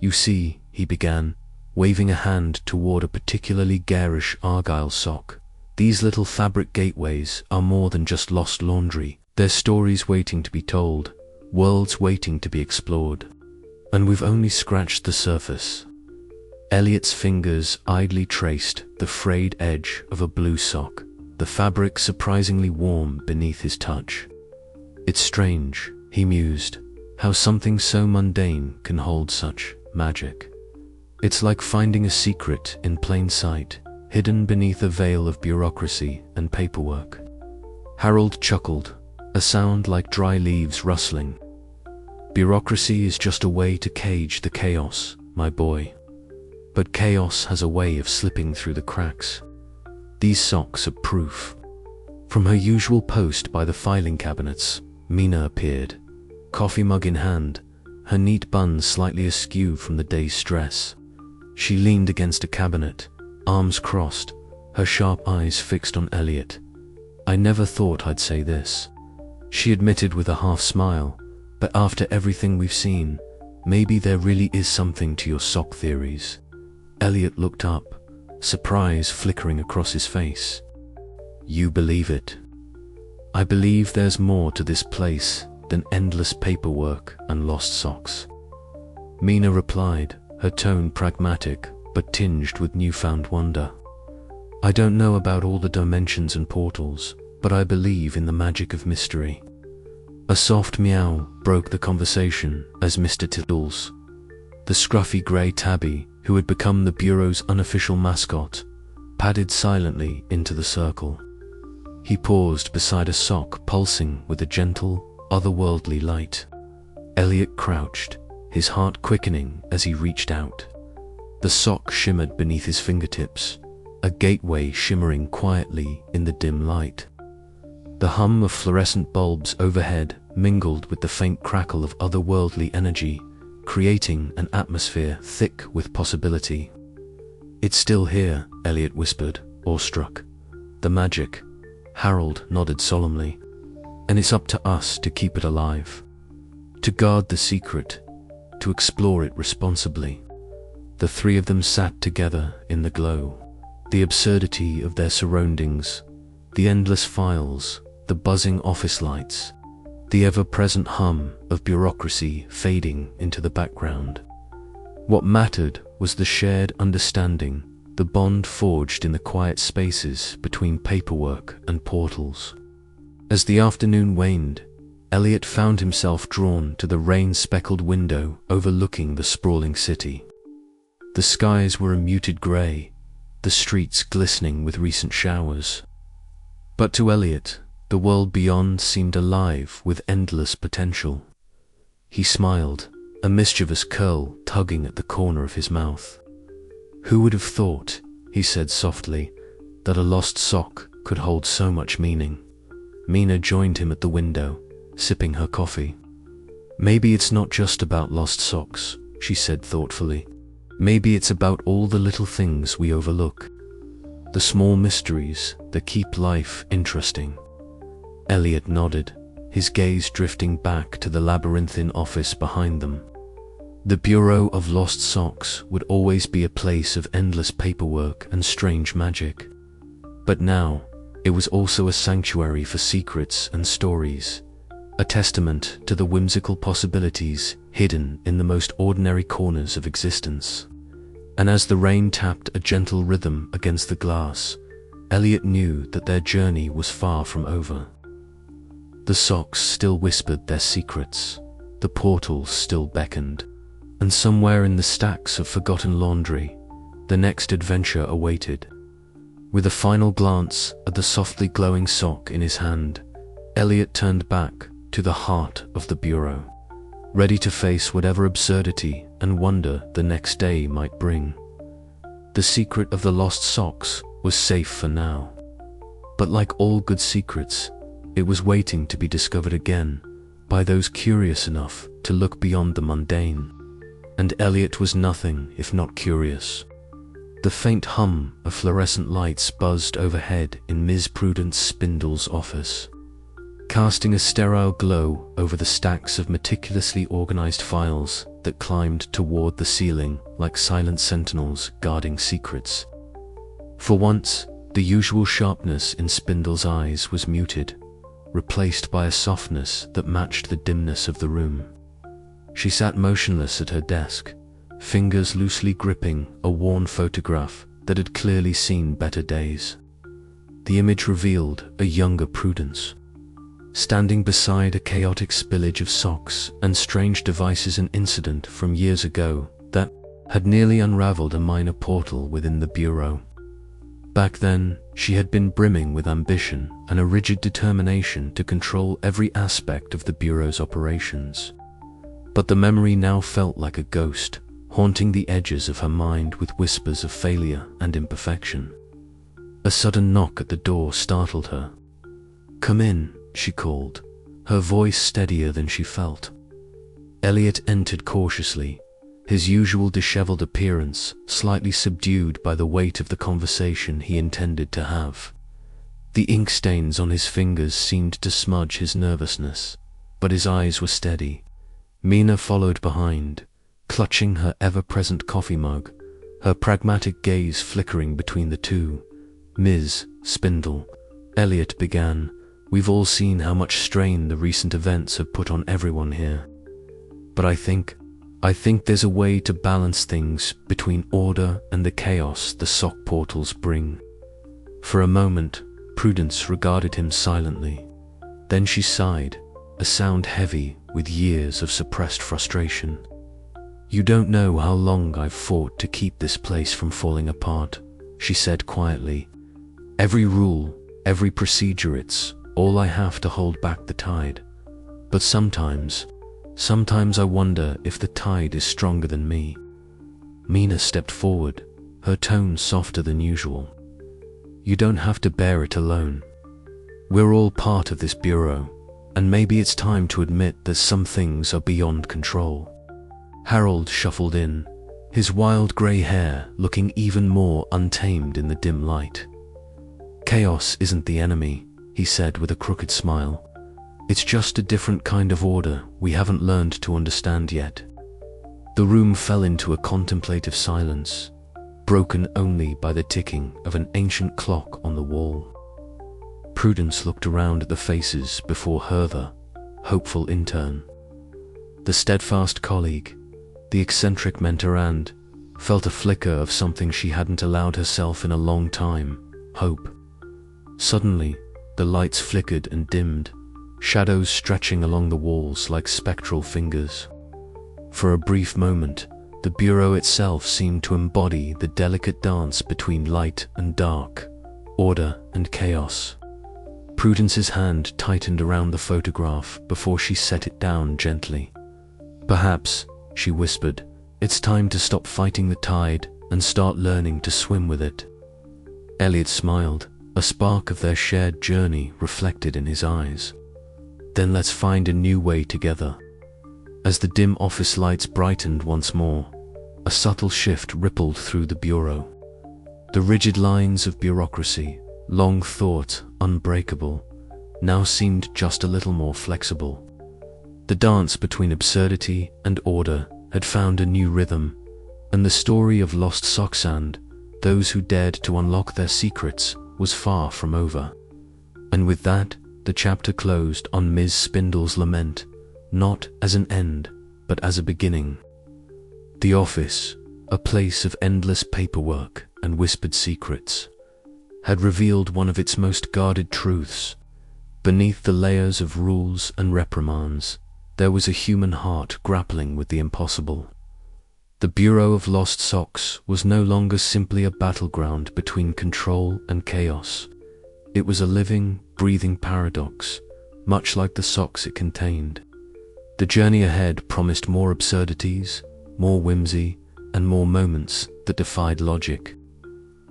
"You see," he began, waving a hand toward a particularly garish argyle sock, "these little fabric gateways are more than just lost laundry. They're stories waiting to be told, worlds waiting to be explored. And we've only scratched the surface." Eliot's fingers idly traced the frayed edge of a blue sock, the fabric surprisingly warm beneath his touch. "It's strange," he mused, "how something so mundane can hold such magic. It's like finding a secret in plain sight, hidden beneath a veil of bureaucracy and paperwork." Harold chuckled, a sound like dry leaves rustling. "Bureaucracy is just a way to cage the chaos, my boy. But chaos has a way of slipping through the cracks. These socks are proof." From her usual post by the filing cabinets, Mina appeared, coffee mug in hand, her neat bun slightly askew from the day's stress. She leaned against a cabinet, arms crossed, her sharp eyes fixed on Eliot. "I never thought I'd say this," she admitted with a half smile, "but after everything we've seen, maybe there really is something to your sock theories." Eliot looked up, surprise flickering across his face. "You believe it?" "I believe there's more to this place than endless paperwork and lost socks," Mina replied, her tone pragmatic but tinged with newfound wonder. "I don't know about all the dimensions and portals, but I believe in the magic of mystery." A soft meow broke the conversation as Mr. Tiddles, the scruffy grey tabby who had become the Bureau's unofficial mascot, padded silently into the circle. He paused beside a sock pulsing with a gentle, otherworldly light. Eliot crouched, his heart quickening as he reached out. The sock shimmered beneath his fingertips, a gateway shimmering quietly in the dim light. The hum of fluorescent bulbs overhead mingled with the faint crackle of otherworldly energy, creating an atmosphere thick with possibility. "It's still here," Eliot whispered, awestruck. "The magic." Harold nodded solemnly. "And it's up to us to keep it alive, to guard the secret, to explore it responsibly." The three of them sat together in the glow, the absurdity of their surroundings, the endless files, the buzzing office lights, the ever-present hum of bureaucracy fading into the background. What mattered was the shared understanding, the bond forged in the quiet spaces between paperwork and portals. As the afternoon waned, Eliot found himself drawn to the rain-speckled window overlooking the sprawling city. The skies were a muted grey, the streets glistening with recent showers. But to Eliot, the world beyond seemed alive with endless potential. He smiled, a mischievous curl tugging at the corner of his mouth. "Who would have thought," he said softly, "that a lost sock could hold so much meaning?" Mina joined him at the window, sipping her coffee. "Maybe it's not just about lost socks," she said thoughtfully. "Maybe it's about all the little things we overlook, the small mysteries that keep life interesting." Eliot nodded, his gaze drifting back to the labyrinthine office behind them. The Bureau of Lost Socks would always be a place of endless paperwork and strange magic. But now, it was also a sanctuary for secrets and stories, a testament to the whimsical possibilities hidden in the most ordinary corners of existence. and as the rain tapped a gentle rhythm against the glass, Eliot knew that their journey was far from over. The socks still whispered their secrets, the portals still beckoned, and somewhere in the stacks of forgotten laundry, the next adventure awaited. With a final glance at the softly glowing sock in his hand, Eliot turned back to the heart of the bureau, ready to face whatever absurdity and wonder the next day might bring. The secret of the lost socks was safe for now, but like all good secrets, it was waiting to be discovered again by those curious enough to look beyond the mundane, and Eliot was nothing if not curious. The faint hum of fluorescent lights buzzed overhead in Ms. Prudence Spindle's office, casting a sterile glow over the stacks of meticulously organized files that climbed toward the ceiling like silent sentinels guarding secrets. For once, the usual sharpness in Spindle's eyes was muted, replaced by a softness that matched the dimness of the room. She sat motionless at her desk, fingers loosely gripping a worn photograph that had clearly seen better days. The image revealed a younger Prudence, standing beside a chaotic spillage of socks and strange devices, an incident from years ago that had nearly unraveled a minor portal within the bureau. Back then, she had been brimming with ambition and a rigid determination to control every aspect of the bureau's operations. But the memory now felt like a ghost, haunting the edges of her mind with whispers of failure and imperfection. A sudden knock at the door startled her. "Come in," she called, her voice steadier than she felt. Eliot entered cautiously, his usual disheveled appearance slightly subdued by the weight of the conversation he intended to have. The ink stains on his fingers seemed to smudge his nervousness, but his eyes were steady. Mina followed behind, clutching her ever-present coffee mug, her pragmatic gaze flickering between the two. "Ms. Spindle," Eliot began, "we've all seen how much strain the recent events have put on everyone here. But I think there's a way to balance things between order and the chaos the sock portals bring." For a moment, Prudence regarded him silently. Then she sighed, a sound heavy with years of suppressed frustration. "You don't know how long I've fought to keep this place from falling apart," she said quietly. "Every rule, every procedure, it's all I have to hold back the tide. But sometimes I wonder if the tide is stronger than me." Mina stepped forward, her tone softer than usual. "You don't have to bear it alone. We're all part of this bureau, and maybe it's time to admit that some things are beyond control." Harold shuffled in, his wild grey hair looking even more untamed in the dim light. "Chaos isn't the enemy," he said with a crooked smile. "It's just a different kind of order we haven't learned to understand yet." The room fell into a contemplative silence, broken only by the ticking of an ancient clock on the wall. Prudence looked around at the faces before her, the hopeful intern, the steadfast colleague, the eccentric mentor, and felt a flicker of something she hadn't allowed herself in a long time: hope. Suddenly, the lights flickered and dimmed, shadows stretching along the walls like spectral fingers. For a brief moment, the bureau itself seemed to embody the delicate dance between light and dark, order and chaos. Prudence's hand tightened around the photograph before she set it down gently. "Perhaps," she whispered, "it's time to stop fighting the tide and start learning to swim with it." Eliot smiled, a spark of their shared journey reflected in his eyes. "Then let's find a new way together." As the dim office lights brightened once more, a subtle shift rippled through the bureau. The rigid lines of bureaucracy, long thought unbreakable, now seemed just a little more flexible. The dance between absurdity and order had found a new rhythm, and the story of lost socks and those who dared to unlock their secrets was far from over. And with that, the chapter closed on Ms. Spindle's lament, not as an end, but as a beginning. The office, a place of endless paperwork and whispered secrets, had revealed one of its most guarded truths. Beneath the layers of rules and reprimands, there was a human heart grappling with the impossible. The Bureau of Lost Socks was no longer simply a battleground between control and chaos. It was a living, breathing paradox, much like the socks it contained. The journey ahead promised more absurdities, more whimsy, and more moments that defied logic.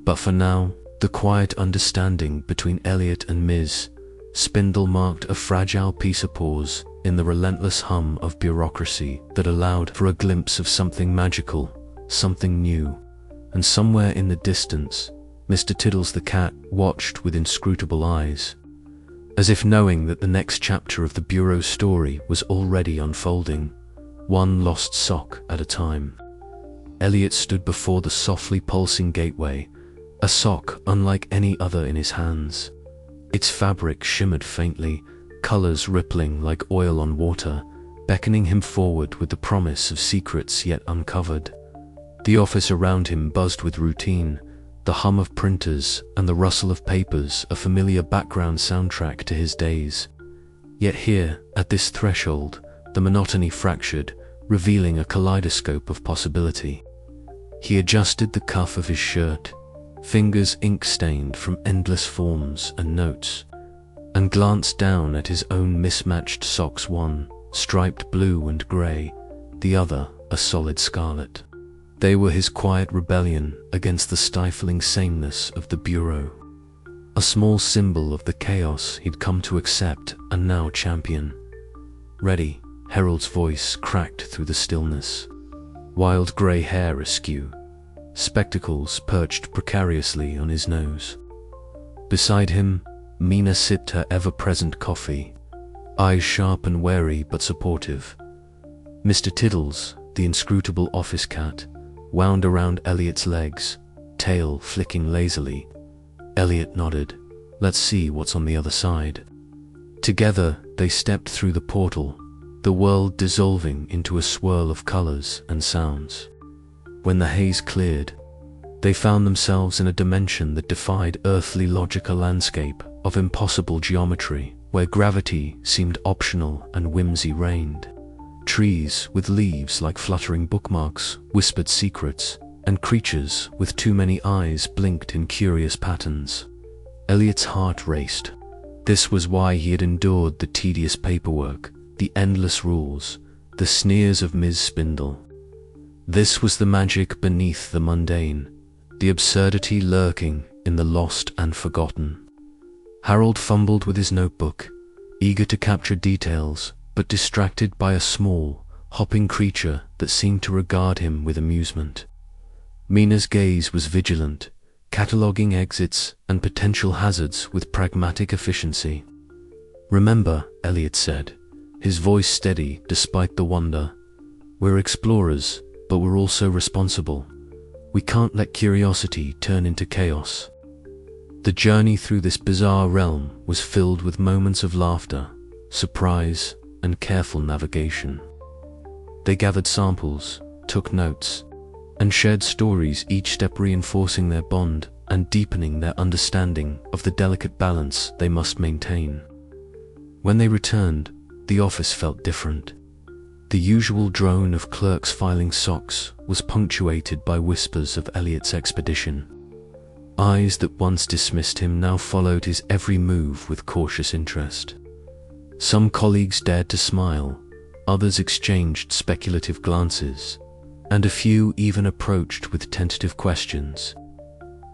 But for now, the quiet understanding between Eliot and Ms. Spindle marked a fragile peace of pause in the relentless hum of bureaucracy that allowed for a glimpse of something magical, something new. And somewhere in the distance, Mr. Tiddles the cat watched with inscrutable eyes, as if knowing that the next chapter of the Bureau's story was already unfolding, one lost sock at a time. Eliot stood before the softly pulsing gateway, a sock unlike any other in his hands. Its fabric shimmered faintly, colors rippling like oil on water, beckoning him forward with the promise of secrets yet uncovered. The office around him buzzed with routine, the hum of printers and the rustle of papers a familiar background soundtrack to his days. Yet here, at this threshold, the monotony fractured, revealing a kaleidoscope of possibility. He adjusted the cuff of his shirt, fingers ink-stained from endless forms and notes, and glanced down at his own mismatched socks, one striped blue and grey, the other a solid scarlet. They were his quiet rebellion against the stifling sameness of the Bureau, a small symbol of the chaos he'd come to accept and now champion. "Ready," Harold's voice cracked through the stillness, wild grey hair askew, spectacles perched precariously on his nose. Beside him, Mina sipped her ever-present coffee, eyes sharp and wary but supportive. Mr. Tiddles, the inscrutable office cat, wound around Eliot's legs, tail flicking lazily. Eliot nodded. "Let's see what's on the other side." Together, they stepped through the portal, the world dissolving into a swirl of colors and sounds. When the haze cleared, they found themselves in a dimension that defied earthly logic, a landscape of impossible geometry, where gravity seemed optional and whimsy reigned. Trees with leaves like fluttering bookmarks whispered secrets, and creatures with too many eyes blinked in curious patterns. Eliot's heart raced. This was why he had endured the tedious paperwork, the endless rules, the sneers of Ms. Spindle. This was the magic beneath the mundane, the absurdity lurking in the lost and forgotten. Harold fumbled with his notebook, eager to capture details, but distracted by a small, hopping creature that seemed to regard him with amusement. Mina's gaze was vigilant, cataloging exits and potential hazards with pragmatic efficiency. "Remember," Eliot said, his voice steady despite the wonder, "we're explorers, but we're also responsible. We can't let curiosity turn into chaos." The journey through this bizarre realm was filled with moments of laughter, surprise, and careful navigation. They gathered samples, took notes, and shared stories, each step reinforcing their bond and deepening their understanding of the delicate balance they must maintain. When they returned, the office felt different. The usual drone of clerks filing socks was punctuated by whispers of Eliot's expedition. Eyes that once dismissed him now followed his every move with cautious interest. Some colleagues dared to smile, others exchanged speculative glances, and a few even approached with tentative questions.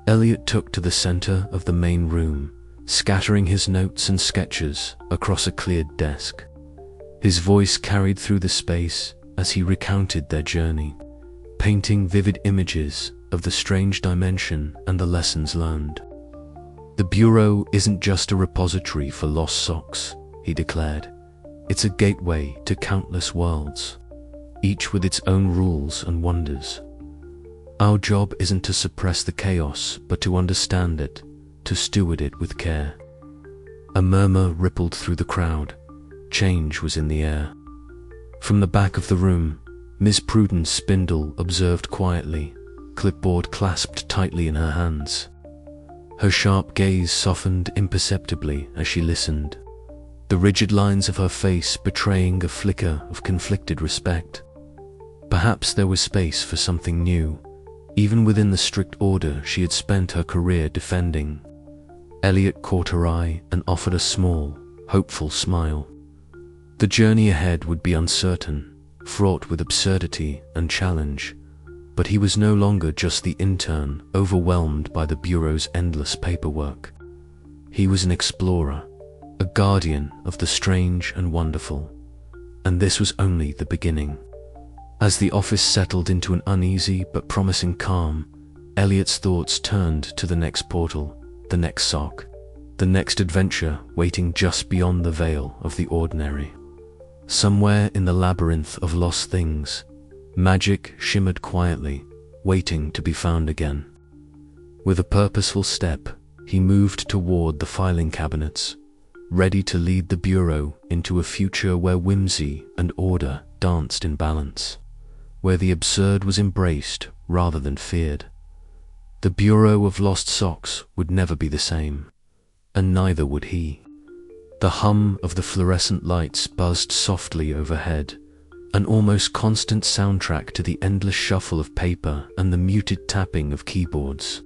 Eliot took to the center of the main room, scattering his notes and sketches across a cleared desk. His voice carried through the space as he recounted their journey, painting vivid images of the strange dimension and the lessons learned. "The Bureau isn't just a repository for lost socks," he declared. "It's a gateway to countless worlds, each with its own rules and wonders. Our job isn't to suppress the chaos, but to understand it, to steward it with care." A murmur rippled through the crowd. Change was in the air. From the back of the room, Miss Prudence Spindle observed quietly, clipboard clasped tightly in her hands. Her sharp gaze softened imperceptibly as she listened, the rigid lines of her face betraying a flicker of conflicted respect. Perhaps there was space for something new, even within the strict order she had spent her career defending. Eliot caught her eye and offered a small, hopeful smile. The journey ahead would be uncertain, fraught with absurdity and challenge, but he was no longer just the intern overwhelmed by the Bureau's endless paperwork. He was an explorer, a guardian of the strange and wonderful, and this was only the beginning. As the office settled into an uneasy but promising calm, Eliot's thoughts turned to the next portal, the next sock, the next adventure waiting just beyond the veil of the ordinary. Somewhere in the labyrinth of lost things, magic shimmered quietly, waiting to be found again. With a purposeful step, he moved toward the filing cabinets, ready to lead the Bureau into a future where whimsy and order danced in balance, where the absurd was embraced rather than feared. The Bureau of Lost Socks would never be the same, and neither would he. The hum of the fluorescent lights buzzed softly overhead, an almost constant soundtrack to the endless shuffle of paper and the muted tapping of keyboards.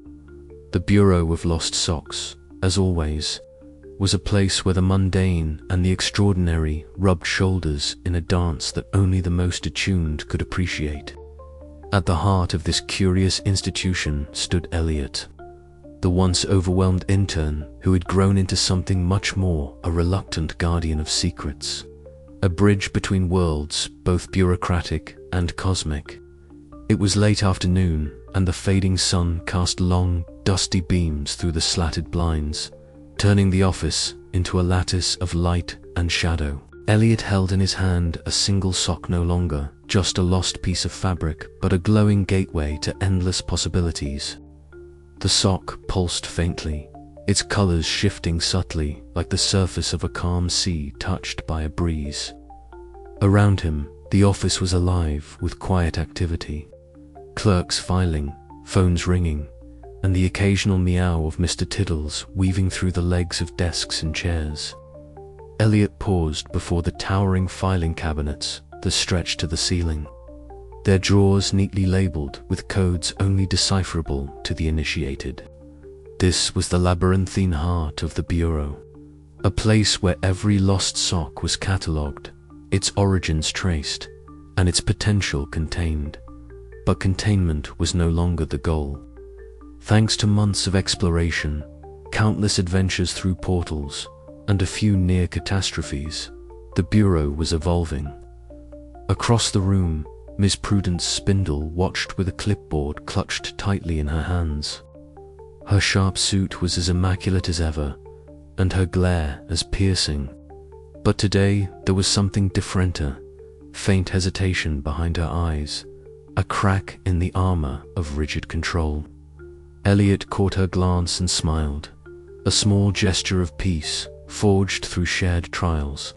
The Bureau of Lost Socks, as always, was a place where the mundane and the extraordinary rubbed shoulders in a dance that only the most attuned could appreciate. At the heart of this curious institution stood Eliot, the once overwhelmed intern who had grown into something much more, a reluctant guardian of secrets, a bridge between worlds both bureaucratic and cosmic. It was late afternoon, and the fading sun cast long, dusty beams through the slatted blinds, turning the office into a lattice of light and shadow. Eliot held in his hand a single sock, no longer just a lost piece of fabric, but a glowing gateway to endless possibilities. The sock pulsed faintly, its colors shifting subtly like the surface of a calm sea touched by a breeze. Around him, the office was alive with quiet activity. Clerks filing, phones ringing, and the occasional meow of Mr. Tiddles weaving through the legs of desks and chairs. Eliot paused before the towering filing cabinets that stretched to the ceiling, their drawers neatly labeled with codes only decipherable to the initiated. This was the labyrinthine heart of the Bureau, a place where every lost sock was catalogued, its origins traced, and its potential contained. But containment was no longer the goal. Thanks to months of exploration, countless adventures through portals, and a few near catastrophes, the Bureau was evolving. Across the room, Miss Prudence Spindle watched with a clipboard clutched tightly in her hands. Her sharp suit was as immaculate as ever, and her glare as piercing. But today there was something differenter, faint hesitation behind her eyes, a crack in the armor of rigid control. Eliot caught her glance and smiled, a small gesture of peace forged through shared trials.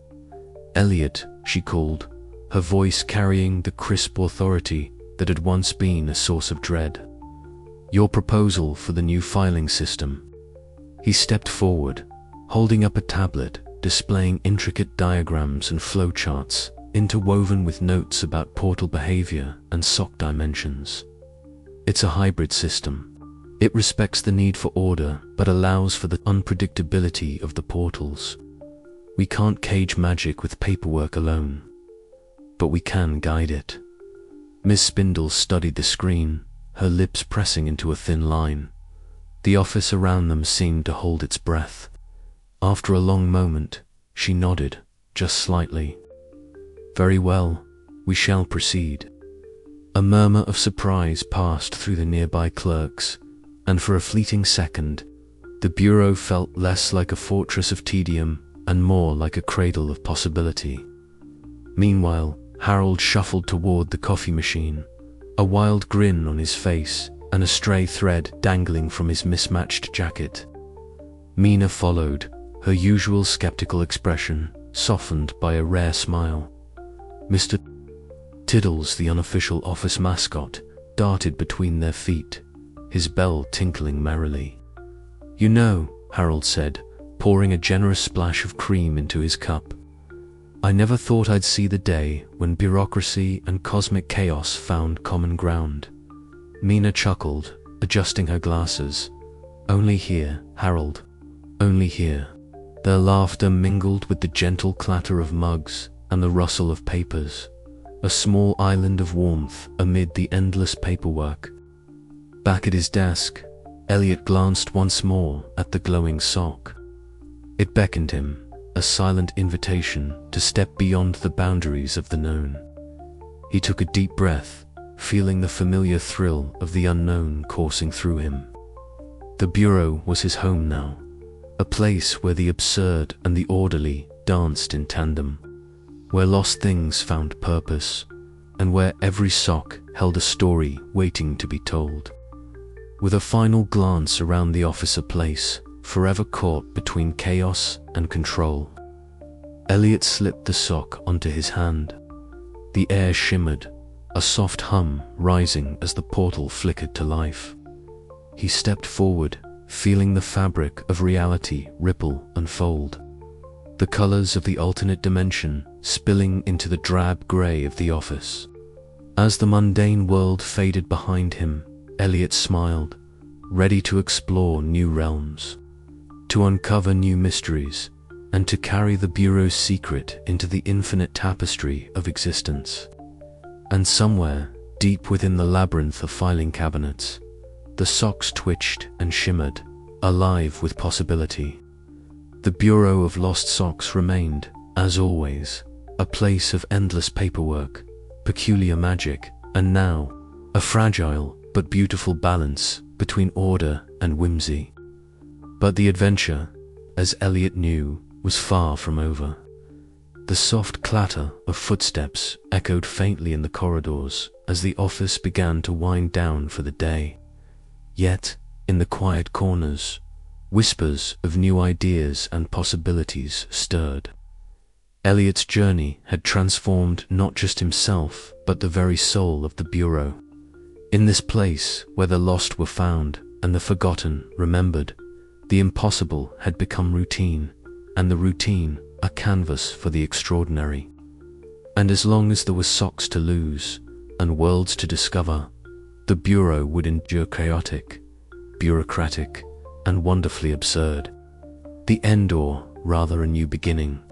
"Eliot," she called, her voice carrying the crisp authority that had once been a source of dread. "Your proposal for the new filing system." He stepped forward, holding up a tablet displaying intricate diagrams and flowcharts interwoven with notes about portal behavior and sock dimensions. "It's a hybrid system. It respects the need for order but allows for the unpredictability of the portals. We can't cage magic with paperwork alone, but we can guide it." Miss Spindle studied the screen, her lips pressing into a thin line. The office around them seemed to hold its breath. After a long moment, she nodded, just slightly. "Very well, we shall proceed." A murmur of surprise passed through the nearby clerks, and for a fleeting second, the Bureau felt less like a fortress of tedium and more like a cradle of possibility. Meanwhile, Harold shuffled toward the coffee machine, a wild grin on his face and a stray thread dangling from his mismatched jacket. Mina followed, her usual skeptical expression softened by a rare smile. Mr. Tiddles, the unofficial office mascot, darted between their feet, his bell tinkling merrily. "You know," Harold said, pouring a generous splash of cream into his cup, "I never thought I'd see the day when bureaucracy and cosmic chaos found common ground." Mina chuckled, adjusting her glasses. "Only here, Harold. Only here." Their laughter mingled with the gentle clatter of mugs and the rustle of papers, a small island of warmth amid the endless paperwork. Back at his desk, Eliot glanced once more at the glowing sock. It beckoned him, a silent invitation to step beyond the boundaries of the known. He took a deep breath, feeling the familiar thrill of the unknown coursing through him. The bureau was his home now, a place where the absurd and the orderly danced in tandem, where lost things found purpose, and where every sock held a story waiting to be told. With a final glance around the officer place, forever caught between chaos and control, Eliot slipped the sock onto his hand. The air shimmered, a soft hum rising as the portal flickered to life. He stepped forward, feeling the fabric of reality ripple and fold, the colors of the alternate dimension spilling into the drab gray of the office. As the mundane world faded behind him, Eliot smiled, ready to explore new realms, to uncover new mysteries, and to carry the bureau's secret into the infinite tapestry of existence. And somewhere, deep within the labyrinth of filing cabinets, the socks twitched and shimmered, alive with possibility. The Bureau of Lost Socks remained, as always, a place of endless paperwork, peculiar magic, and now, a fragile but beautiful balance between order and whimsy. But the adventure, as Eliot knew, was far from over. The soft clatter of footsteps echoed faintly in the corridors as the office began to wind down for the day. Yet, in the quiet corners, whispers of new ideas and possibilities stirred. Eliot's journey had transformed not just himself, but the very soul of the Bureau. In this place where the lost were found and the forgotten remembered, the impossible had become routine, and the routine a canvas for the extraordinary. And as long as there were socks to lose and worlds to discover, the Bureau would endure chaotic, bureaucratic, and wonderfully absurd. The end, or rather a new beginning.